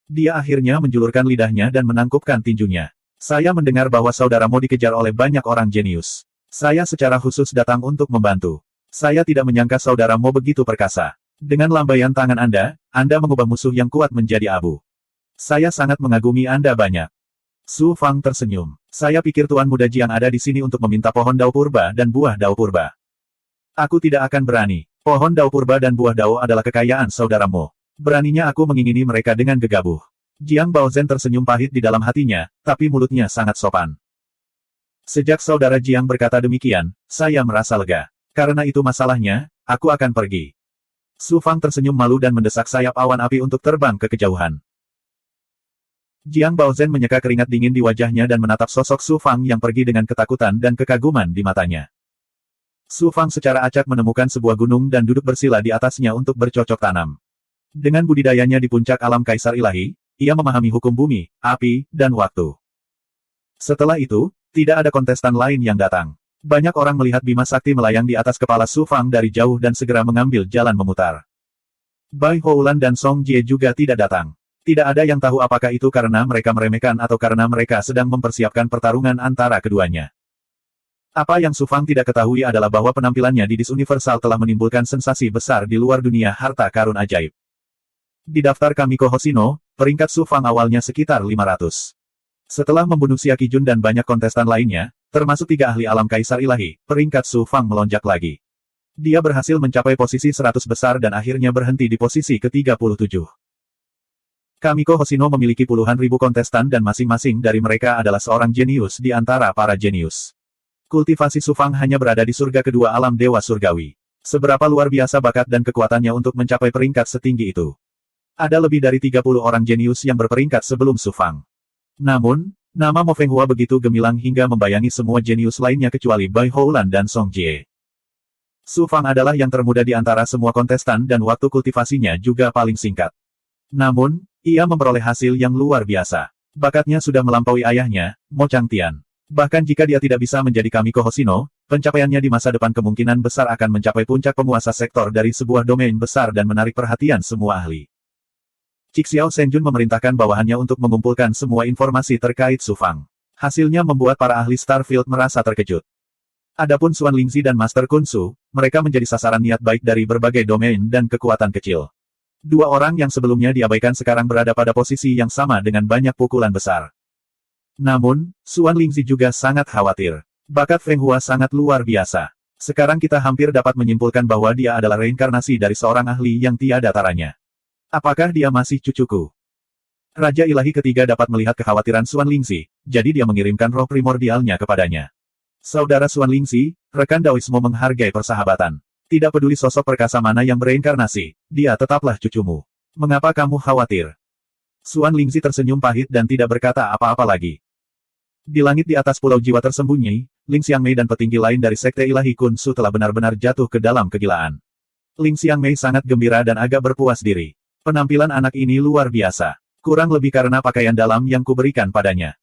Dia akhirnya menjulurkan lidahnya dan menangkupkan tinjunya. Saya mendengar bahwa saudaramu dikejar oleh banyak orang jenius. Saya secara khusus datang untuk membantu. Saya tidak menyangka saudaramu begitu perkasa. Dengan lambaian tangan Anda mengubah musuh yang kuat menjadi abu. Saya sangat mengagumi Anda banyak. Su Fang tersenyum. Saya pikir Tuan Muda Jiang ada di sini untuk meminta pohon dao purba dan buah dao purba. Aku tidak akan berani. Pohon dao purba dan buah dao adalah kekayaan saudaramu. Beraninya aku mengingini mereka dengan gegabah. Jiang Baozhen tersenyum pahit di dalam hatinya, tapi mulutnya sangat sopan. Sejak saudara Jiang berkata demikian, saya merasa lega. Karena itu masalahnya, aku akan pergi. Su Fang tersenyum malu dan mendesak sayap awan api untuk terbang ke kejauhan. Jiang Baozhen menyeka keringat dingin di wajahnya dan menatap sosok Su Fang yang pergi dengan ketakutan dan kekaguman di matanya. Su Fang secara acak menemukan sebuah gunung dan duduk bersila di atasnya untuk bercocok tanam. Dengan budidayanya di puncak alam Kaisar Ilahi, ia memahami hukum bumi, api, dan waktu. Setelah itu, tidak ada kontestan lain yang datang. Banyak orang melihat Bima Sakti melayang di atas kepala Su Fang dari jauh dan segera mengambil jalan memutar. Bai Houlan dan Song Jie juga tidak datang. Tidak ada yang tahu apakah itu karena mereka meremehkan atau karena mereka sedang mempersiapkan pertarungan antara keduanya. Apa yang Su Fang tidak ketahui adalah bahwa penampilannya di Dis Universal telah menimbulkan sensasi besar di luar dunia harta karun ajaib. Di daftar Kamiko Hoshino, peringkat Su Fang awalnya sekitar 500. Setelah membunuh Xia Qijun dan banyak kontestan lainnya, termasuk 3 ahli alam Kaisar Ilahi, peringkat Su Fang melonjak lagi. Dia berhasil mencapai posisi 100 besar dan akhirnya berhenti di posisi ke-37. Kamiko Hoshino memiliki puluhan ribu kontestan dan masing-masing dari mereka adalah seorang jenius di antara para jenius. Kultivasi Su Fang hanya berada di surga kedua alam Dewa Surgawi. Seberapa luar biasa bakat dan kekuatannya untuk mencapai peringkat setinggi itu. Ada lebih dari 30 orang jenius yang berperingkat sebelum Su Fang. Namun, nama Mo Fenghua begitu gemilang hingga membayangi semua jenius lainnya kecuali Bai Houlan dan Song Jie. Su Fang adalah yang termuda di antara semua kontestan dan waktu kultivasinya juga paling singkat. Namun, ia memperoleh hasil yang luar biasa. Bakatnya sudah melampaui ayahnya, Mo Changtian. Bahkan jika dia tidak bisa menjadi Kamiko Hoshino, pencapaiannya di masa depan kemungkinan besar akan mencapai puncak penguasa sektor dari sebuah domain besar dan menarik perhatian semua ahli. Cixiao Shenjun memerintahkan bawahannya untuk mengumpulkan semua informasi terkait Su Fang. Hasilnya membuat para ahli Starfield merasa terkejut. Adapun Xuan Lingzi dan Master Kun Su, mereka menjadi sasaran niat baik dari berbagai domain dan kekuatan kecil. 2 orang yang sebelumnya diabaikan sekarang berada pada posisi yang sama dengan banyak pukulan besar. Namun, Xuan Lingzi juga sangat khawatir. Bakat Feng Hua sangat luar biasa. Sekarang kita hampir dapat menyimpulkan bahwa dia adalah reinkarnasi dari seorang ahli yang tiada taranya. Apakah dia masih cucuku? Raja Ilahi ketiga dapat melihat kekhawatiran Xuan Lingzi, jadi dia mengirimkan roh primordialnya kepadanya. Saudara Xuan Lingzi, rekan Daoisme menghargai persahabatan. Tidak peduli sosok perkasa mana yang bereinkarnasi, dia tetaplah cucumu. Mengapa kamu khawatir? Xuan Lingzi tersenyum pahit dan tidak berkata apa-apa lagi. Di langit di atas pulau jiwa tersembunyi, Ling Xiangmei dan petinggi lain dari Sekte Ilahi Kun Su telah benar-benar jatuh ke dalam kegilaan. Ling Xiangmei sangat gembira dan agak berpuas diri. Penampilan anak ini luar biasa. Kurang lebih karena pakaian dalam yang kuberikan padanya.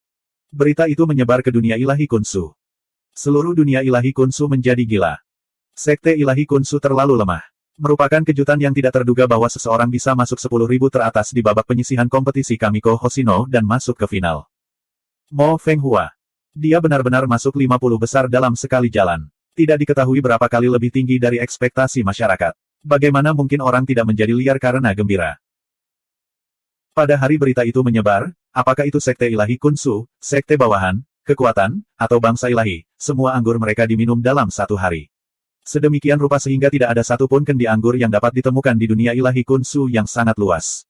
Berita itu menyebar ke dunia Ilahi Kun Su. Seluruh dunia Ilahi Kun Su menjadi gila. Sekte Ilahi Kun Su terlalu lemah. Merupakan kejutan yang tidak terduga bahwa seseorang bisa masuk 10.000 teratas di babak penyisihan kompetisi Kamiko Hoshino dan masuk ke final. Mo Fenghua. Dia benar-benar masuk 50 besar dalam sekali jalan. Tidak diketahui berapa kali lebih tinggi dari ekspektasi masyarakat. Bagaimana mungkin orang tidak menjadi liar karena gembira? Pada hari berita itu menyebar, apakah itu Sekte Ilahi Kun Su, Sekte Bawahan, Kekuatan, atau Bangsa Ilahi, semua anggur mereka diminum dalam 1 hari. Sedemikian rupa sehingga tidak ada satupun kendi anggur yang dapat ditemukan di dunia Ilahi Kun Su yang sangat luas.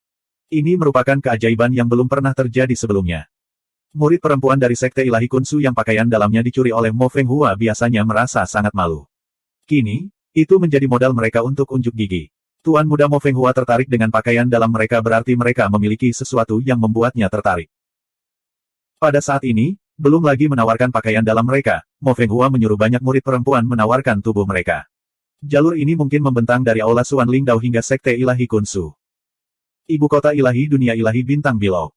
Ini merupakan keajaiban yang belum pernah terjadi sebelumnya. Murid perempuan dari Sekte Ilahi Kun Su yang pakaian dalamnya dicuri oleh Mo Fenghua biasanya merasa sangat malu. Kini, itu menjadi modal mereka untuk unjuk gigi. Tuan muda Mo Fenghua tertarik dengan pakaian dalam mereka berarti mereka memiliki sesuatu yang membuatnya tertarik. Pada saat ini, belum lagi menawarkan pakaian dalam mereka, Mo Fenghua menyuruh banyak murid perempuan menawarkan tubuh mereka. Jalur ini mungkin membentang dari Aula Suan Lingdao hingga Sekte Ilahi Kunsu. Ibu kota ilahi dunia ilahi bintang Below.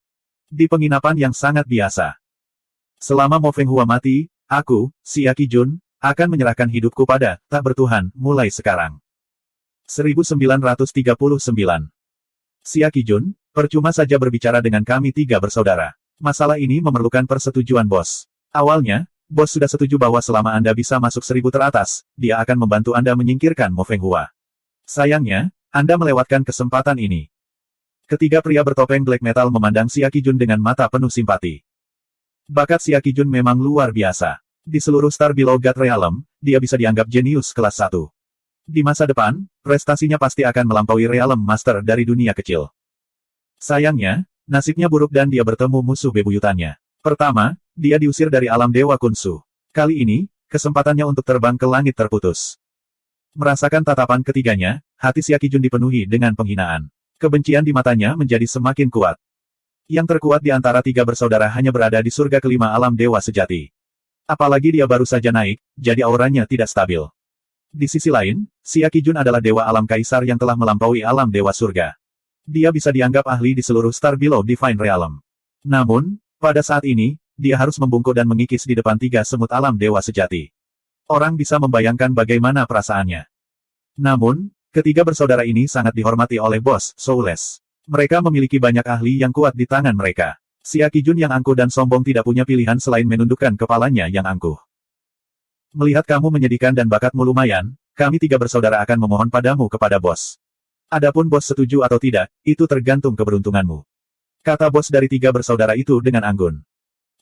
Di penginapan yang sangat biasa. Selama Mo Fenghua mati, aku, Xia Qijun, akan menyerahkan hidupku pada tak bertuhan mulai sekarang. 1939. Xia Qijun, percuma saja berbicara dengan kami tiga bersaudara. Masalah ini memerlukan persetujuan bos. Awalnya, bos sudah setuju bahwa selama Anda bisa masuk 1000 teratas, dia akan membantu Anda menyingkirkan Mo Fenghua. Sayangnya, Anda melewatkan kesempatan ini. Ketiga pria bertopeng black metal memandang Xia Qijun dengan mata penuh simpati. Bakat Xia Qijun memang luar biasa. Di seluruh Star Below God Realm, dia bisa dianggap jenius kelas 1. Di masa depan, prestasinya pasti akan melampaui Realm Master dari dunia kecil. Sayangnya, nasibnya buruk dan dia bertemu musuh bebuyutannya. Pertama, dia diusir dari alam Dewa Kunsu. Kali ini, kesempatannya untuk terbang ke langit terputus. Merasakan tatapan ketiganya, hati Xia Qijun dipenuhi dengan penghinaan. Kebencian di matanya menjadi semakin kuat. Yang terkuat di antara tiga bersaudara hanya berada di surga kelima alam dewa sejati. Apalagi dia baru saja naik, jadi auranya tidak stabil. Di sisi lain, Xia Qijun adalah dewa alam kaisar yang telah melampaui alam dewa surga. Dia bisa dianggap ahli di seluruh Star Below Divine Realm. Namun, pada saat ini, dia harus membungkuk dan mengikis di depan tiga semut alam dewa sejati. Orang bisa membayangkan bagaimana perasaannya. Namun, ketiga bersaudara ini sangat dihormati oleh bos, Soulless. Mereka memiliki banyak ahli yang kuat di tangan mereka. Xia Qijun yang angkuh dan sombong tidak punya pilihan selain menundukkan kepalanya yang angkuh. Melihat kamu menyedihkan dan bakatmu lumayan, kami tiga bersaudara akan memohon padamu kepada bos. Adapun bos setuju atau tidak, itu tergantung keberuntunganmu. Kata bos dari tiga bersaudara itu dengan anggun.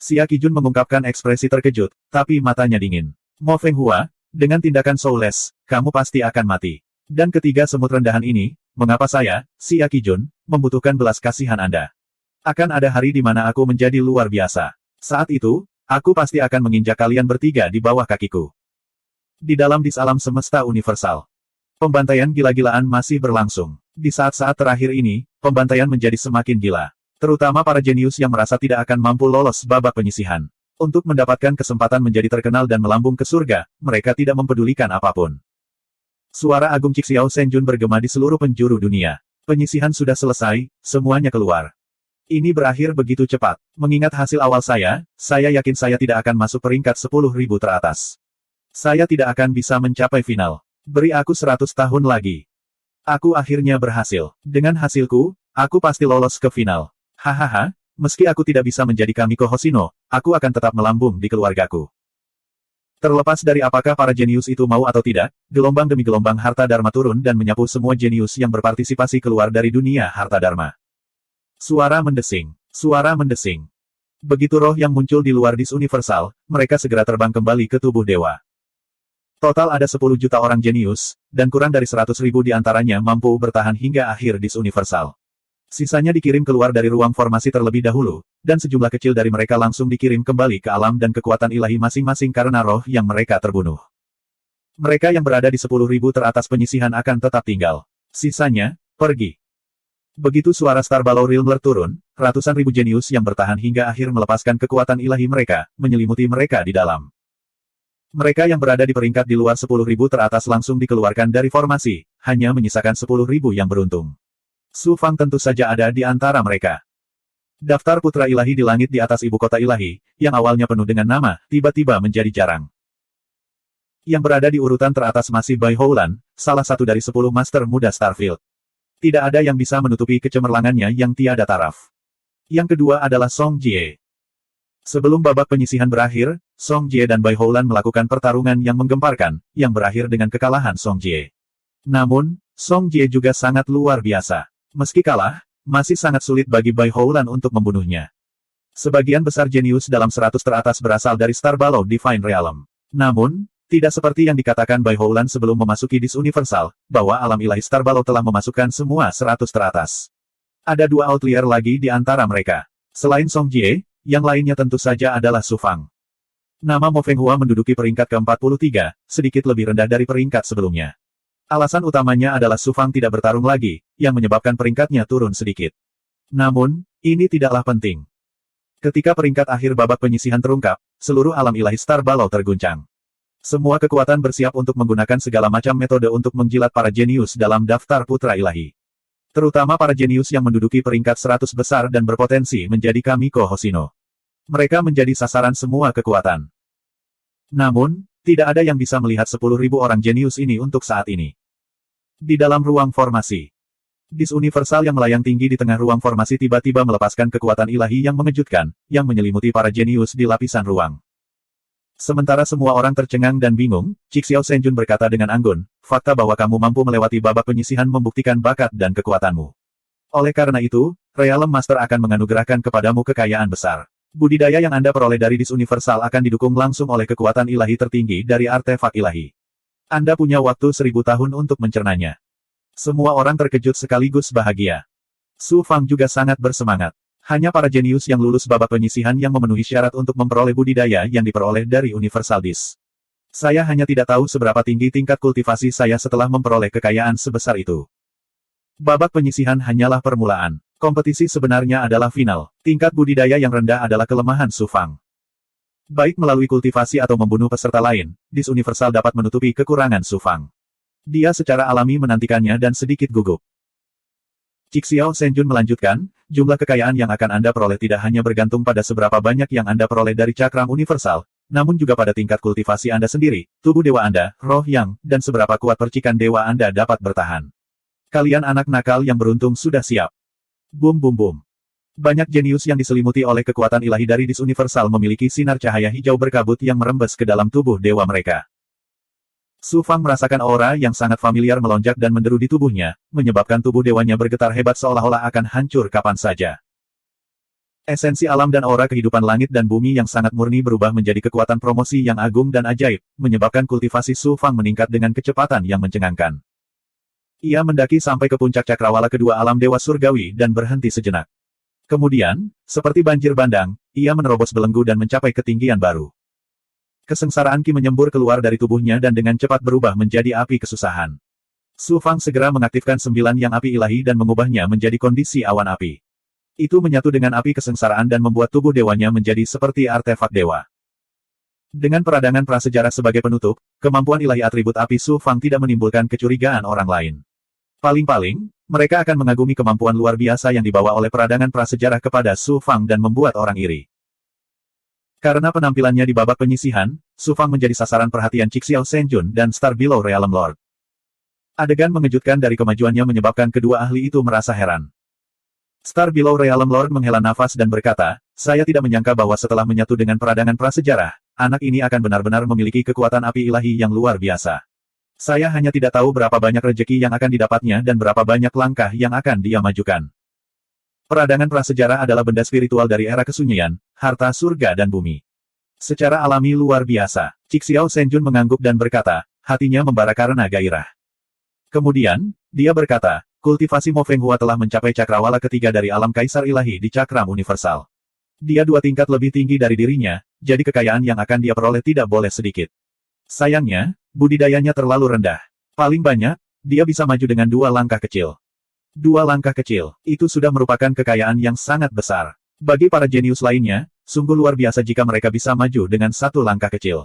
Xia Qijun mengungkapkan ekspresi terkejut, tapi matanya dingin. Mo Fenghua, dengan tindakan Soulless, kamu pasti akan mati. Dan ketiga semut rendahan ini, mengapa saya, Xia Qijun, membutuhkan belas kasihan Anda? Akan ada hari di mana aku menjadi luar biasa. Saat itu, aku pasti akan menginjak kalian bertiga di bawah kakiku. Di dalam alam semesta universal, pembantaian gila-gilaan masih berlangsung. Di saat-saat terakhir ini, pembantaian menjadi semakin gila. Terutama para jenius yang merasa tidak akan mampu lolos babak penyisihan. Untuk mendapatkan kesempatan menjadi terkenal dan melambung ke surga, mereka tidak mempedulikan apapun. Suara Agung Cixiao Senjun bergema di seluruh penjuru dunia. Penyisihan sudah selesai, semuanya keluar. Ini berakhir begitu cepat. Mengingat hasil awal saya yakin saya tidak akan masuk peringkat 10.000 teratas. Saya tidak akan bisa mencapai final. Beri aku 100 tahun lagi. Aku akhirnya berhasil. Dengan hasilku, aku pasti lolos ke final. Hahaha, meski aku tidak bisa menjadi Kamiko Hoshino, aku akan tetap melambung di keluargaku. Terlepas dari apakah para jenius itu mau atau tidak, gelombang demi gelombang harta dharma turun dan menyapu semua jenius yang berpartisipasi keluar dari dunia harta dharma. Suara mendesing. Suara mendesing. Begitu roh yang muncul di luar dis universal, mereka segera terbang kembali ke tubuh dewa. Total ada 10 juta orang jenius, dan kurang dari 100.000 di antaranya mampu bertahan hingga akhir dis universal. Sisanya dikirim keluar dari ruang formasi terlebih dahulu, dan sejumlah kecil dari mereka langsung dikirim kembali ke alam dan kekuatan ilahi masing-masing karena roh yang mereka terbunuh. Mereka yang berada di 10.000 teratas penyisihan akan tetap tinggal. Sisanya, pergi. Begitu suara Star Below Realm turun, ratusan ribu jenius yang bertahan hingga akhir melepaskan kekuatan ilahi mereka, menyelimuti mereka di dalam. Mereka yang berada di peringkat di luar 10.000 teratas langsung dikeluarkan dari formasi, hanya menyisakan 10.000 yang beruntung. Su Fang tentu saja ada di antara mereka. Daftar putra ilahi di langit di atas ibu kota ilahi, yang awalnya penuh dengan nama, tiba-tiba menjadi jarang. Yang berada di urutan teratas masih Bai Houlan, salah satu dari 10 master muda Starfield. Tidak ada yang bisa menutupi kecemerlangannya yang tiada taraf. Yang kedua adalah Song Jie. Sebelum babak penyisihan berakhir, Song Jie dan Bai Houlan melakukan pertarungan yang menggemparkan, yang berakhir dengan kekalahan Song Jie. Namun, Song Jie juga sangat luar biasa. Meski kalah, masih sangat sulit bagi Bai Houlan untuk membunuhnya. Sebagian besar jenius dalam 100 teratas berasal dari Star Below Divine Realm. Namun, tidak seperti yang dikatakan Bai Houlan sebelum memasuki dis universal, bahwa alam ilahi Star Below telah memasukkan semua 100 teratas. Ada 2 outlier lagi di antara mereka. Selain Song Jie, yang lainnya tentu saja adalah Su Fang. Nama Mo Fenghua menduduki peringkat ke-43, sedikit lebih rendah dari peringkat sebelumnya. Alasan utamanya adalah Su Fang tidak bertarung lagi, yang menyebabkan peringkatnya turun sedikit. Namun, ini tidaklah penting. Ketika peringkat akhir babak penyisihan terungkap, seluruh alam ilahi Star Below terguncang. Semua kekuatan bersiap untuk menggunakan segala macam metode untuk menjilat para jenius dalam daftar putra ilahi. Terutama para jenius yang menduduki peringkat 100 besar dan berpotensi menjadi Kamiko Hoshino. Mereka menjadi sasaran semua kekuatan. Namun, tidak ada yang bisa melihat 10.000 orang jenius ini untuk saat ini. Di dalam ruang formasi, Dis Universal yang melayang tinggi di tengah ruang formasi tiba-tiba melepaskan kekuatan ilahi yang mengejutkan, yang menyelimuti para jenius di lapisan ruang. Sementara semua orang tercengang dan bingung, Cixiao Senjun berkata dengan anggun, fakta bahwa kamu mampu melewati babak penyisihan membuktikan bakat dan kekuatanmu. Oleh karena itu, Realm Master akan menganugerahkan kepadamu kekayaan besar. Budidaya yang Anda peroleh dari Dis Universal akan didukung langsung oleh kekuatan ilahi tertinggi dari artefak ilahi. Anda punya waktu 1000 tahun untuk mencernanya. Semua orang terkejut sekaligus bahagia. Su Fang juga sangat bersemangat. Hanya para jenius yang lulus babak penyisihan yang memenuhi syarat untuk memperoleh budidaya yang diperoleh dari Universal Dis. Saya hanya tidak tahu seberapa tinggi tingkat kultivasi saya setelah memperoleh kekayaan sebesar itu. Babak penyisihan hanyalah permulaan. Kompetisi sebenarnya adalah final. Tingkat budidaya yang rendah adalah kelemahan Su Fang. Baik melalui kultivasi atau membunuh peserta lain, Dis Universal dapat menutupi kekurangan Su Fang. Dia secara alami menantikannya dan sedikit gugup. Cixiao Senjun melanjutkan, jumlah kekayaan yang akan Anda peroleh tidak hanya bergantung pada seberapa banyak yang Anda peroleh dari cakram universal, namun juga pada tingkat kultivasi Anda sendiri, tubuh dewa Anda, roh yang, dan seberapa kuat percikan dewa Anda dapat bertahan. Kalian anak nakal yang beruntung sudah siap. Bum bum bum. Banyak jenius yang diselimuti oleh kekuatan ilahi dari Dis Universal memiliki sinar cahaya hijau berkabut yang merembes ke dalam tubuh dewa mereka. Su Fang merasakan aura yang sangat familiar melonjak dan menderu di tubuhnya, menyebabkan tubuh dewanya bergetar hebat seolah-olah akan hancur kapan saja. Esensi alam dan aura kehidupan langit dan bumi yang sangat murni berubah menjadi kekuatan promosi yang agung dan ajaib, menyebabkan kultivasi Su Fang meningkat dengan kecepatan yang mencengangkan. Ia mendaki sampai ke puncak cakrawala kedua alam dewa surgawi dan berhenti sejenak. Kemudian, seperti banjir bandang, ia menerobos belenggu dan mencapai ketinggian baru. Kesengsaraan Qi menyembur keluar dari tubuhnya dan dengan cepat berubah menjadi api kesusahan. Su Fang segera mengaktifkan 9 yang api ilahi dan mengubahnya menjadi kondisi awan api. Itu menyatu dengan api kesengsaraan dan membuat tubuh dewanya menjadi seperti artefak dewa. Dengan peradangan prasejarah sebagai penutup, kemampuan ilahi atribut api Su Fang tidak menimbulkan kecurigaan orang lain. Paling-paling, mereka akan mengagumi kemampuan luar biasa yang dibawa oleh peradangan prasejarah kepada Su Fang dan membuat orang iri. Karena penampilannya di babak penyisihan, Su Fang menjadi sasaran perhatian Cixiao Senjun dan Star Below Realm Lord. Adegan mengejutkan dari kemajuannya menyebabkan kedua ahli itu merasa heran. Star Below Realm Lord menghela nafas dan berkata, saya tidak menyangka bahwa setelah menyatu dengan peradangan prasejarah, anak ini akan benar-benar memiliki kekuatan api ilahi yang luar biasa. Saya hanya tidak tahu berapa banyak rejeki yang akan didapatnya dan berapa banyak langkah yang akan dia majukan. Peradangan prasejarah adalah benda spiritual dari era kesunyian, harta surga dan bumi. Secara alami luar biasa, Cixiao Senjun mengangguk dan berkata, hatinya membara karena gairah. Kemudian, dia berkata, kultivasi Mo Feng Hua telah mencapai cakrawala ketiga dari alam kaisar ilahi di cakram universal. Dia 2 tingkat lebih tinggi dari dirinya, jadi kekayaan yang akan dia peroleh tidak boleh sedikit. Sayangnya, budidayanya terlalu rendah. Paling banyak, dia bisa maju dengan 2 langkah kecil. 2 langkah kecil, itu sudah merupakan kekayaan yang sangat besar. Bagi para jenius lainnya, sungguh luar biasa jika mereka bisa maju dengan 1 langkah kecil.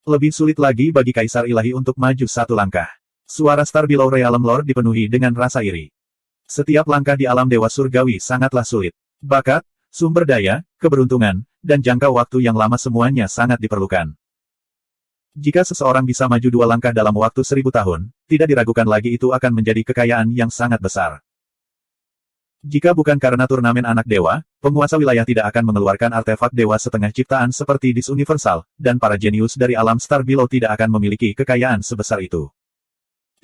Lebih sulit lagi bagi Kaisar Ilahi untuk maju 1 langkah. Suara Star Below Realm Lord dipenuhi dengan rasa iri. Setiap langkah di alam dewa surgawi sangatlah sulit. Bakat, sumber daya, keberuntungan, dan jangka waktu yang lama semuanya sangat diperlukan. Jika seseorang bisa maju 2 langkah dalam waktu 1000 tahun, tidak diragukan lagi itu akan menjadi kekayaan yang sangat besar. Jika bukan karena turnamen anak dewa, penguasa wilayah tidak akan mengeluarkan artefak dewa setengah ciptaan seperti Dis Universal, dan para jenius dari alam Star Below tidak akan memiliki kekayaan sebesar itu.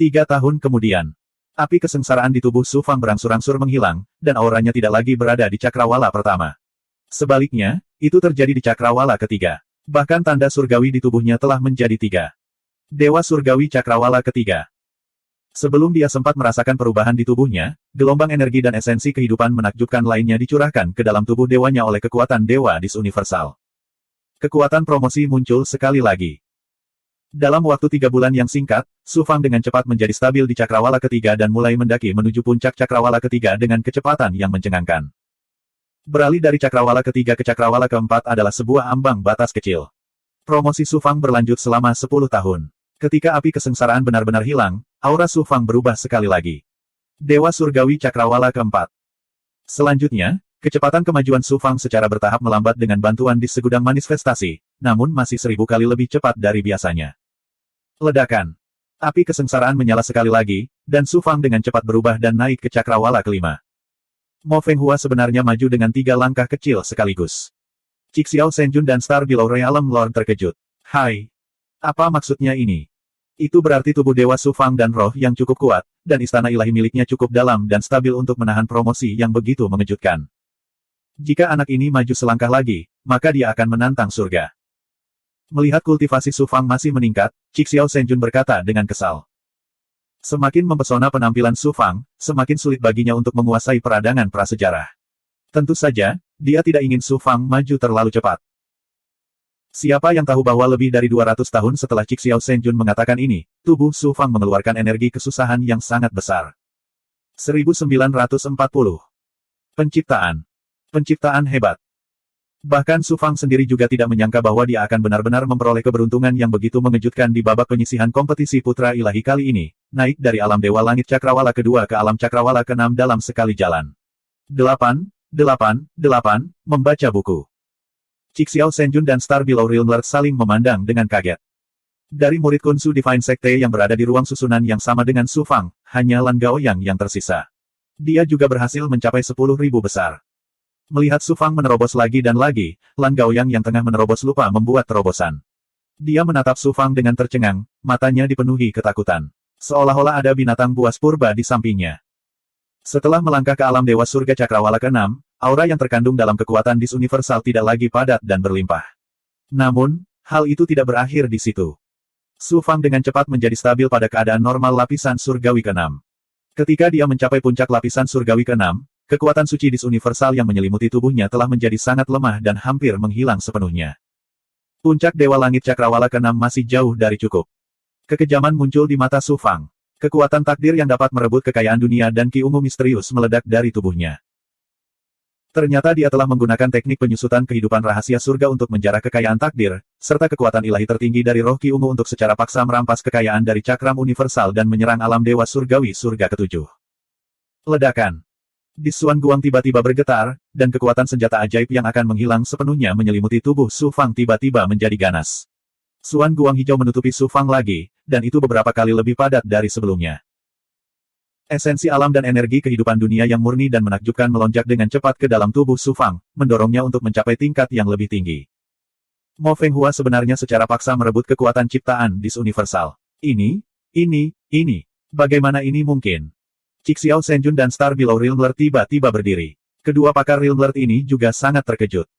3 tahun kemudian, api kesengsaraan di tubuh Su Fang berangsur-angsur menghilang, dan auranya tidak lagi berada di cakrawala pertama. Sebaliknya, itu terjadi di cakrawala ketiga. Bahkan tanda surgawi di tubuhnya telah menjadi 3. Dewa surgawi cakrawala ketiga. Sebelum dia sempat merasakan perubahan di tubuhnya, gelombang energi dan esensi kehidupan menakjubkan lainnya dicurahkan ke dalam tubuh dewanya oleh kekuatan dewa Dis Universal. Kekuatan promosi muncul sekali lagi. Dalam waktu 3 bulan yang singkat, Su Fang dengan cepat menjadi stabil di cakrawala ketiga dan mulai mendaki menuju puncak cakrawala ketiga dengan kecepatan yang mencengangkan. Beralih dari cakrawala ketiga ke cakrawala keempat adalah sebuah ambang batas kecil. Promosi Su Fang berlanjut selama 10 tahun. Ketika api kesengsaraan benar-benar hilang, aura Su Fang berubah sekali lagi. Dewa Surgawi Cakrawala keempat. Selanjutnya, kecepatan kemajuan Su Fang secara bertahap melambat dengan bantuan di segudang manifestasi, namun masih 1000 kali lebih cepat dari biasanya. Ledakan. Api kesengsaraan menyala sekali lagi, dan Su Fang dengan cepat berubah dan naik ke Cakrawala kelima. Mo Fenghua sebenarnya maju dengan 3 langkah kecil sekaligus. Cixiao Senjun dan Star Below Realm Lord terkejut. Hai! Apa maksudnya ini? Itu berarti tubuh Dewa Su Fang dan roh yang cukup kuat, dan istana ilahi miliknya cukup dalam dan stabil untuk menahan promosi yang begitu mengejutkan. Jika anak ini maju selangkah lagi, maka dia akan menantang surga. Melihat kultivasi Su Fang masih meningkat, Cixiao Senjun berkata dengan kesal. Semakin mempesona penampilan Su Fang, semakin sulit baginya untuk menguasai peradangan prasejarah. Tentu saja, dia tidak ingin Su Fang maju terlalu cepat. Siapa yang tahu bahwa lebih dari 200 tahun setelah Cixiao Senjun mengatakan ini, tubuh Su Fang mengeluarkan energi kesusahan yang sangat besar. 1940. Penciptaan. Penciptaan hebat. Bahkan Su Fang sendiri juga tidak menyangka bahwa dia akan benar-benar memperoleh keberuntungan yang begitu mengejutkan di babak penyisihan kompetisi Putra Ilahi kali ini, naik dari alam Dewa Langit Cakrawala kedua ke alam Cakrawala keenam dalam sekali jalan. 8, membaca buku. Cixiao Senjun dan Star Below Realm Lord saling memandang dengan kaget. Dari murid Kunsu Divine Sekte yang berada di ruang susunan yang sama dengan Su Fang, hanya Lan Gaoyang yang tersisa. Dia juga berhasil mencapai 10.000 besar. Melihat Su Fang menerobos lagi dan lagi, Lan Gaoyang yang tengah menerobos lupa membuat terobosan. Dia menatap Su Fang dengan tercengang, matanya dipenuhi ketakutan. Seolah-olah ada binatang buas purba di sampingnya. Setelah melangkah ke alam Dewa Surga Cakrawala ke-6, aura yang terkandung dalam kekuatan Dis Universal tidak lagi padat dan berlimpah. Namun, hal itu tidak berakhir di situ. Su Fang dengan cepat menjadi stabil pada keadaan normal lapisan surgawi ke-6. Ketika dia mencapai puncak lapisan surgawi ke-6, kekuatan suci Dis Universal yang menyelimuti tubuhnya telah menjadi sangat lemah dan hampir menghilang sepenuhnya. Puncak Dewa Langit Cakrawala ke-6 masih jauh dari cukup. Kekejaman muncul di mata Su Fang. Kekuatan takdir yang dapat merebut kekayaan dunia dan ki ungu misterius meledak dari tubuhnya. Ternyata dia telah menggunakan teknik penyusutan kehidupan rahasia surga untuk menjarah kekayaan takdir, serta kekuatan ilahi tertinggi dari roh ki ungu untuk secara paksa merampas kekayaan dari cakram universal dan menyerang alam Dewa Surgawi surga ke-7. Ledakan. Di Xuan Guang tiba-tiba bergetar, dan kekuatan senjata ajaib yang akan menghilang sepenuhnya menyelimuti tubuh Su Fang tiba-tiba menjadi ganas. Xuan Guang hijau menutupi Su Fang lagi, dan itu beberapa kali lebih padat dari sebelumnya. Esensi alam dan energi kehidupan dunia yang murni dan menakjubkan melonjak dengan cepat ke dalam tubuh Su Fang, mendorongnya untuk mencapai tingkat yang lebih tinggi. Mo Fenghua sebenarnya secara paksa merebut kekuatan ciptaan Dis Universal. Ini. Bagaimana ini mungkin? Cixiao Senjun dan Star Below Realm Lord tiba-tiba berdiri. Kedua pakar Realm Lord ini juga sangat terkejut.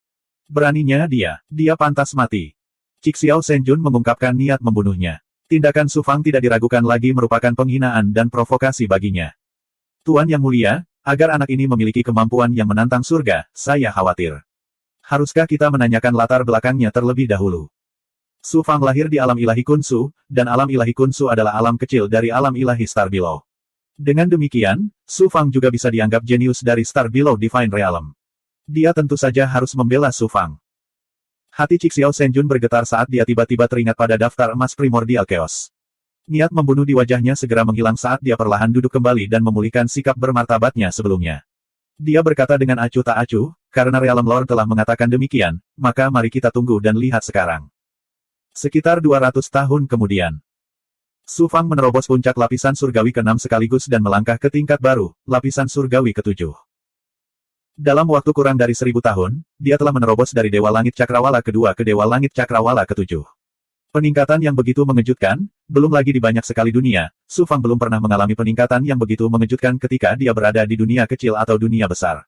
Beraninya dia pantas mati. Cixiao Senjun mengungkapkan niat membunuhnya. Tindakan Su Fang tidak diragukan lagi merupakan penghinaan dan provokasi baginya. Tuan Yang Mulia, agar anak ini memiliki kemampuan yang menantang surga, saya khawatir. Haruskah kita menanyakan latar belakangnya terlebih dahulu? Su Fang lahir di alam ilahi Kunsu, dan alam ilahi Kunsu adalah alam kecil dari alam ilahi Star Below. Dengan demikian, Su Fang juga bisa dianggap jenius dari Star Below Divine Realm. Dia tentu saja harus membela Su Fang. Hati Cixiao Senjun bergetar saat dia tiba-tiba teringat pada daftar emas primordial chaos. Niat membunuh di wajahnya segera menghilang saat dia perlahan duduk kembali dan memulihkan sikap bermartabatnya sebelumnya. Dia berkata dengan acuh tak acuh, karena Realm Lord telah mengatakan demikian, maka mari kita tunggu dan lihat sekarang. Sekitar 200 tahun kemudian, Su Fang menerobos puncak lapisan surgawi ke-6 sekaligus dan melangkah ke tingkat baru, lapisan surgawi ke-7. Dalam waktu kurang dari 1000 tahun, dia telah menerobos dari Dewa Langit Cakrawala kedua ke Dewa Langit Cakrawala ke-7. Peningkatan yang begitu mengejutkan, belum lagi di banyak sekali dunia, Su Fang belum pernah mengalami peningkatan yang begitu mengejutkan ketika dia berada di dunia kecil atau dunia besar.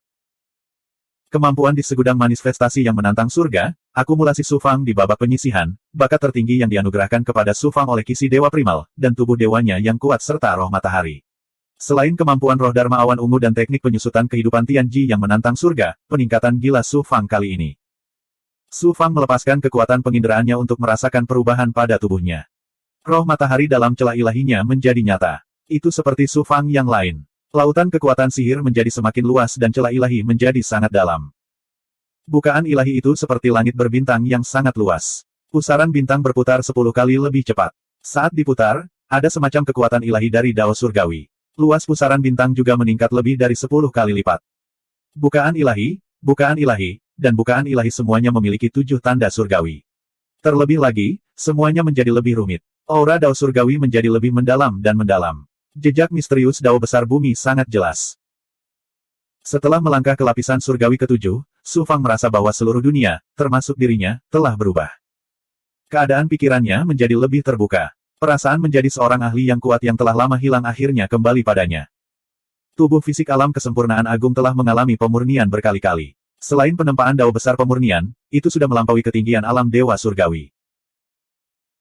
Kemampuan di segudang manifestasi yang menantang surga, akumulasi Su Fang di babak penyisihan, bakat tertinggi yang dianugerahkan kepada Su Fang oleh kisi Dewa Primal, dan tubuh dewanya yang kuat serta roh matahari. Selain kemampuan roh Dharma Awan Ungu dan teknik penyusutan kehidupan Tianji yang menantang surga, peningkatan gila Su Fang kali ini. Su Fang melepaskan kekuatan penginderaannya untuk merasakan perubahan pada tubuhnya. Roh matahari dalam celah ilahinya menjadi nyata. Itu seperti Su Fang yang lain. Lautan kekuatan sihir menjadi semakin luas dan celah ilahi menjadi sangat dalam. Bukaan ilahi itu seperti langit berbintang yang sangat luas. Pusaran bintang berputar 10 kali lebih cepat. Saat diputar, ada semacam kekuatan ilahi dari Dao Surgawi. Luas pusaran bintang juga meningkat lebih dari 10 kali lipat. Bukaan ilahi, dan bukaan ilahi semuanya memiliki 7 tanda surgawi. Terlebih lagi, semuanya menjadi lebih rumit. Aura Dao Surgawi menjadi lebih mendalam dan mendalam. Jejak misterius Dao besar bumi sangat jelas. Setelah melangkah ke lapisan surgawi ketujuh, Su Fang merasa bahwa seluruh dunia, termasuk dirinya, telah berubah. Keadaan pikirannya menjadi lebih terbuka. Perasaan menjadi seorang ahli yang kuat yang telah lama hilang akhirnya kembali padanya. Tubuh fisik alam kesempurnaan agung telah mengalami pemurnian berkali-kali. Selain penempaan Dao besar pemurnian, itu sudah melampaui ketinggian alam dewa surgawi.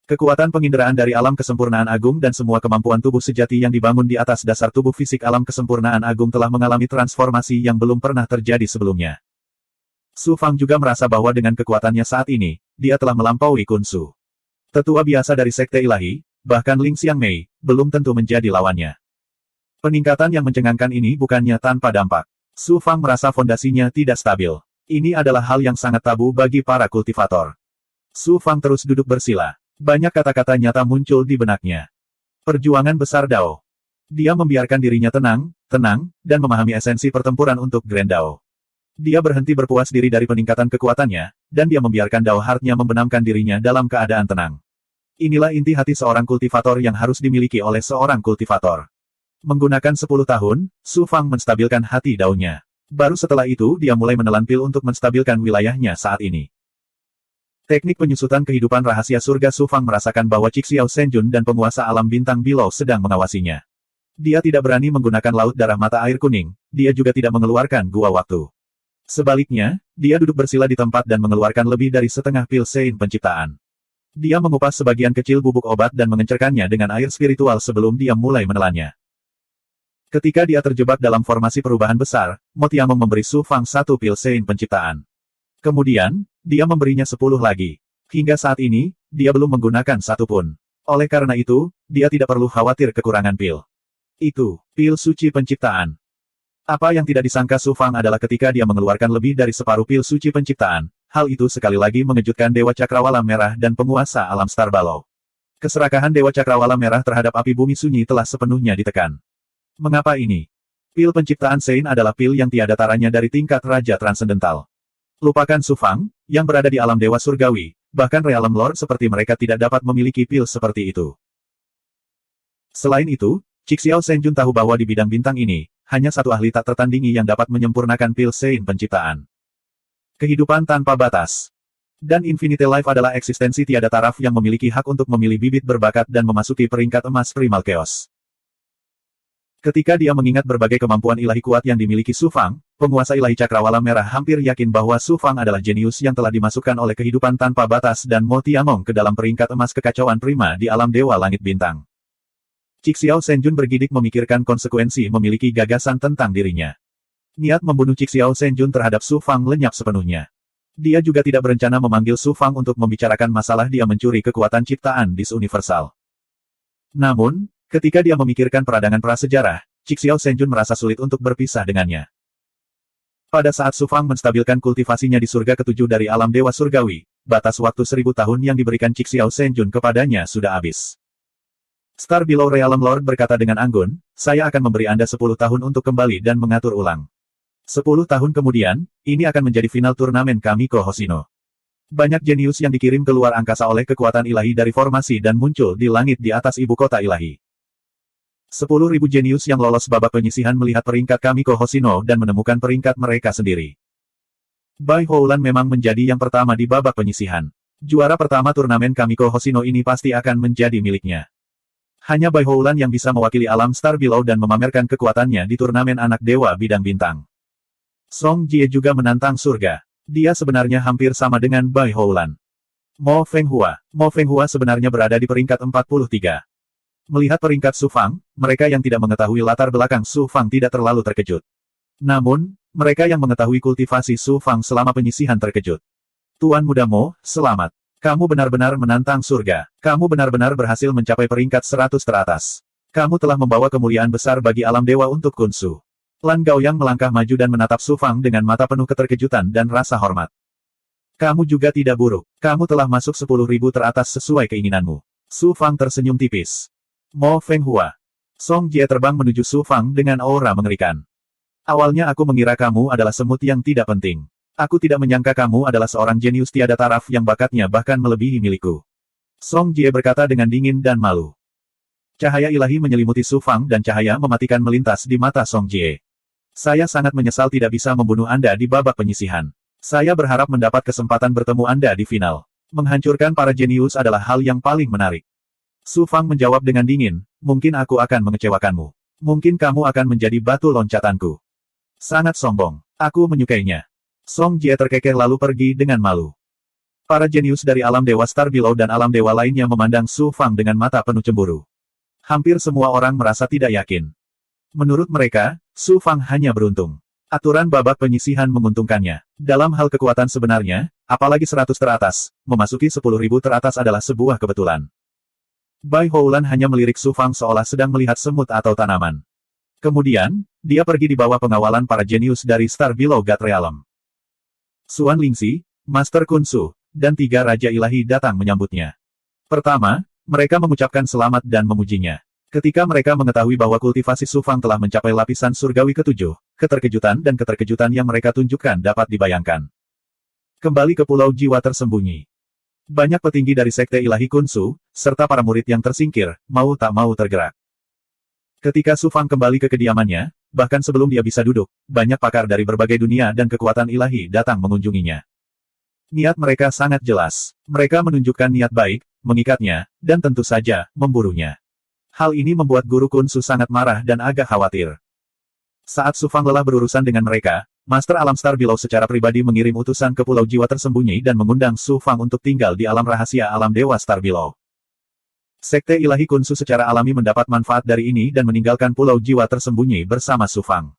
Kekuatan penginderaan dari alam kesempurnaan agung dan semua kemampuan tubuh sejati yang dibangun di atas dasar tubuh fisik alam kesempurnaan agung telah mengalami transformasi yang belum pernah terjadi sebelumnya. Su Fang juga merasa bahwa dengan kekuatannya saat ini, dia telah melampaui Kun Su. Tetua biasa dari Sekte Ilahi, bahkan Ling Xiangmei, belum tentu menjadi lawannya. Peningkatan yang mencengangkan ini bukannya tanpa dampak. Su Fang merasa fondasinya tidak stabil. Ini adalah hal yang sangat tabu bagi para kultivator. Su Fang terus duduk bersila. Banyak kata-kata nyata muncul di benaknya. Perjuangan besar Dao. Dia membiarkan dirinya tenang, dan memahami esensi pertempuran untuk Grand Dao. Dia berhenti berpuas diri dari peningkatan kekuatannya, dan dia membiarkan Dao Heart-nya membenamkan dirinya dalam keadaan tenang. Inilah inti hati seorang kultivator yang harus dimiliki oleh seorang kultivator. Menggunakan 10 tahun, Su Fang menstabilkan hati Dao-nya. Baru setelah itu dia mulai menelan pil untuk menstabilkan wilayahnya saat ini. Teknik penyusutan kehidupan rahasia surga Su Fang merasakan bahwa Cixiao Senjun dan penguasa alam bintang Below sedang mengawasinya. Dia tidak berani menggunakan laut darah mata air kuning, dia juga tidak mengeluarkan gua waktu. Sebaliknya, dia duduk bersila di tempat dan mengeluarkan lebih dari setengah pil sein penciptaan. Dia mengupas sebagian kecil bubuk obat dan mengencerkannya dengan air spiritual sebelum dia mulai menelannya. Ketika dia terjebak dalam formasi perubahan besar, Mo Tiamong memberi Su Fang 1 pil sein penciptaan. Kemudian, dia memberinya 10 lagi. Hingga saat ini, dia belum menggunakan 1 pun. Oleh karena itu, dia tidak perlu khawatir kekurangan pil. Itu, pil suci penciptaan. Apa yang tidak disangka Su Fang adalah ketika dia mengeluarkan lebih dari separuh pil suci penciptaan, hal itu sekali lagi mengejutkan Dewa Cakrawala Merah dan penguasa alam Star Below. Keserakahan Dewa Cakrawala Merah terhadap api bumi sunyi telah sepenuhnya ditekan. Mengapa ini? Pil penciptaan Sein adalah pil yang tiada taranya dari tingkat Raja Transendental. Lupakan Su Fang, yang berada di alam dewa surgawi, bahkan Realm Lord seperti mereka tidak dapat memiliki pil seperti itu. Selain itu, Cixiao Senjun tahu bahwa di bidang bintang ini, hanya satu ahli tak tertandingi yang dapat menyempurnakan pil Sein penciptaan. Kehidupan tanpa batas. Dan Infinite Life adalah eksistensi tiada taraf yang memiliki hak untuk memilih bibit berbakat dan memasuki peringkat emas Primal Chaos. Ketika dia mengingat berbagai kemampuan ilahi kuat yang dimiliki Su Fang, penguasa ilahi Cakrawala Merah hampir yakin bahwa Su Fang adalah jenius yang telah dimasukkan oleh kehidupan tanpa batas dan Mo Tiamong ke dalam peringkat emas kekacauan prima di alam dewa langit bintang. Cixiao Senjun bergidik memikirkan konsekuensi memiliki gagasan tentang dirinya. Niat membunuh Cixiao Senjun terhadap Su Fang lenyap sepenuhnya. Dia juga tidak berencana memanggil Su Fang untuk membicarakan masalah dia mencuri kekuatan ciptaan Dis Universal. Namun, ketika dia memikirkan peradangan prasejarah, Cixiao Senjun merasa sulit untuk berpisah dengannya. Pada saat Su Fang menstabilkan kultivasinya di surga ketujuh dari alam dewa surgawi, batas waktu 1000 tahun yang diberikan Cixiao Senjun kepadanya sudah habis. Star Below Realm Lord berkata dengan anggun, saya akan memberi Anda 10 tahun untuk kembali dan mengatur ulang. 10 tahun kemudian, ini akan menjadi final turnamen Kamiko Hoshino. Banyak jenius yang dikirim ke luar angkasa oleh kekuatan ilahi dari formasi dan muncul di langit di atas ibu kota ilahi. 10.000 jenius yang lolos babak penyisihan melihat peringkat Kamiko Hoshino dan menemukan peringkat mereka sendiri. Bai Houlan memang menjadi yang pertama di babak penyisihan. Juara pertama turnamen Kamiko Hoshino ini pasti akan menjadi miliknya. Hanya Bai Houlan yang bisa mewakili alam Star Below dan memamerkan kekuatannya di turnamen anak dewa bidang bintang. Song Jie juga menantang surga. Dia sebenarnya hampir sama dengan Bai Houlan. Mo Fenghua sebenarnya berada di peringkat 43. Melihat peringkat Su Fang, mereka yang tidak mengetahui latar belakang Su Fang tidak terlalu terkejut. Namun, mereka yang mengetahui kultivasi Su Fang selama penyisihan terkejut. Tuan Muda Mo, selamat. Kamu benar-benar menantang surga. Kamu benar-benar berhasil mencapai peringkat 100 teratas. Kamu telah membawa kemuliaan besar bagi alam dewa untuk Kun Su. Lan Gaoyang melangkah maju dan menatap Su Fang dengan mata penuh keterkejutan dan rasa hormat. Kamu juga tidak buruk. Kamu telah masuk 10.000 teratas sesuai keinginanmu. Su Fang tersenyum tipis. Mo Feng Hua. Song Jie terbang menuju Su Fang dengan aura mengerikan. Awalnya aku mengira kamu adalah semut yang tidak penting. Aku tidak menyangka kamu adalah seorang jenius tiada taraf yang bakatnya bahkan melebihi milikku. Song Jie berkata dengan dingin dan malu. Cahaya ilahi menyelimuti Su Fang dan cahaya mematikan melintas di mata Song Jie. Saya sangat menyesal tidak bisa membunuh Anda di babak penyisihan. Saya berharap mendapat kesempatan bertemu Anda di final. Menghancurkan para jenius adalah hal yang paling menarik. Su Fang menjawab dengan dingin, mungkin aku akan mengecewakanmu. Mungkin kamu akan menjadi batu loncatanku. Sangat sombong. Aku menyukainya. Song Jie terkekeh lalu pergi dengan malu. Para jenius dari alam dewa Star Below dan alam dewa lainnya memandang Su Fang dengan mata penuh cemburu. Hampir semua orang merasa tidak yakin. Menurut mereka, Su Fang hanya beruntung. Aturan babak penyisihan menguntungkannya. Dalam hal kekuatan sebenarnya, apalagi 100 teratas, memasuki 10.000 teratas adalah sebuah kebetulan. Bai Houlan hanya melirik Su Fang seolah sedang melihat semut atau tanaman. Kemudian, dia pergi di bawah pengawalan para jenius dari Star Below God Realm. Xuan Lingxi, Master Kun Su, dan 3 Raja Ilahi datang menyambutnya. Pertama, mereka mengucapkan selamat dan memujinya. Ketika mereka mengetahui bahwa kultivasi Su Fang telah mencapai lapisan surgawi ke-7, keterkejutan dan keterkejutan yang mereka tunjukkan dapat dibayangkan. Kembali ke Pulau Jiwa Tersembunyi. Banyak petinggi dari Sekte Ilahi Kun Su, serta para murid yang tersingkir, mau tak mau tergerak. Ketika Su Fang kembali ke kediamannya, bahkan sebelum dia bisa duduk, banyak pakar dari berbagai dunia dan kekuatan ilahi datang mengunjunginya. Niat mereka sangat jelas. Mereka menunjukkan niat baik, mengikatnya, dan tentu saja, memburunya. Hal ini membuat Guru Kun Su sangat marah dan agak khawatir. Saat Su Fang lelah berurusan dengan mereka, Master Alam Star Below secara pribadi mengirim utusan ke Pulau Jiwa Tersembunyi dan mengundang Su Fang untuk tinggal di alam rahasia alam Dewa Star Below. Sekte Ilahi Kun Su secara alami mendapat manfaat dari ini dan meninggalkan Pulau Jiwa Tersembunyi bersama Su Fang.